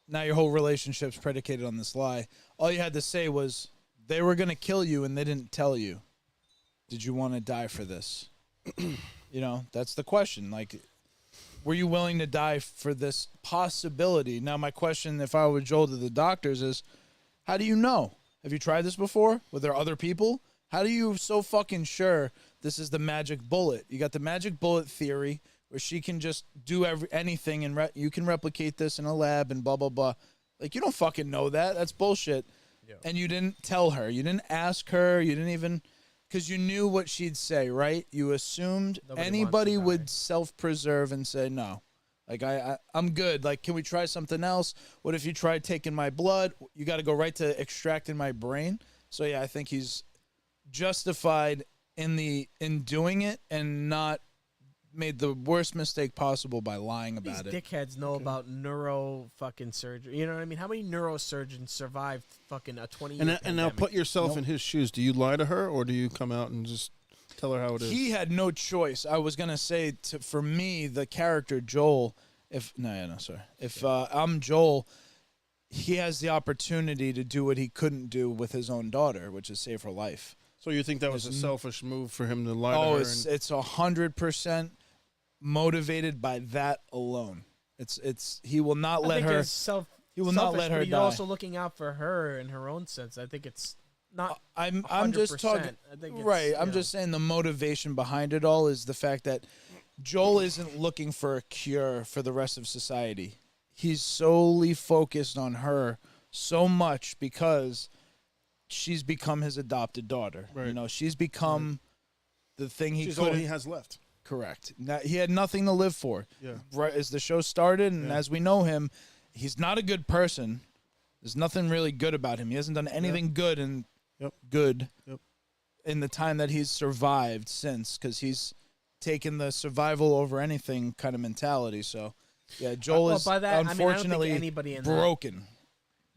now your whole relationship's predicated on this lie. All you had to say was they were going to kill you and they didn't tell you. Did you want to die for this? That's the question. Like, were you willing to die for this possibility? Now, my question, if I were Joel to the doctors, is how do you know? Have you tried this before? Were there other people? How do you so fucking sure this is the magic bullet? You got the magic bullet theory where she can just do anything and you can replicate this in a lab and blah, blah, blah. Like, you don't fucking know that. That's bullshit. Yeah. And you didn't tell her. You didn't ask her. You didn't even... Because you knew what she'd say, right? You assumed Nobody anybody wants to would die. self-preserve and say, no. Like, I'm good. Like, can we try something else? What if you tried taking my blood? You got to go right to extracting my brain. So, yeah, I think he's justified in doing it and not made the worst mistake possible by lying These about it. dickheads know about neuro fucking surgery. You know what I mean? How many neurosurgeons survived fucking a 20-year And pandemic? now put yourself Nope. in his shoes. Do you lie to her, or do you come out and just tell her how it is? He had no choice. I was gonna say for me, the character Joel. If I'm Joel, he has the opportunity to do what he couldn't do with his own daughter, which is save her life. So you think that was a There's selfish move for him to lie to Oh, her? it's 100% motivated by that alone. It's he will not I let think her. it's He will not selfish, let her but he's die. also looking out for her in her own sense. I think it's not. I'm just 100%. talking. I think it's, Right. you I'm know. just saying the motivation behind it all is the fact that Joel isn't looking for a cure for the rest of society. He's solely focused on her so much because she's become his adopted daughter. You Right. know, she's become the thing he She's all could. he has left. Correct. Now, he had nothing to live for. Yeah. Right as the show started, and Yeah. as we know him, he's not a good person. There's nothing really good about him. He hasn't done anything good and Yep. good Yep. in the time that he's survived since, because he's taken the survival over anything kind of mentality. So, yeah, Joel Well, is by that, I mean, I don't think unfortunately anybody in that- broken.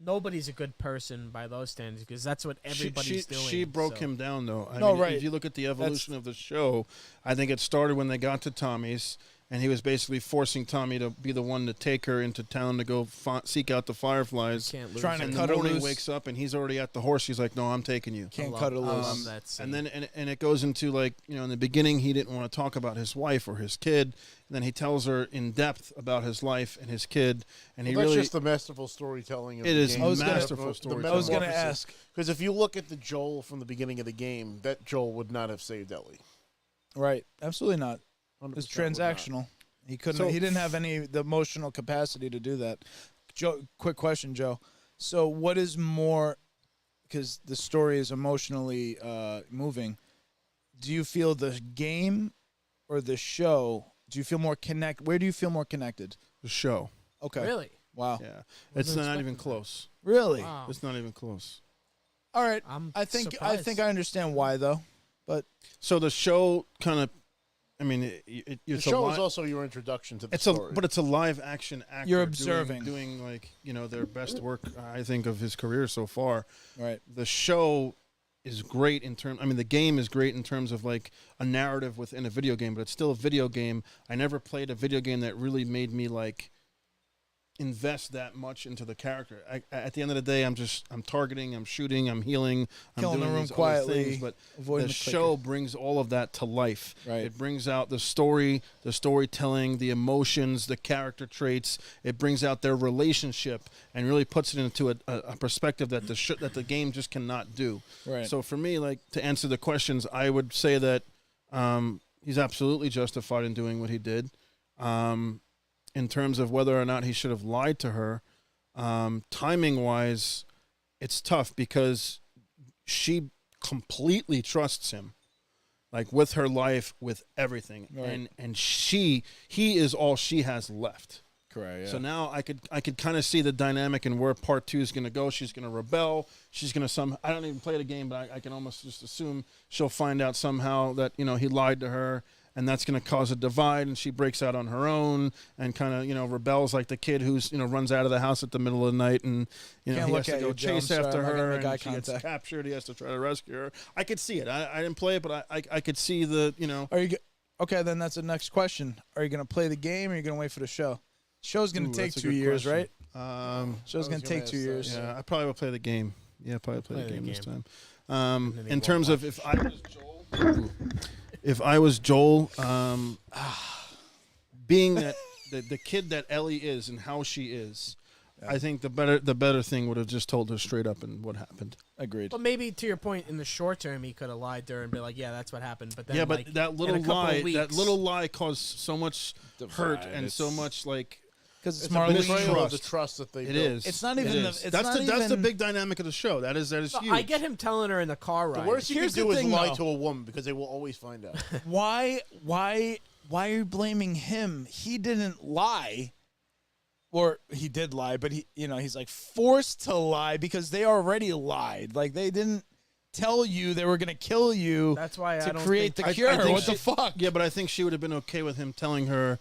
Nobody's a good person by those standards because that's what everybody's doing. She broke so. him down, though. I No, mean, right. If you look at the evolution of the show, I think it started when they got to Tommy's, and he was basically forcing Tommy to be the one to take her into town to go seek out the Fireflies. Can't lose. Trying to And cut the her morning loose. wakes up, and he's already at the horse. He's like, "No, I'm taking you." Can't I cut her love- I loose. love that scene. And then and it goes into, like, you know, in the beginning he didn't want to talk about his wife or his kid, and then he tells her in depth about his life and his kid, and he Well, that's really just the masterful storytelling. Of It the is game. I was gonna- masterful storytelling. I was going to ask. Because if you look at the Joel from the beginning of the game, that Joel would not have saved Ellie. Right. Absolutely not. 100% It's would not. transactional. He couldn't. So- He didn't have any the emotional capacity to do that. Joe, quick question, Joe. So, what is more? Because the story is emotionally moving. Do you feel the game or the show? Do you feel more connect? Where do you feel more connected? the show. Okay. Really? Wow. Yeah, it's Wasn't not even expecting that. close. Really? Wow. It's not even close. All right. I'm I think surprised. I understand why though. But So the show kind of, I mean, The it's show a is also your introduction to the it's story. but it's a live action actor. You're doing- observing. doing like, you know, their best work, I think, of his career so far. right. The show is great in terms. I mean, the game is great in terms of like a narrative within a video game, but it's still a video game. I never played a video game that really made me like invest that much into the character. At the end of the day, I'm targeting, I'm shooting, I'm healing, I'm Killing the doing room these other quietly, things, but avoiding the the clicker. show brings all of that to life. Right. It brings out the story, the storytelling, the emotions, the character traits. It brings out their relationship and really puts it into a perspective that that the game just cannot do. Right. So for me, like, to answer the questions, I would say that he's absolutely justified in doing what he did. In terms of whether or not he should have lied to her, timing wise, it's tough because she completely trusts him, like with her life, with everything, Right. and he is all she has left. Correct. Yeah. So now I could kind of see the dynamic and where part 2 is going to go. She's going to rebel. She's going to I don't even play the game, but I can almost just assume she'll find out somehow that, you know, he lied to her, and that's going to cause a divide, and she breaks out on her own and kind of, you know, rebels like the kid who's, you know, runs out of the house at the middle of the night, and, you know, Can't he look has to at go you, Joe. chase I'm sorry, after I'm not gonna her, make eye and she gets contact. captured. He has to try to rescue her. I could see it. I didn't play it, but I could see the, you know. Are you okay? Then that's the next question. Are you going to play the game, or are you going to wait for the show? Show's going Ooh, to take that's a 2 good years, question. right? Show's I going was to gonna take 2 ask that, years. Yeah, I probably will play the game. Yeah, probably play the game this time. then he In won't terms of if I was Joel, being that the kid that Ellie is and how she is, I think the better thing would have just told her straight up and what happened. Agreed. But maybe to your point, in the short term, he could have lied to her and be like, "Yeah, that's what happened." But then, Yeah, but like, that in little a couple of lie, weeks, that little lie caused so much hurt Divide. and so It's- much like. Because it's it's a Marlene. betrayal of the trust. trust that they It built. is. It's not It even the- is. it's that's not the that's the even- big dynamic of the show. That is No, huge. I get him telling her in the car The ride. worst you Here's can the do is thing, lie though. to a woman because they will always find out. Why are you blaming him? He didn't lie. Or he did lie, but he's like forced to lie because they already lied. Like they didn't tell you they were gonna kill you That's why I to don't create think the I cure. think What the fuck? Yeah, but I think she would have been okay with him telling her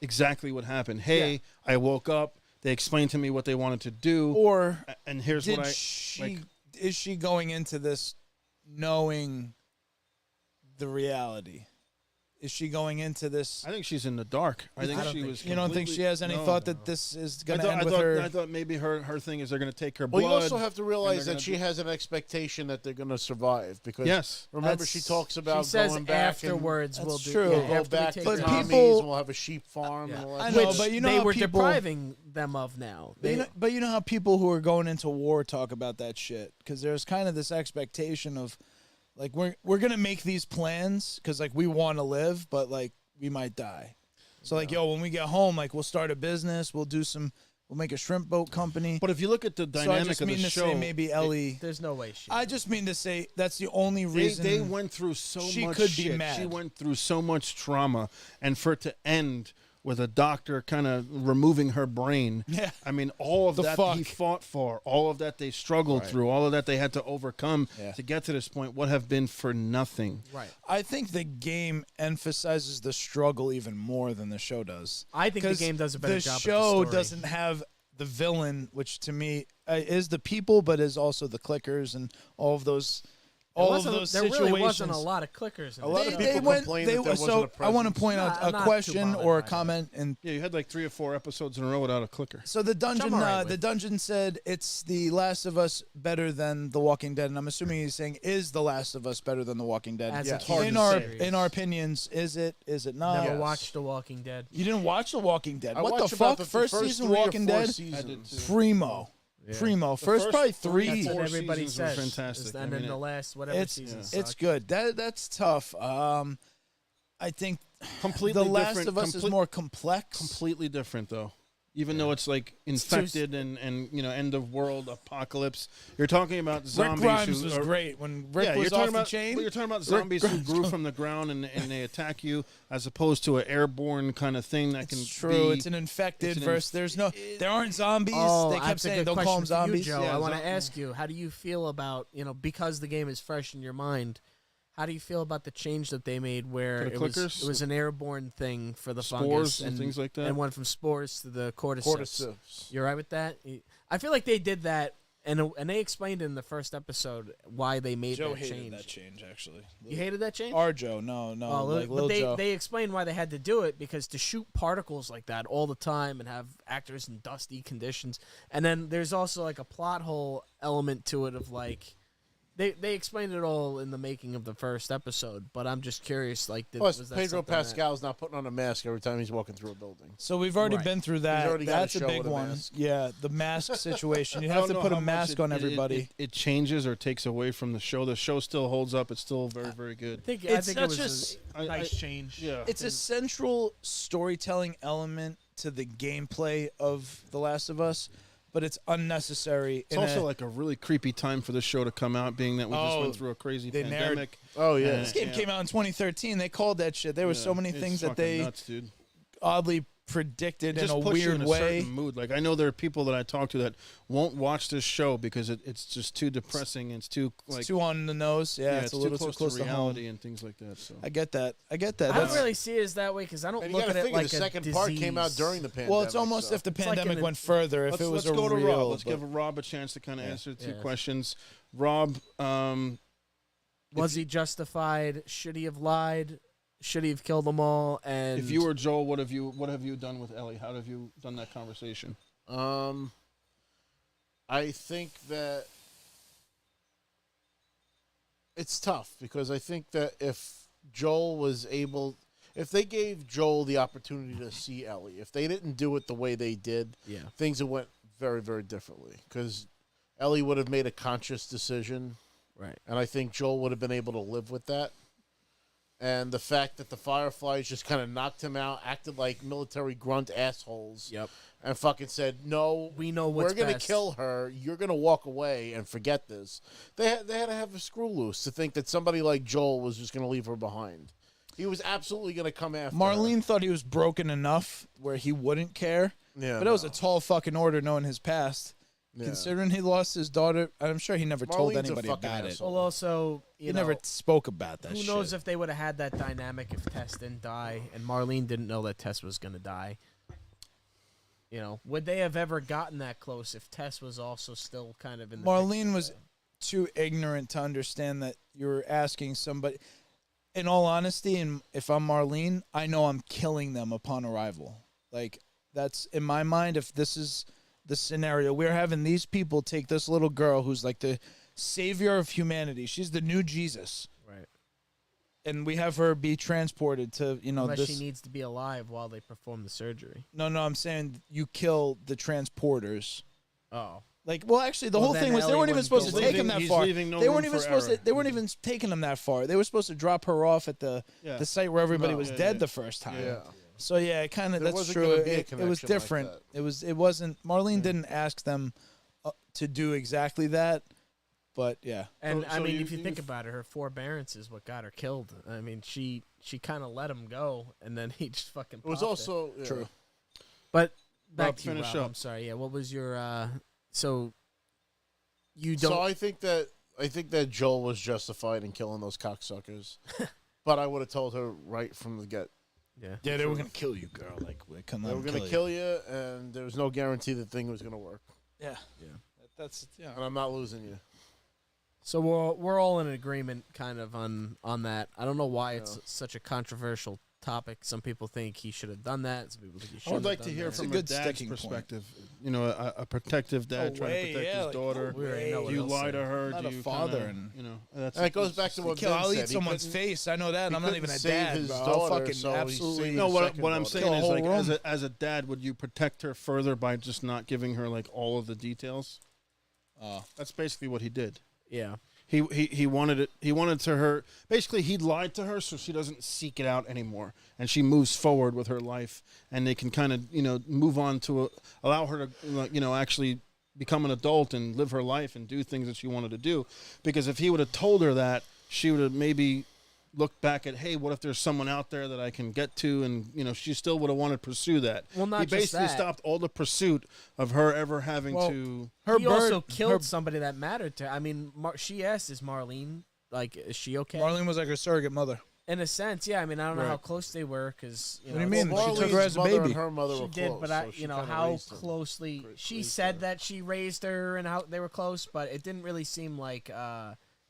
exactly what happened. Hey, I woke up. They explained to me what they wanted to do, Or and here's did what I she? like. Is she going into this knowing the reality? Is she going into this? I think she's in the dark. I think I don't she think was. she- You don't think she has any No. thought that this is I going to thought, end I with thought, her? I thought maybe her thing is they're going to take her Well, blood. you also have to realize gonna that she do- has an expectation that they're going to survive because Yes. remember she That's- talks about She says going back afterwards That's we'll do. true. Yeah, and go after we back take to But her Tommy's out. people- and we'll have a sheep farm Yeah. and all that. I stuff. know, Which but you know they how were people- depriving them of now. They, But you know how people who are going into war talk about that shit because there's kind of this expectation of like we're gonna make these plans because like we want to live, but like we might die. So like when we get home, like we'll start a business, we'll make a shrimp boat company. But if you look at the So I dynamic just of mean the to show, say maybe Ellie. there's no way she. I just mean to say that's the only they, reason they went through so she much could be shit. mad. She went through so much trauma, and for it to end with a doctor kind of removing her brain. Yeah. I mean, all of The that fuck. he fought for, all of that they struggled through, all of that they had to overcome Yeah. to get to this point would have been for nothing. right. I think the game emphasizes the struggle even more than the show does. I think the 'Cause game does a better the job. with show the story. doesn't have the villain, which to me is the people, but is also the clickers and all of those, There really wasn't situations. a lot of clickers. In A lot the of show. people complain that there wasn't so a I want to presence. point out I'm a not too question bothered or a by that. comment, and Yeah, you had like 3 or 4 episodes in a row without a clicker. so the dungeon, all right the with. dungeon said it's The Last of Us better than The Walking Dead, and I'm assuming he's saying is The Last of Us better than The Walking Dead? As Yeah. a hard in to our say. in our opinions, is it? Is it not? Never Yes. watched The Walking Dead. You didn't watch The Walking Dead? I What the watched about fuck? the First first season 3 or Walking 4 Dead, seasons. primo, primo. First probably first three. three, That's Four what everybody seasons were says. fantastic. And I then mean, the last whatever It's season. it's sucked. good. That's tough. I think Completely The Last different, of Us is more complex. completely different though. Even though it's like infected and you know end of world apocalypse, you're talking about Rick zombies. Grimes who was are, great when Rick yeah, was you're talking off about the chain. well, you're talking about zombies who Grimes- grew from the ground and they attack you, as opposed to an airborne kind of thing that can It's true. be. It's an infected it's an versus. There aren't zombies. Oh, they kept that's a saying good don't call them question for you, zombies. Joe. Yeah, I want to zo- ask you, how do you feel about because the game is fresh in your mind? How do you feel about the change that they made where For the it clickers? was an airborne thing for the Spores fungus and things like that? and went from spores to the cordyceps? Cordyceps. You're right with that? I feel like they did that, and they explained in the first episode why they made Joe that hated change. that change actually. You hated that change? Our Joe, no, Oh, like but Lil they, Joe. they explained why they had to do it because to shoot particles like that all the time and have actors in dusty conditions, and then there's also like a plot hole element to it of like they explained it all in the making of the first episode. But I'm just curious, like, Plus, was that Pedro something that- Pascal's not putting on a mask every time he's walking through a building. So we've already Right. been through that. already got a That's a show big with a one. mask. Yeah, the mask situation. You I have don't to know put a how much mask on everybody. It changes or takes away from the show. The show still holds up. It's still very, very good. I think It's it such was a a nice change. Yeah. It's a central storytelling element to the gameplay of The Last of Us, but it's unnecessary. It's also like a really creepy time for the show to come out, being that we just Oh, went through a crazy they pandemic. Oh yeah. this game came out in 2013. They called that shit. There were so many It's things that fucking they nuts, dude. oddly predicted It in just a puts you weird in a way. certain mood. Like I know there are people that I talk to that won't watch this show because it's just too depressing. And it's too like It's too on the nose. Yeah, it's a little too too close to to home. reality and things like that. So I get that. I That's- don't really see it as that way because I don't And you look got at to it figure like the a second part came out disease. during the pandemic. well, it's almost so. if the like pandemic an- went further. If let's it was go a to real, Rob. Let's but- give Rob a chance to kind of answer two Yeah. questions. Rob, Was he justified? Should he have lied? Should he have killed them all? And if you were Joel, what have you done with Ellie? How have you done that conversation? I think that it's tough because I think that if Joel was able, if they gave Joel the opportunity to see Ellie, if they didn't do it the way they did, yeah, things would went very, very differently. Because Ellie would have made a conscious decision, right. and I think Joel would have been able to live with that. And the fact that the Fireflies just kind of knocked him out, acted like military grunt assholes, Yep. and fucking said, "No, We know what's we're gonna best." kill her. You're gonna walk away and forget this." They had to have a screw loose to think that somebody like Joel was just gonna leave her behind. He was absolutely gonna come after Marlene thought he was broken enough where he wouldn't care, her. Yeah, but it was no. a tall fucking order knowing his past. Yeah. Considering he lost his daughter, I'm sure he never told Marlene's a anybody fucking about it. asshole. Well, also, He never spoke about that who shit. knows if they would have had that dynamic if Tess didn't die and Marlene didn't know that Tess was going to die. You know, would they have ever gotten that close if Tess was also still kind of in the Marlene picture? was too ignorant to understand that you're asking somebody. In all honesty, and if I'm Marlene, I know I'm killing them upon arrival. Like, that's in my mind. If this is the scenario, we're having these people take this little girl who's like the savior of humanity. She's the new Jesus. Right. And we have her be transported to, Unless this. she needs to be alive while they perform the surgery. No, I'm saying you kill the transporters. Oh. Like, well, actually, the Well, whole then thing was they Ellie weren't even wouldn't supposed go to take him that He's far. leaving no They room weren't even for supposed error. to. They weren't even taking him that far. They were supposed to drop her off at the site where everybody No. was Yeah, dead yeah. the first time. Yeah. So yeah, it kind of There that's wasn't true. gonna be a It was connection like different. that. It wasn't. Marlene didn't ask them to do exactly that, but yeah. And So- I so mean, you- if you think you- about it, her forbearance is what got her killed. I mean, she kind of let him go, and then he just fucking. It was popped also yeah. True. But back Rob, to you, finish Rob. up. I'm sorry. Yeah, what was your? So you don't. So I think that Joel was justified in killing those cocksuckers, but I would have told her right from the get. yeah. Yeah, they were gonna kill you, girl. Like we couldn't They let were them going to kill you, and there was no guarantee the thing was going to work. Yeah, Yeah. That's yeah. And I'm not losing you. So we're all in agreement, kind of on that. I don't know why it's such a controversial topic. Some people think he should have done that. Some people think he should. I would like to hear It's a from a good dad's sticking point. perspective. You know, a protective dad No trying way, to protect yeah, his like, daughter. no We already way. know Do what you he'll lie say. to her? Not Do a you father kinda, and- you know, that's And it goes back to what Kill, Ben I'll said. eat He someone's couldn't- face. I know that. And he I'm not even couldn't a save dad, his bro. I'll daughter, fucking so he absolutely. saved No, his what second I'm daughter. saying Kill a is whole like room. as a dad, would you protect her further by just not giving her like all of the details? That's basically what he did. Yeah. He wanted it. He wanted to her. Basically, he lied to her so she doesn't seek it out anymore, and she moves forward with her life, and they can kind of move on to allow her to actually become an adult and live her life and do things that she wanted to do. Because if he would have told her that, she would have maybe looked back at, hey, what if there's someone out there that I can get to, and she still would have wanted to pursue that. Well, not he just basically that. stopped all the pursuit of her ever having Well, to. Her He also bird- killed her- somebody that mattered to her. I mean, she asked, "Is Marlene is she okay?" Marlene was like her surrogate mother. In a sense, yeah. I mean, I don't know how Right. close they were because What do you mean? Well, She took her Marlene's as a mother baby. and her mother She were did, close, but so she kinda how raised him. closely she raised said her. that she raised her and how they were close, but it didn't really seem like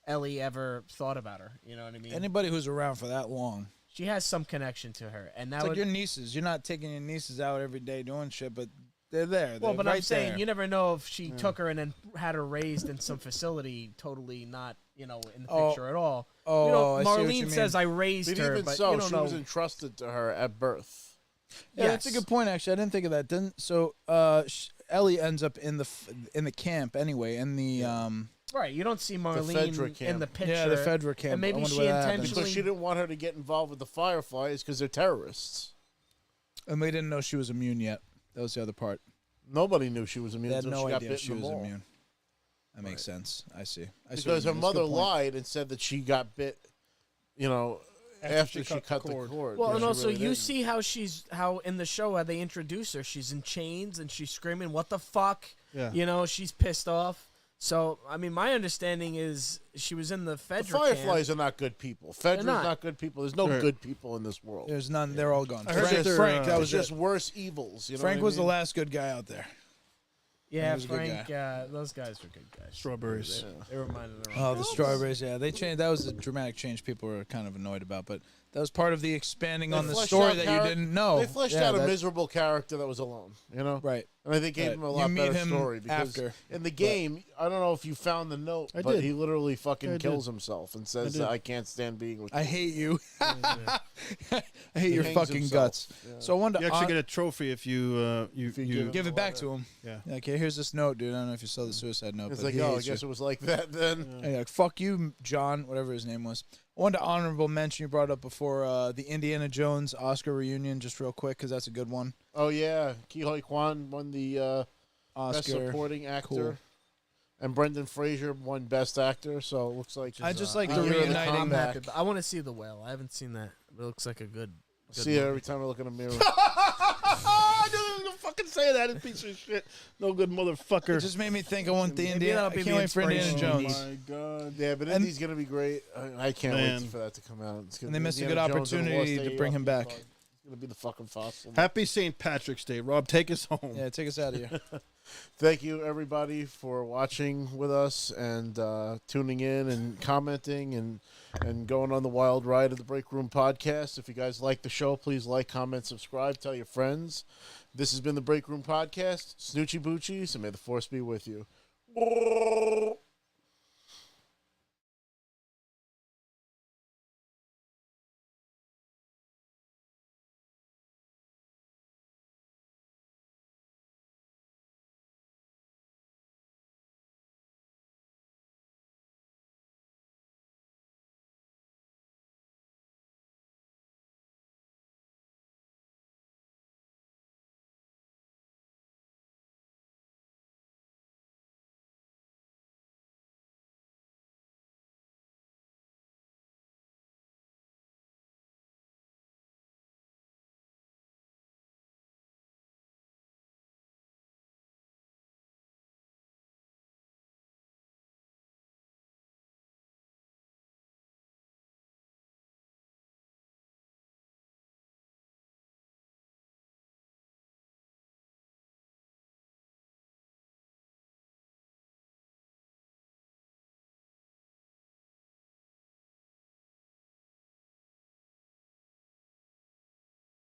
Ellie ever thought about her. You know what I mean? Anybody who's around for that long, She has some connection to her, and that it's like would. your nieces. You're not taking your nieces out every day doing shit, but they're there. Well, They're but right I'm saying there. you never know if she took her and then had her raised in some facility, totally not in the Oh, picture at all. oh, you know, I see what you Marlene mean. says I raised But her, even but so, you don't she know. was entrusted to her at birth. Yeah, that's a Yes. good point. Actually, I didn't think of that. Didn't so? Ellie ends up in the camp anyway. In the Right, you don't see Marlene Fedra in camp. the picture. yeah, the Fedra camp. And maybe I wonder she where that happened. intentionally- Because she didn't want her to get involved with the Fireflies because they're terrorists. And they didn't know she was immune yet. That was the other part. Nobody knew she was immune They had until no she got idea bit she in the was ball. immune. That makes sense. I see. I see what Because you her mean. That's a mother good point. lied and said that she got bit, after she cut the cord. Well, Yeah, and she also really you didn't. see how in the show how they introduce her, she's in chains and she's screaming, "What the fuck?" Yeah. You know, she's pissed off. So, I mean, my understanding is she was in the Fedra The Fireflies are not good people. Fedra's not. not good people. There's no Right. good people in this world. There's none. They're all gone. I heard Frank, that Frank, they're, that It's was just just worse evils. You know Frank what I was the mean? last good guy out there. Yeah, was a good Frank. Those guys were good guys. Strawberries. They reminded them. Oh, the strawberries. Yeah, they changed. That was a dramatic change people were kind of annoyed about, but that was part of the expanding They on the fleshed story out that charac- you didn't know. They fleshed Yeah, out a that- miserable character that was alone. Right. And I think gave Right. him a You lot meet better him story because after, in the game, I don't know if you found the note, I but did. he literally fucking I kills himself and says did. that I can't stand being with you. I hate you. I hate He your hangs fucking himself. guts. Yeah. So I wanted You to actually get a trophy if you give it back to him. Yeah. Yeah, okay, here's this note, dude. I don't know if you saw the suicide note. It's but like, he oh, I hates you. guess it was like that then. Hey, like, fuck you, John, whatever his name was. I wanted to honorable mention you brought up before the Indiana Jones Oscar reunion, just real quick, because that's a good one. Oh, yeah. Ki Hoi Kwan won the Best Oscar. Supporting Actor. Cool. And Brendan Fraser won Best Actor, so it looks like I just like a the year of reuniting. I'm comeback. happy. I want to see the whale. I haven't seen that. It looks like a good. See it every time I look in the mirror. I knew he was gonna fucking say that, you piece of shit. No good motherfucker. It just made me think of one thing. Maybe Indiana. I that'll be can't the wait for Indiana inspiration. Jones. Oh my god. Yeah, but And- Indy's gonna be great. I can't Man. wait for that to come out. It's gonna And they be missed a Indiana good Jones and the opportunity Lost to bring him AARP back. card. It's gonna be the fucking fossil. Happy St. Patrick's Day, Rob. Take us home. Yeah, take us out of here. Thank you, everybody, for watching with us and tuning in and commenting and going on the wild ride of the Break Room Podcast. If you guys like the show, please like, comment, subscribe, tell your friends. This has been the Break Room Podcast. Snoochie Boochies, and may the force be with you.